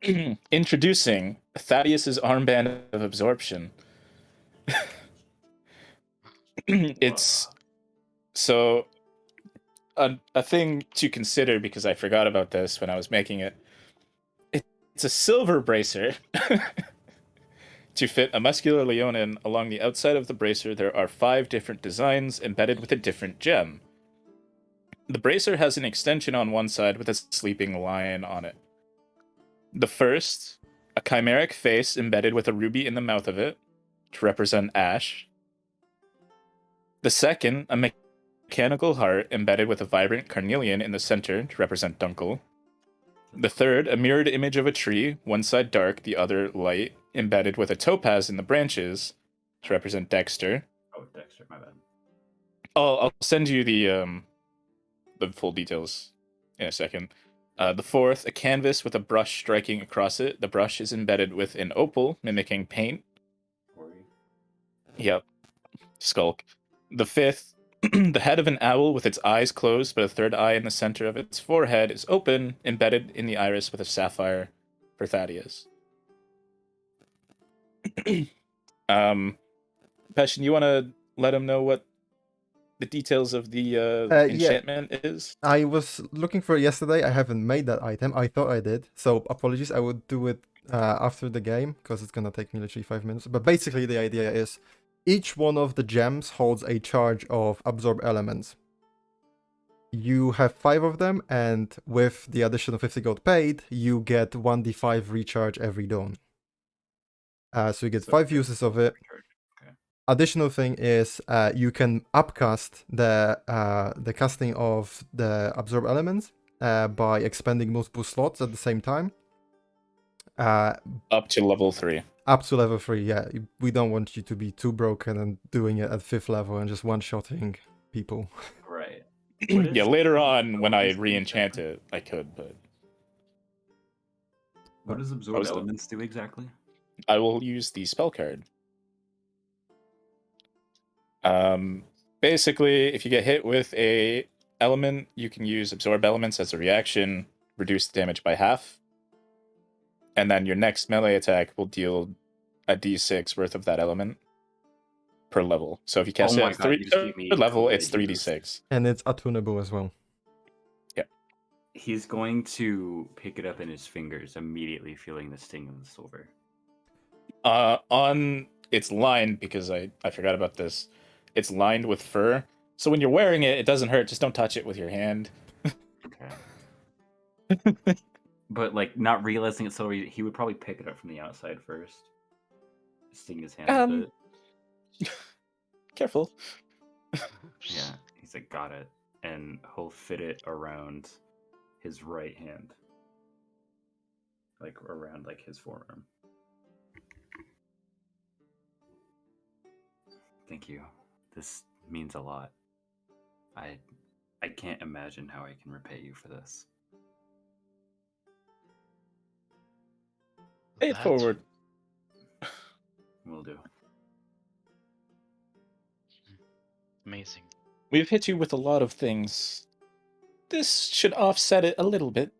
it.
Introducing Thaddeus's armband of absorption. It's so a thing to consider because I forgot about this when I was making it. It's a silver bracer to fit a muscular leonin. Along the outside of the bracer, there are 5 different designs embedded with a different gem. The bracer has an extension on one side with a sleeping lion on it. The first, a chimeric face embedded with a ruby in the mouth of it to represent Ash. The second, a mechanical heart embedded with a vibrant carnelian in the center to represent Dunkel. The third, a mirrored image of a tree, one side dark, the other light, embedded with a topaz in the branches to represent Dexter.
Oh, Dexter, my bad.
I'll send you the full details in a second. The fourth, a canvas with a brush striking across it. The brush is embedded with an opal, mimicking paint. Yep. Skulk. The fifth, the head of an owl with its eyes closed, but a third eye in the center of its forehead is open, embedded in the iris with a sapphire for Thaddeus. Passion, you want to let him know what the details of the enchantment is?
I was looking for it yesterday. I haven't made that item. I thought I did. So apologies. I would do it after the game because it's going to take me literally 5 minutes. But basically the idea is each one of the gems holds a charge of absorb elements. You have 5 of them, and with the additional 50 gold paid, you get 1d5 recharge every dawn. So you get 5 uses of it. Additional thing is you can upcast the casting of the absorb elements by expending multiple slots at the same time.
Up to level 3.
Up to level 3, yeah. We don't want you to be too broken and doing it at 5th level and just one-shotting people.
Right.
Yeah, later on when I re-enchant it, I could, but...
What does absorb elements do exactly?
I will use the spell card. Basically, if you get hit with a element, you can use absorb elements as a reaction, reduce the damage by half, and then your next melee attack will deal a d6 worth of that element per level. So if you cast it at 3rd level, it's 3d6.
And it's attunable as well.
Yeah.
He's going to pick it up in his fingers, immediately feeling the sting of the silver.
On it's lined, because I forgot about this. It's lined with fur. So when you're wearing it, it doesn't hurt. Just don't touch it with your hand.
Okay. But like not realizing it's silver, he would probably pick it up from the outside first. Sting his hand a bit.
Careful.
Yeah, he's like, got it. And he'll fit it around his right hand. Like around like his forearm. Thank you. This means a lot. I can't imagine how I can repay you for this.
Pay it forward.
Will do.
Amazing.
We've hit you with a lot of things. This should offset it a little bit.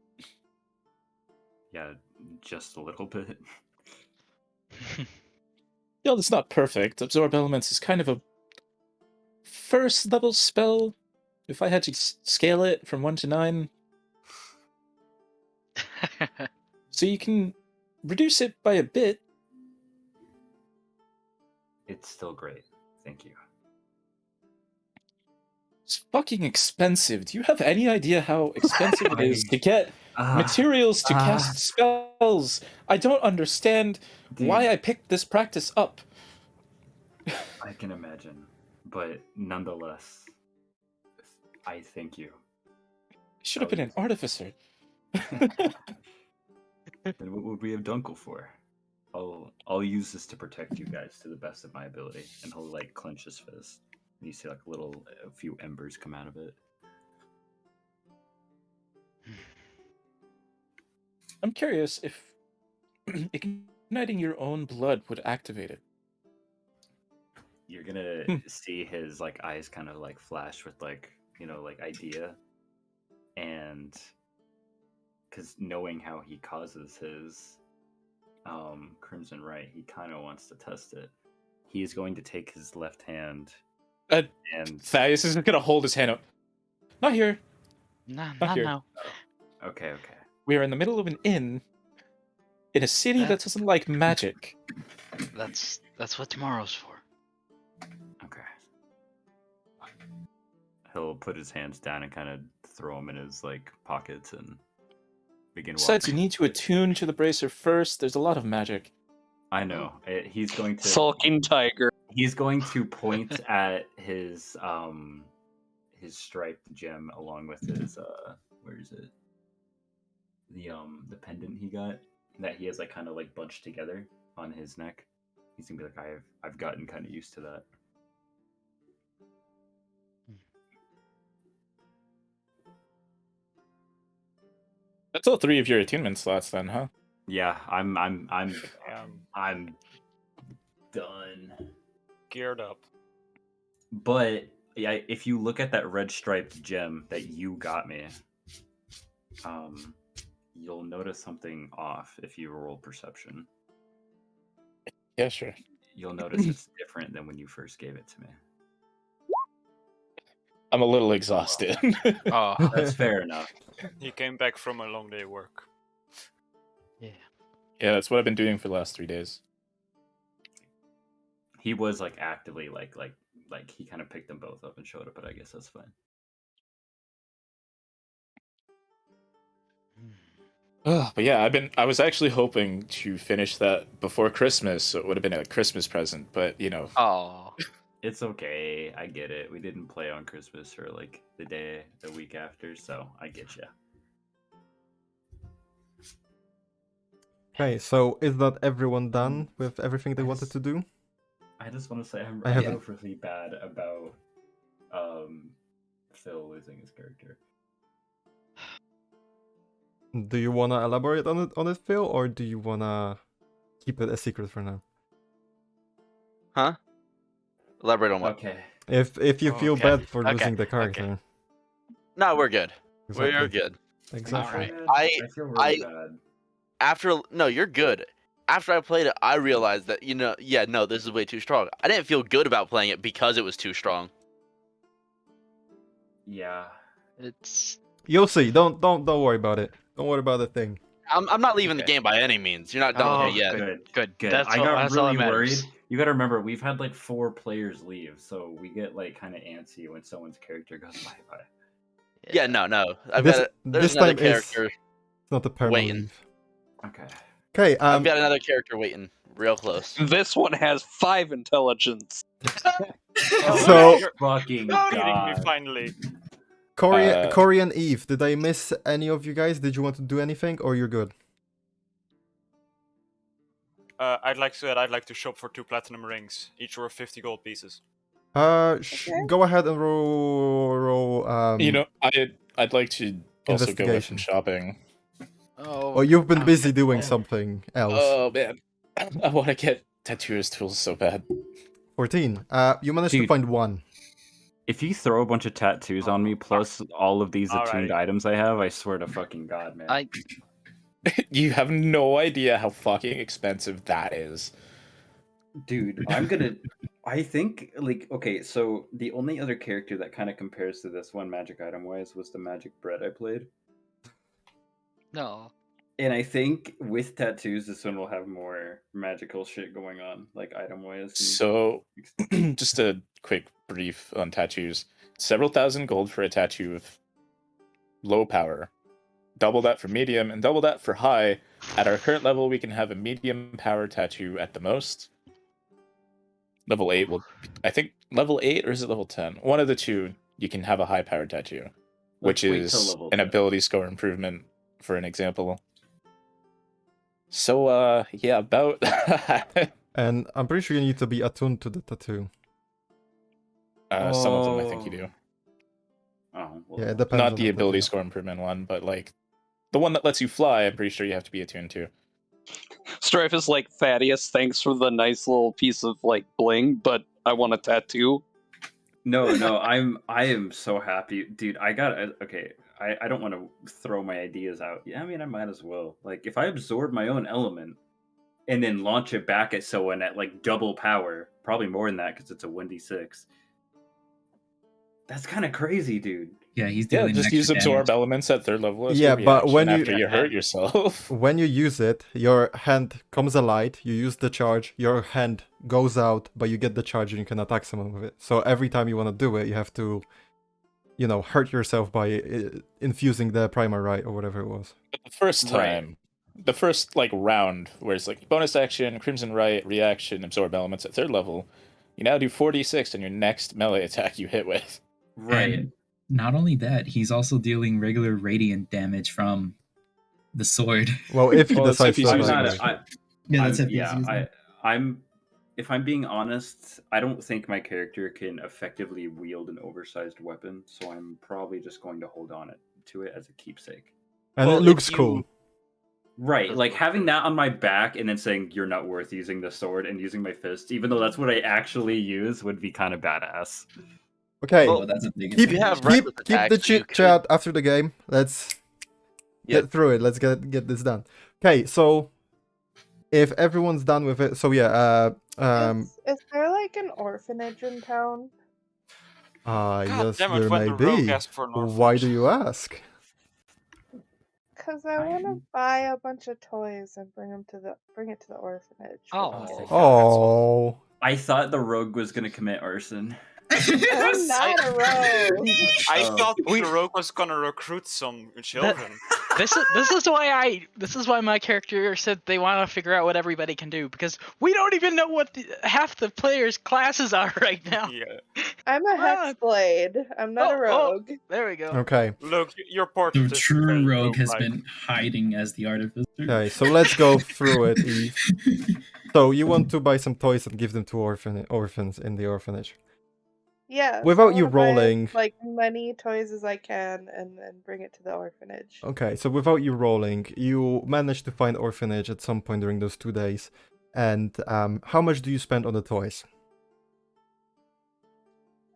Yeah, just a little bit.
Yeah, it's not perfect. Absorb Elements is kind of a first level spell. If I had to scale it from 1 to 9. So you can reduce it by a bit.
It's still great. Thank you.
It's fucking expensive. Do you have any idea how expensive it is to get materials to cast spells? I don't understand why I picked this practice up.
I can imagine, but nonetheless, I thank you.
Should have been an artificer.
Then what would we have Dunkel for? I'll use this to protect you guys to the best of my ability. And he'll like clench his fist. And you see like a few embers come out of it.
I'm curious if igniting your own blood would activate it.
You're gonna see his like eyes kind of like flash with like, you know, like idea. And because knowing how he causes his Crimson Right, he kind of wants to test it. He is going to take his left hand
and Thaddeus is gonna hold his hand up. Not here.
Not
here.
now.
Okay.
We are in the middle of an inn in a city that doesn't like magic.
That's what tomorrow's for.
Okay. He'll put his hands down and kind of throw them in his like pockets and begin
Besides, you
walking.
need to attune to the bracer first. There's a lot of magic.
I know. He's going to
Sulking tiger.
He's going to point at his striped gem along with his where is it? The pendant he got that he has like kind of like bunched together on his neck. He's gonna be like, I've gotten kind of used to that.
That's all 3 of your attunement slots then, huh?
Yeah, I'm done.
Geared up.
But yeah, if you look at that red striped gem that you got me, you'll notice something off if you roll perception.
Yeah, sure.
You'll notice it's different than when you first gave it to me.
I'm a little exhausted.
Oh,
that's fair enough.
He came back from a long day work.
Yeah,
that's what I've been doing for the last 3 days.
He was like actively like he kind of picked them both up and showed up, but I guess that's fine.
But yeah, I was actually hoping to finish that before Christmas, so it would have been a Christmas present, but you know.
Oh.
It's okay. I get it. We didn't play on Christmas or like the week after, so I get you.
Okay, so is not everyone done with everything they wanted to do?
I just want to say
I have-
feel really bad about Phil losing his character.
Do you wanna elaborate on it, Phil, or do you wanna keep it a secret for now?
Huh? Elaborate on what?
Okay.
If you feel
Okay.
bad for
Okay.
losing the character.
No, we're good.
Exactly.
We're good.
Exactly.
I
feel really bad.
No, you're good. After I played it, I realized that this is way too strong. I didn't feel good about playing it because it was too strong.
Yeah.
It's.
You'll see. Don't worry about it. Don't worry about the thing.
I'm not leaving the game by any means. You're not done with me yet.
Good.
That's
I
all-
got
that's all
really
that
worried.
matters.
You got to remember, we've had like 4 players leave, so we get like kind of antsy when someone's character goes bye.
Yeah, no.
This
There's another
time is
character.
It's not a perma
waiting.
leave.
Okay.
Okay.
I've got another character waiting, real close.
This one has 5 intelligence.
So-
You're
fucking
beating me
God.
finally.
Corey and Eve, did I miss any of you guys? Did you want to do anything, or you're good?
I'd like to shop for 2 platinum rings, each worth 50 gold pieces.
Go ahead and roll.
I'd like to also go with some
Investigation.
shopping.
Oh, you've been busy doing something else.
Oh man, I want to get tattooer's tools so bad.
14. You managed to
Dude.
find one.
If you throw a bunch of tattoos on me plus all of these attuned
Alrighty.
items I have, I swear to fucking God, man.
You have no idea how fucking expensive that is.
Dude, I think, like, okay, so the only other character that kind of compares to this one magic item wise was the magic bread I played.
No.
And I think with tattoos, this one will have more magical shit going on, like item wise.
So, just a quick brief on tattoos. Several thousand gold for a tattoo of low power. Double that for medium, and double that for high. At our current level, we can have a medium power tattoo at the most. Level 8 will... I think level 8, or is it level 10? One of the two, you can have a high power tattoo. Which
Let's wait till
is
level
an
10.
ability score improvement, for an example. So, yeah, about...
And I'm pretty sure you need to be attuned to the tattoo.
Some of them I think you do.
Oh, well,
Yeah, it depends
Not
on
the ability
tattoo.
score improvement one, but like the one that lets you fly, I'm pretty sure you have to be attuned to.
Strife is like, Thaddeus, thanks for the nice little piece of like bling, but I want a tattoo.
No, I am so happy, dude. I got okay. I don't want to throw my ideas out. Yeah, I mean, I might as well. Like, if I absorb my own element and then launch it back at someone at like double power, probably more than that because it's a 1d6. That's kind of crazy, dude.
Yeah, he's
Yeah,
dealing
just
extra
use absorb
damage.
elements at third level as
Yeah,
your
but when
reaction
you-
after you hurt yourself.
When you use it, your hand comes alight, you use the charge, your hand goes out, but you get the charge and you can attack someone with it. So every time you want to do it, you have to, you know, hurt yourself by infusing the primer right or whatever it was.
The first time, the first like round, where it's like bonus action, crimson right, reaction, absorb elements at third level, you now do 4d6 on your next melee attack you hit with.
Right.
And not only that, he's also dealing regular radiant damage from the sword.
Well, if he
Well, that's
decides
if
to
he's
attack
using
it.
Yeah, that's
I'm-
if he's using it.
I'm. If I'm being honest, I don't think my character can effectively wield an oversized weapon, so I'm probably just going to hold on to it as a keepsake.
And
Well,
it looks
if you-
cool.
Right, like having that on my back and then saying you're not worth using the sword and using my fist, even though that's what I actually use, would be kind of badass.
Okay,
Oh, that's a big
keep
advantage.
the chit chat after the game. Let's get through it. Let's get this done. Okay, so if everyone's done with it, so yeah,
Is there like an orphanage in town?
yes,
damn it,
there
when
may
the rogue
be.
asked for an
Why do you ask?
Because I want to buy a bunch of toys and bring it to the orphanage.
Oh,
I thought the rogue was gonna commit arson.
I'm not a rogue.
I
Oh.
thought the rogue was gonna recruit some children.
This is why my character said they want to figure out what everybody can do, because we don't even know what half the players' classes are right now.
Yeah.
I'm a hexblade. I'm not a rogue.
There we go.
okay.
Look, your port.
The true rogue has been hiding as the artificer.
Okay, so let's go through it, Eve. So you want to buy some toys and give them to orphans in the orphanage.
Yeah.
Without
I
you
wanna buy
rolling.
as, like many toys as I can and bring it to the orphanage.
Okay, so without you rolling, you managed to find orphanage at some point during those 2 days. And how much do you spend on the toys?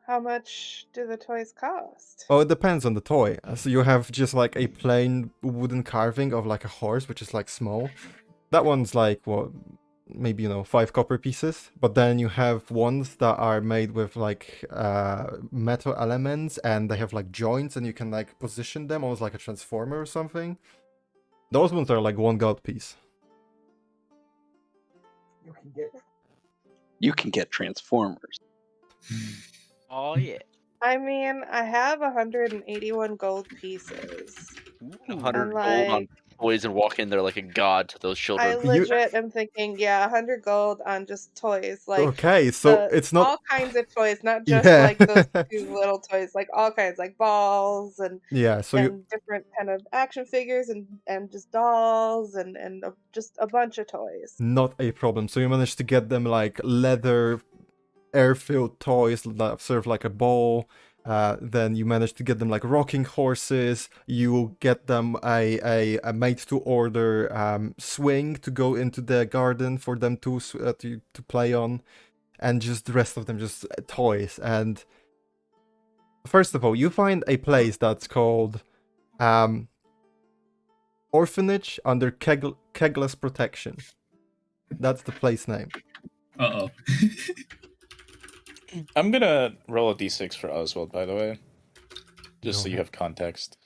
How much do the toys cost?
Oh, it depends on the toy. So you have just like a plain wooden carving of like a horse, which is like small. That one's like, what, maybe, 5 copper pieces. But then you have ones that are made with like metal elements and they have like joints and you can like position them almost like a transformer or something. Those ones are like 1 gold piece.
You can get Transformers.
Oh yeah.
I mean, I have 181 gold pieces.
100
And,
gold on
like,
toys and walk in there like a god to those
I
children.
legit am thinking, yeah, 100 gold on just toys. Like,
Okay, so it's not
all kinds of toys, not just
Yeah.
like those 2 little toys, like all kinds, like balls and
Yeah, so you
different kind of action figures and just dolls and just a bunch of toys.
not a problem. So you managed to get them like leather air-filled toys that serve like a bowl. Then you manage to get them like rocking horses. You get them a made-to-order swing to go into the garden for them to play on, and just the rest of them just toys. And first of all, you find a place that's called Orphanage under Kegla's protection. That's the place name.
Uh-oh.
I'm gonna roll a d6 for Oswald, by the way. Just so you have context.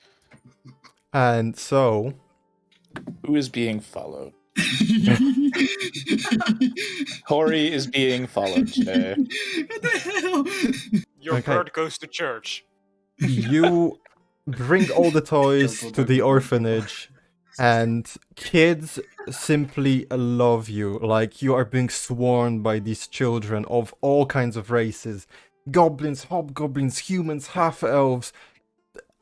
And so...
Who is being followed? Corey is being followed today.
What the hell?
Your bird goes to church.
You bring all the toys to the orphanage, and kids simply love you. Like, you are being swarmed by these children of all kinds of races. Goblins, hobgoblins, humans, half-elves,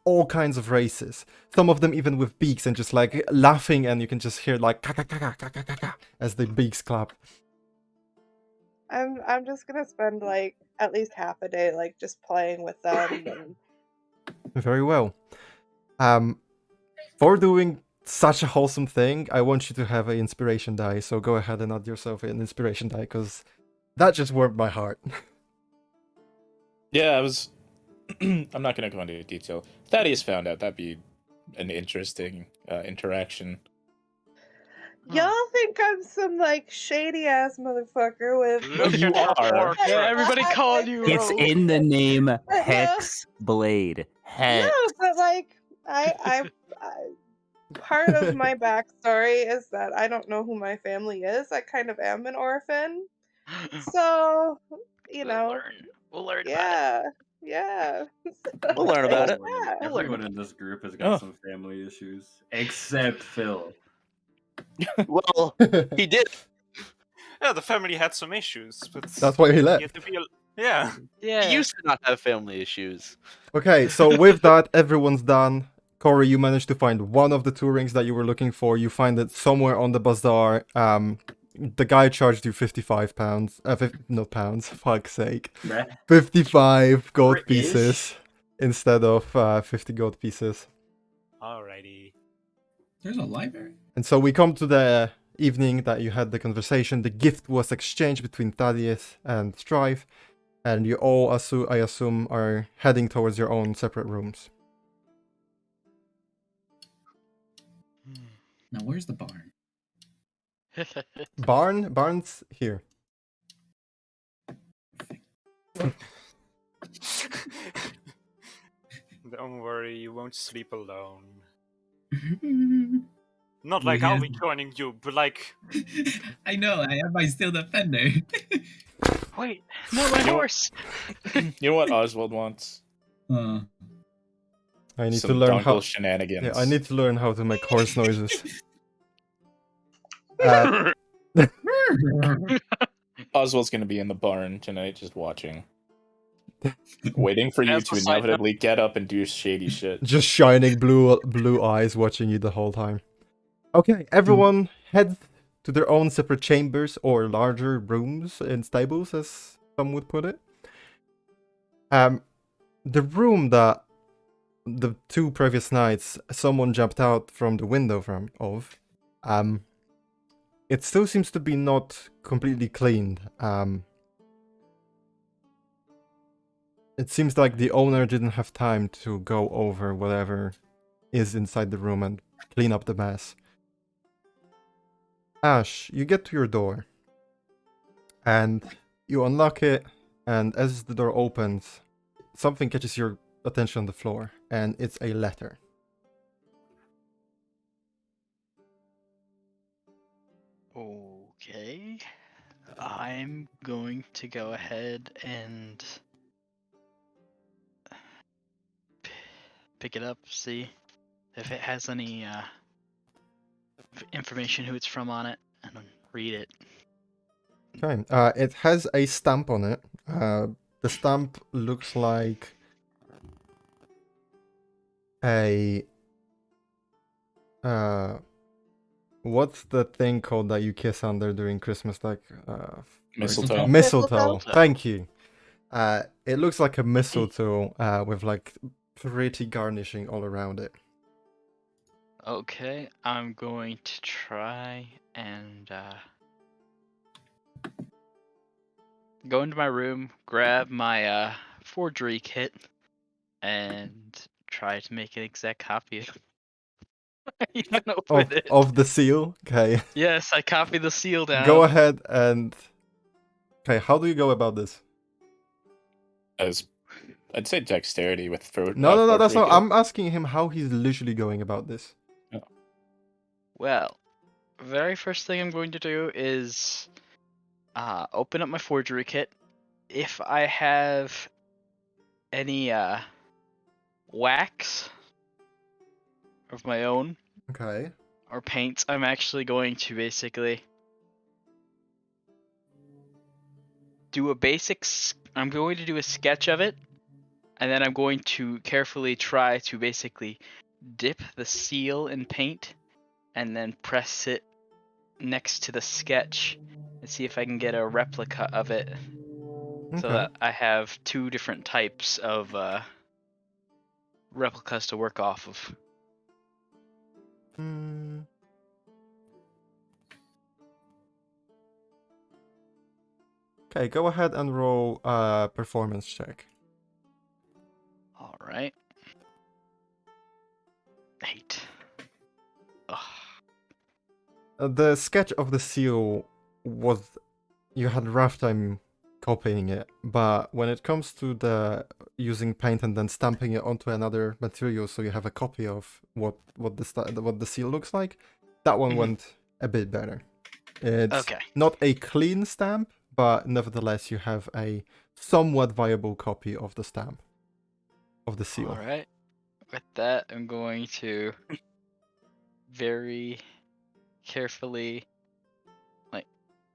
all kinds of races. Some of them even with beaks and just like laughing, and you can just hear like ka as the beaks clap.
I'm just gonna spend like at least half a day like just playing with them. And...
Very well. For doing such a wholesome thing, I want you to have an inspiration die. So go ahead and add yourself an inspiration die, because that just warmed my heart.
Yeah, I was. I'm not going to go into detail. Thaddeus found out that'd be an interesting interaction.
Y'all think I'm some like shady ass motherfucker with?
You are.
Yeah, everybody called you.
It's in the name Hex Blade. Hex.
No, but like I part of my backstory is that I don't know who my family is. I kind of am an orphan, so you know.
We'll learn.
Yeah, yeah.
We'll learn about it.
Yeah.
Everyone in this group has got some family issues, except Phil.
Well, he did.
Yeah, the family had some issues, but
That's why he left.
You have to be yeah.
He used to not have family issues.
Okay, so with that, everyone's done. Corey, you managed to find one of the two rings that you were looking for. You find it somewhere on the bazaar. The guy charged you 55 pounds. Not pounds, fuck's sake. 55 gold pieces instead of 50 gold pieces.
Alrighty.
There's a library.
And so we come to the evening that you had the conversation. The gift was exchanged between Thaddeus and Strife, and you all, I assume, are heading towards your own separate rooms.
Now, where's the barn?
Barn's here.
Don't worry, you won't sleep alone. Not like I'll be joining you, but like...
I know, I have my Steel Defender.
Wait, no, my horse!
You know what Oswald wants?
I need
Some
to learn how...
shenanigans.
Yeah, I need to learn how to make horse noises.
Oswald's gonna be in the barn tonight, just watching. Waiting for you to inevitably get up and do shady shit.
Just shining blue eyes watching you the whole time. Okay, everyone head to their own separate chambers or larger rooms and stables, as some would put it. The room that the two previous nights someone jumped out from the window it still seems to be not completely cleaned. It seems like the owner didn't have time to go over whatever is inside the room and clean up the mess. Ash, you get to your door and you unlock it, and as the door opens, something catches your attention on the floor, and it's a letter.
Okay. I'm going to go ahead and pick it up, see if it has any information who it's from on it, and then read it.
Okay, it has a stamp on it. The stamp looks like a... what's the thing called that you kiss under during Christmas? Like
Mistletoe.
Mistletoe. Thank you. It looks like a mistletoe with like pretty garnishing all around it.
Okay, I'm going to try and go into my room, grab my forgery kit, and try to make an exact copy of even open it.
Of the seal. Okay.
Yes, I copy the seal down.
Go ahead and. Okay, how do you go about this?
I'd say dexterity with
No, that's
forgery
not.
kit.
I'm asking him how he's literally going about this.
Well, very first thing I'm going to do is open up my forgery kit. If I have any wax of my own
Okay.
or paints, I'm actually going to basically do I'm going to do a sketch of it, and then I'm going to carefully try to basically dip the seal in paint and then press it next to the sketch and see if I can get a replica of it, so that I have two different types of replicas to work off of.
Okay, go ahead and roll a performance check.
All right. 8.
The sketch of the seal was you had a rough time copying it, but when it comes to the using paint and then stamping it onto another material, so you have a copy of what the seal looks like, that one went a bit better. It's not a clean stamp, but nevertheless you have a somewhat viable copy of the stamp of the seal.
All right. With that, I'm going to very carefully, like,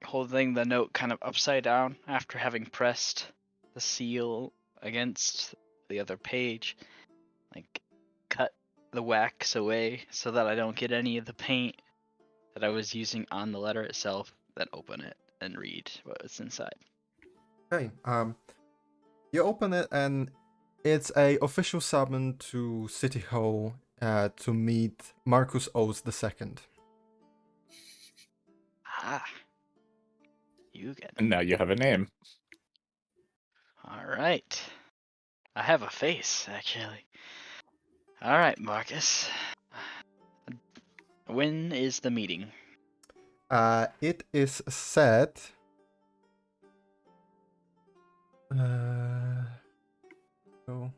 holding the note kind of upside down after having pressed the seal against the other page, like, cut the wax away so that I don't get any of the paint that I was using on the letter itself, then open it and read what's inside.
Okay, you open it and it's a official summon to City Hall to meet Marcus O's II.
Ah, you get it.
And now you have a name.
All right. I have a face, actually. All right, Marcus. When is the meeting?
It is set. So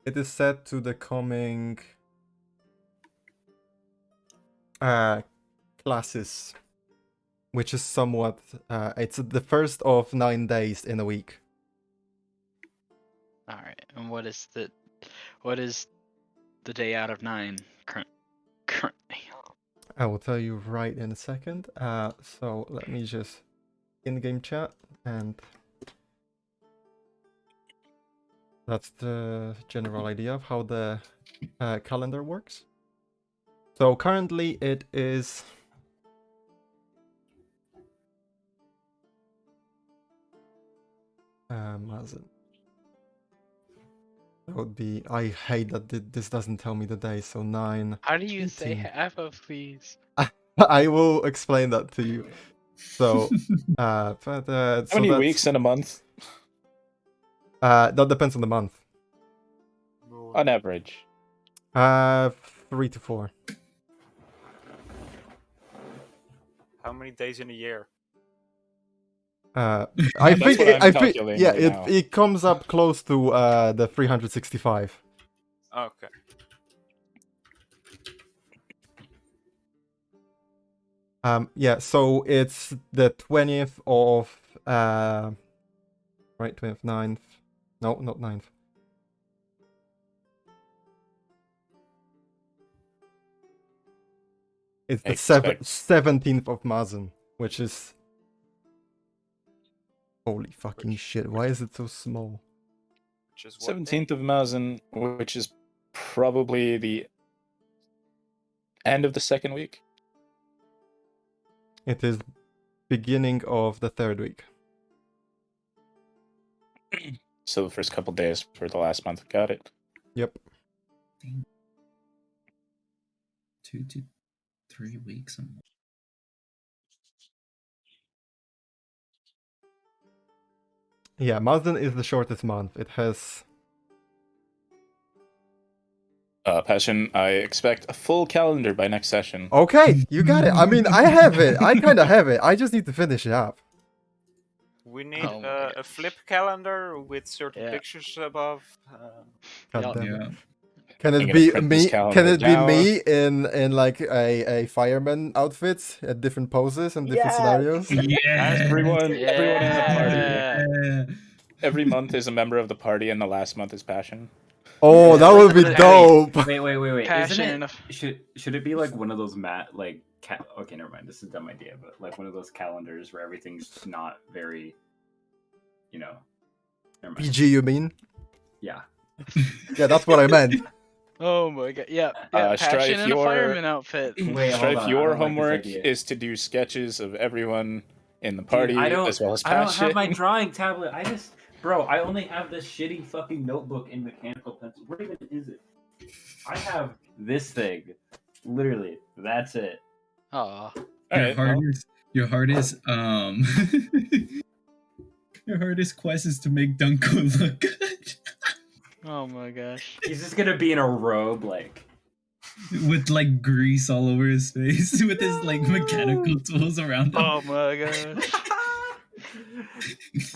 it is set to the coming classes, which is somewhat. It's the first of 9 days in a week.
All right. And what is the day out of 9 currently?
I will tell you right in a second. So let me just in-game chat, and that's the general idea of how the calendar works. So currently it is Mazen. That would be. I hate that this doesn't tell me the day. So 9.
How do you
18.
say half of these?
I will explain that to you. So,
How many weeks in a month?
That depends on the month.
On average.
3 to 4.
How many days in a year?
I
That's
think
what I'm
I think
calculating
yeah,
right now.
it comes up close to the 365.
Okay.
Yeah, so it's the 20th of right, 20th, 9th. No, not 9th. It's the 17th of Mazen, which is holy fucking shit. Why is it so small?
17th of Mazen, which is probably the end of the second week.
It is beginning of the third week.
So the first couple days for the last month. Got it.
Yep.
2 to 3 weeks a month.
Yeah, Mazden is the shortest month. It has...
Passion, I expect a full calendar by next session.
Okay, you got it. I mean, I have it. I kind of have it. I just need to finish it up.
We need a flip calendar with certain pictures above.
God damn it.
Yeah.
Can
I'm
it
gonna
be
print
me?
this
Can
calendar
it be
down.
me in like a fireman outfit at different poses and different
Yes.
scenarios?
Everyone in the party.
Yeah.
Every month is a member of the party, and the last month is Passion.
Oh, that would be dope.
Wait.
Passion.
Isn't it, should it be like one of those okay, never mind. This is a dumb idea, but like one of those calendars where everything's not very, never mind.
PG, you mean?
Yeah.
Yeah, that's what I meant.
Oh my god. Yeah.
Strife,
Passion in a fireman outfit.
Wait, hold
Strife,
on,
your
I don't like this
homework
idea.
is to do sketches of everyone in the party
Dude,
as well as
I don't
Passion.
have my drawing tablet. Bro, I only have this shitty fucking notebook and mechanical pencil. What even is it? I have this thing. Literally, that's it.
Aw.
Your hardest your hardest quest is to make Dunko look good.
Oh my gosh.
He's just gonna be in a robe, like
with like grease all over his face, with his like mechanical tools around him.
Oh my gosh.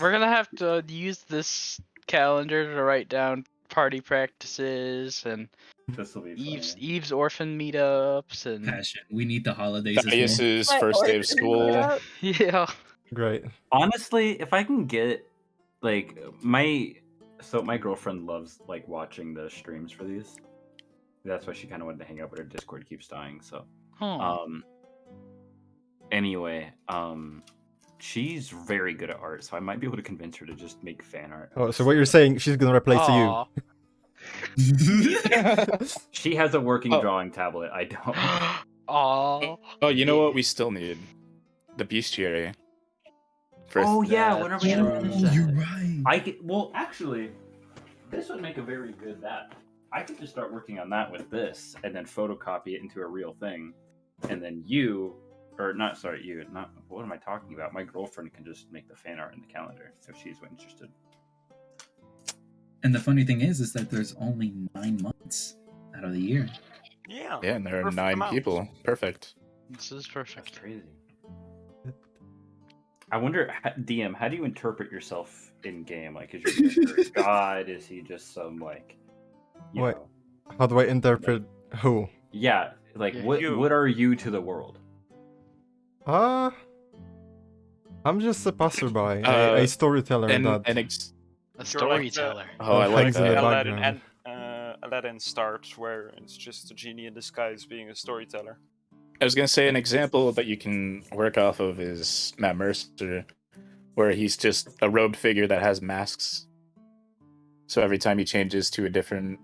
We're gonna have to use this calendar to write down party practices and
This will be
Eve's orphan meetups and
Passion. We need the holidays as well.
Thaddeus's first day of school.
Yeah.
Great.
Honestly, if I can get like my girlfriend loves like watching the streams for these. That's why she kind of wanted to hang out, but her Discord keeps dying. So, anyway, she's very good at art, so I might be able to convince her to just make fan art.
Oh, so what you're saying? She's gonna replace you?
She has a working drawing tablet. I don't.
Aww.
Oh, you know what we still need? The bestiary.
Yeah, when are we gonna finish that?
You're right.
Well, actually, this would make a very good that. I could just start working on that with this, and then photocopy it into a real thing, and then what am I talking about? My girlfriend can just make the fan art in the calendar if she's interested.
And the funny thing is that there's only 9 months out of the year.
Yeah.
Yeah, and there are
perfect
9
amount.
people. Perfect.
This is perfect.
That's crazy. I wonder, DM, how do you interpret yourself in game? Like, is your character a god? Is he just some like?
Wait, how do I interpret who?
Yeah, like
you.
what are you to the world?
I'm just a passerby, a storyteller.
A storyteller.
I like
hangs in the
that.
background.
Aladdin starts where it's just a genie in disguise being a storyteller.
I was gonna say an example that you can work off of is Matt Mercer, where he's just a robed figure that has masks. So every time he changes to a different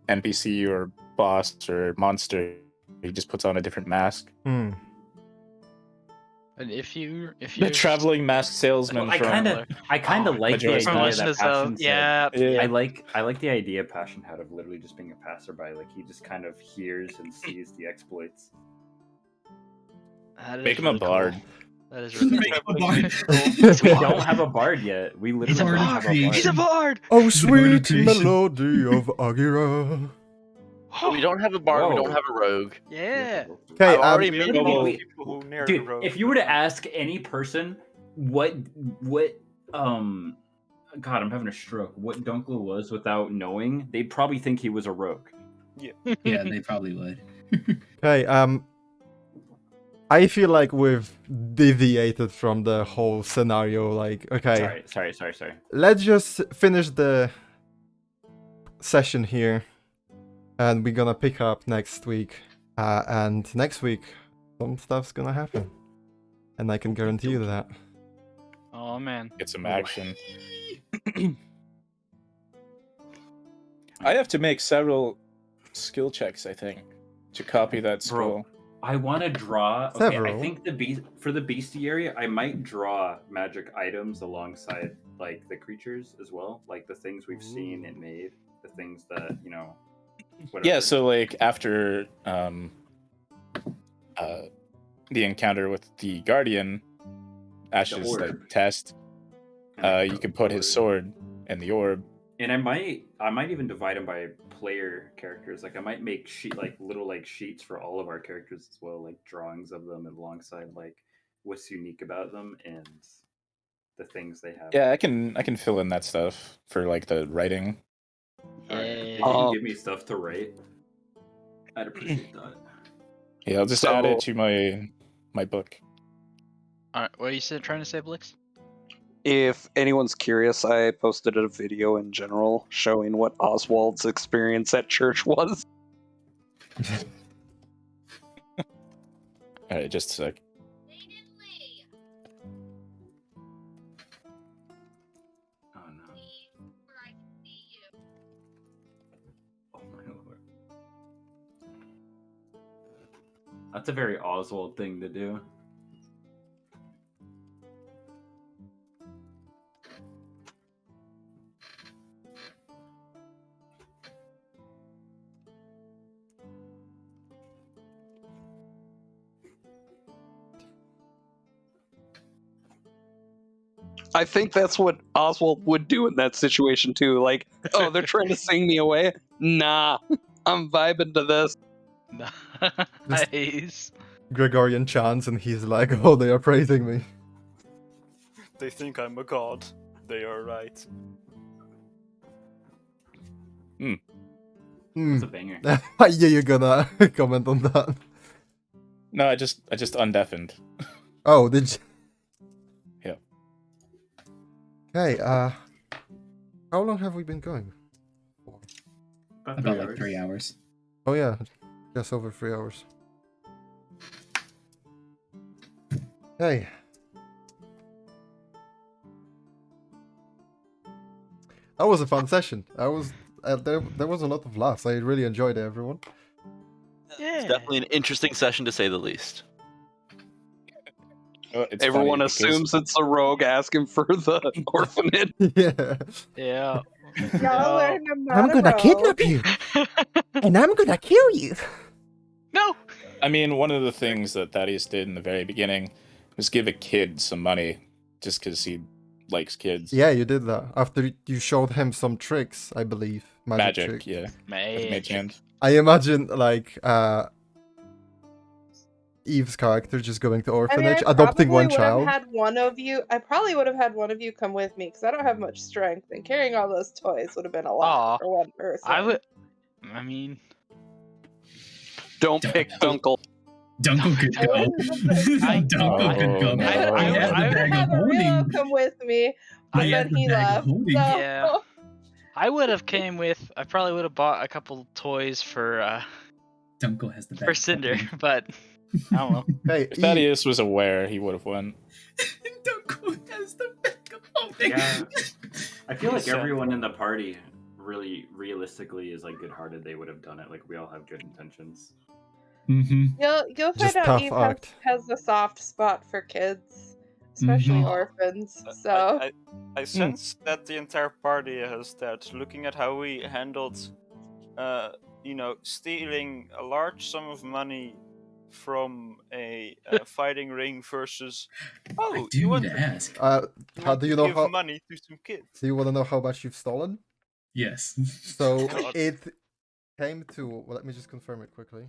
NPC or boss or monster, he just puts on a different mask.
Hmm.
And if you
The traveling masked salesman.
I kind of like the
Majora's
idea
Mask.
that Passion said.
Yeah.
I like the idea Passion had of literally just being a passerby. Like he just kind of hears and sees the exploits.
That is
Make him
really
a bard.
Cool. That is really
Make
cool.
a bard.
We don't have a bard yet. We literally don't have a bard.
He's a bard!
Oh, sweet melody of Aguira.
We don't have a bard. We don't have a rogue.
Yeah.
Okay,
I've already made
People who narrate
Dude,
the road.
if you were to ask any person what God, I'm having a stroke. What Dunkle was without knowing, they'd probably think he was a rogue.
Yeah.
Yeah, they probably would.
Okay, I feel like we've deviated from the whole scenario. Like, okay,
Sorry.
let's just finish the session here, and we're gonna pick up next week. And next week, some stuff's gonna happen, and I can guarantee you that.
Oh man.
Get some action. I have to make several skill checks, I think, to copy that scroll.
I want to draw. Okay,
Several.
I think for the bestiary, I might draw magic items alongside like the creatures as well, like the things we've seen and made, the things that whatever.
Yeah, so like after the encounter with the Guardian, Ash's
orb.
like test, you can put his sword in the orb.
And I might even divide them by player characters. Like I might make little sheets for all of our characters as well, like drawings of them alongside like what's unique about them and the things they have.
Yeah, I can fill in that stuff for like the writing.
Alright, if you can give me stuff to write, I'd appreciate that.
Yeah, I'll just add it to my book.
Alright, what are you trying to say, Blix?
If anyone's curious, I posted a video in general showing what Oswald's experience at church was.
Alright, just a sec.
Oh no. Oh my lord. That's a very Oswald thing to do.
I think that's what Oswald would do in that situation too. Like, oh, they're trying to sing me away? Nah, I'm vibing to this.
Nice.
Gregorian chants, and he's like, "Oh, they are praising me."
They think I'm a god. They are right.
That's a banger.
Yeah, you're gonna comment on that.
No, I just undeafened.
Oh, did you?
Yeah.
Okay, how long have we been going?
About like 3 hours.
Oh yeah, just over 3 hours. Hey. That was a fun session. There was a lot of laughs. I really enjoyed it, everyone.
Yeah.
It's definitely an interesting session to say the least.
Everyone assumes it's a rogue asking for the orphanage.
Yeah.
Yeah.
Y'all learned I'm not
I'm
a
gonna
rogue.
kidnap you, and I'm gonna kill you.
No!
I mean, one of the things that Thaddeus did in the very beginning was give a kid some money, just because he likes kids.
Yeah, you did that. After you showed him some tricks, I believe. Magic tricks.
Yeah.
Magic.
Mage hand.
I imagine, like, Eve's character just going to orphanage, adopting one child.
I probably would have had one of you come with me, because I don't have much strength, and carrying all those toys would have been a lot for one person.
I mean...
Don't pick Dunkel.
Dunkel could go. Dunkel could go.
I would have Aguira come with me, but then he left. So...
Yeah. I would have came with... I probably would have bought a couple toys for...
Dunkel has the bag
for Cinder, but... I don't know.
Hey,
if Thaddeus was aware, he would have won.
Dunkel has the bag of holding.
Yeah. I feel like everyone in the party really realistically is like good-hearted. They would have done it. Like we all have good intentions.
Mm-hmm.
You'll
Just
find out
tough
Eve
act.
has a soft spot for kids, especially orphans. So
I sense that the entire party has that. Looking at how we handled, stealing a large sum of money from a fighting ring versus
you want to ask.
How do you know
give
how
money to some kids?
Do you want to know how much you've stolen?
Yes.
So
God.
it came to. Well, let me just confirm it quickly.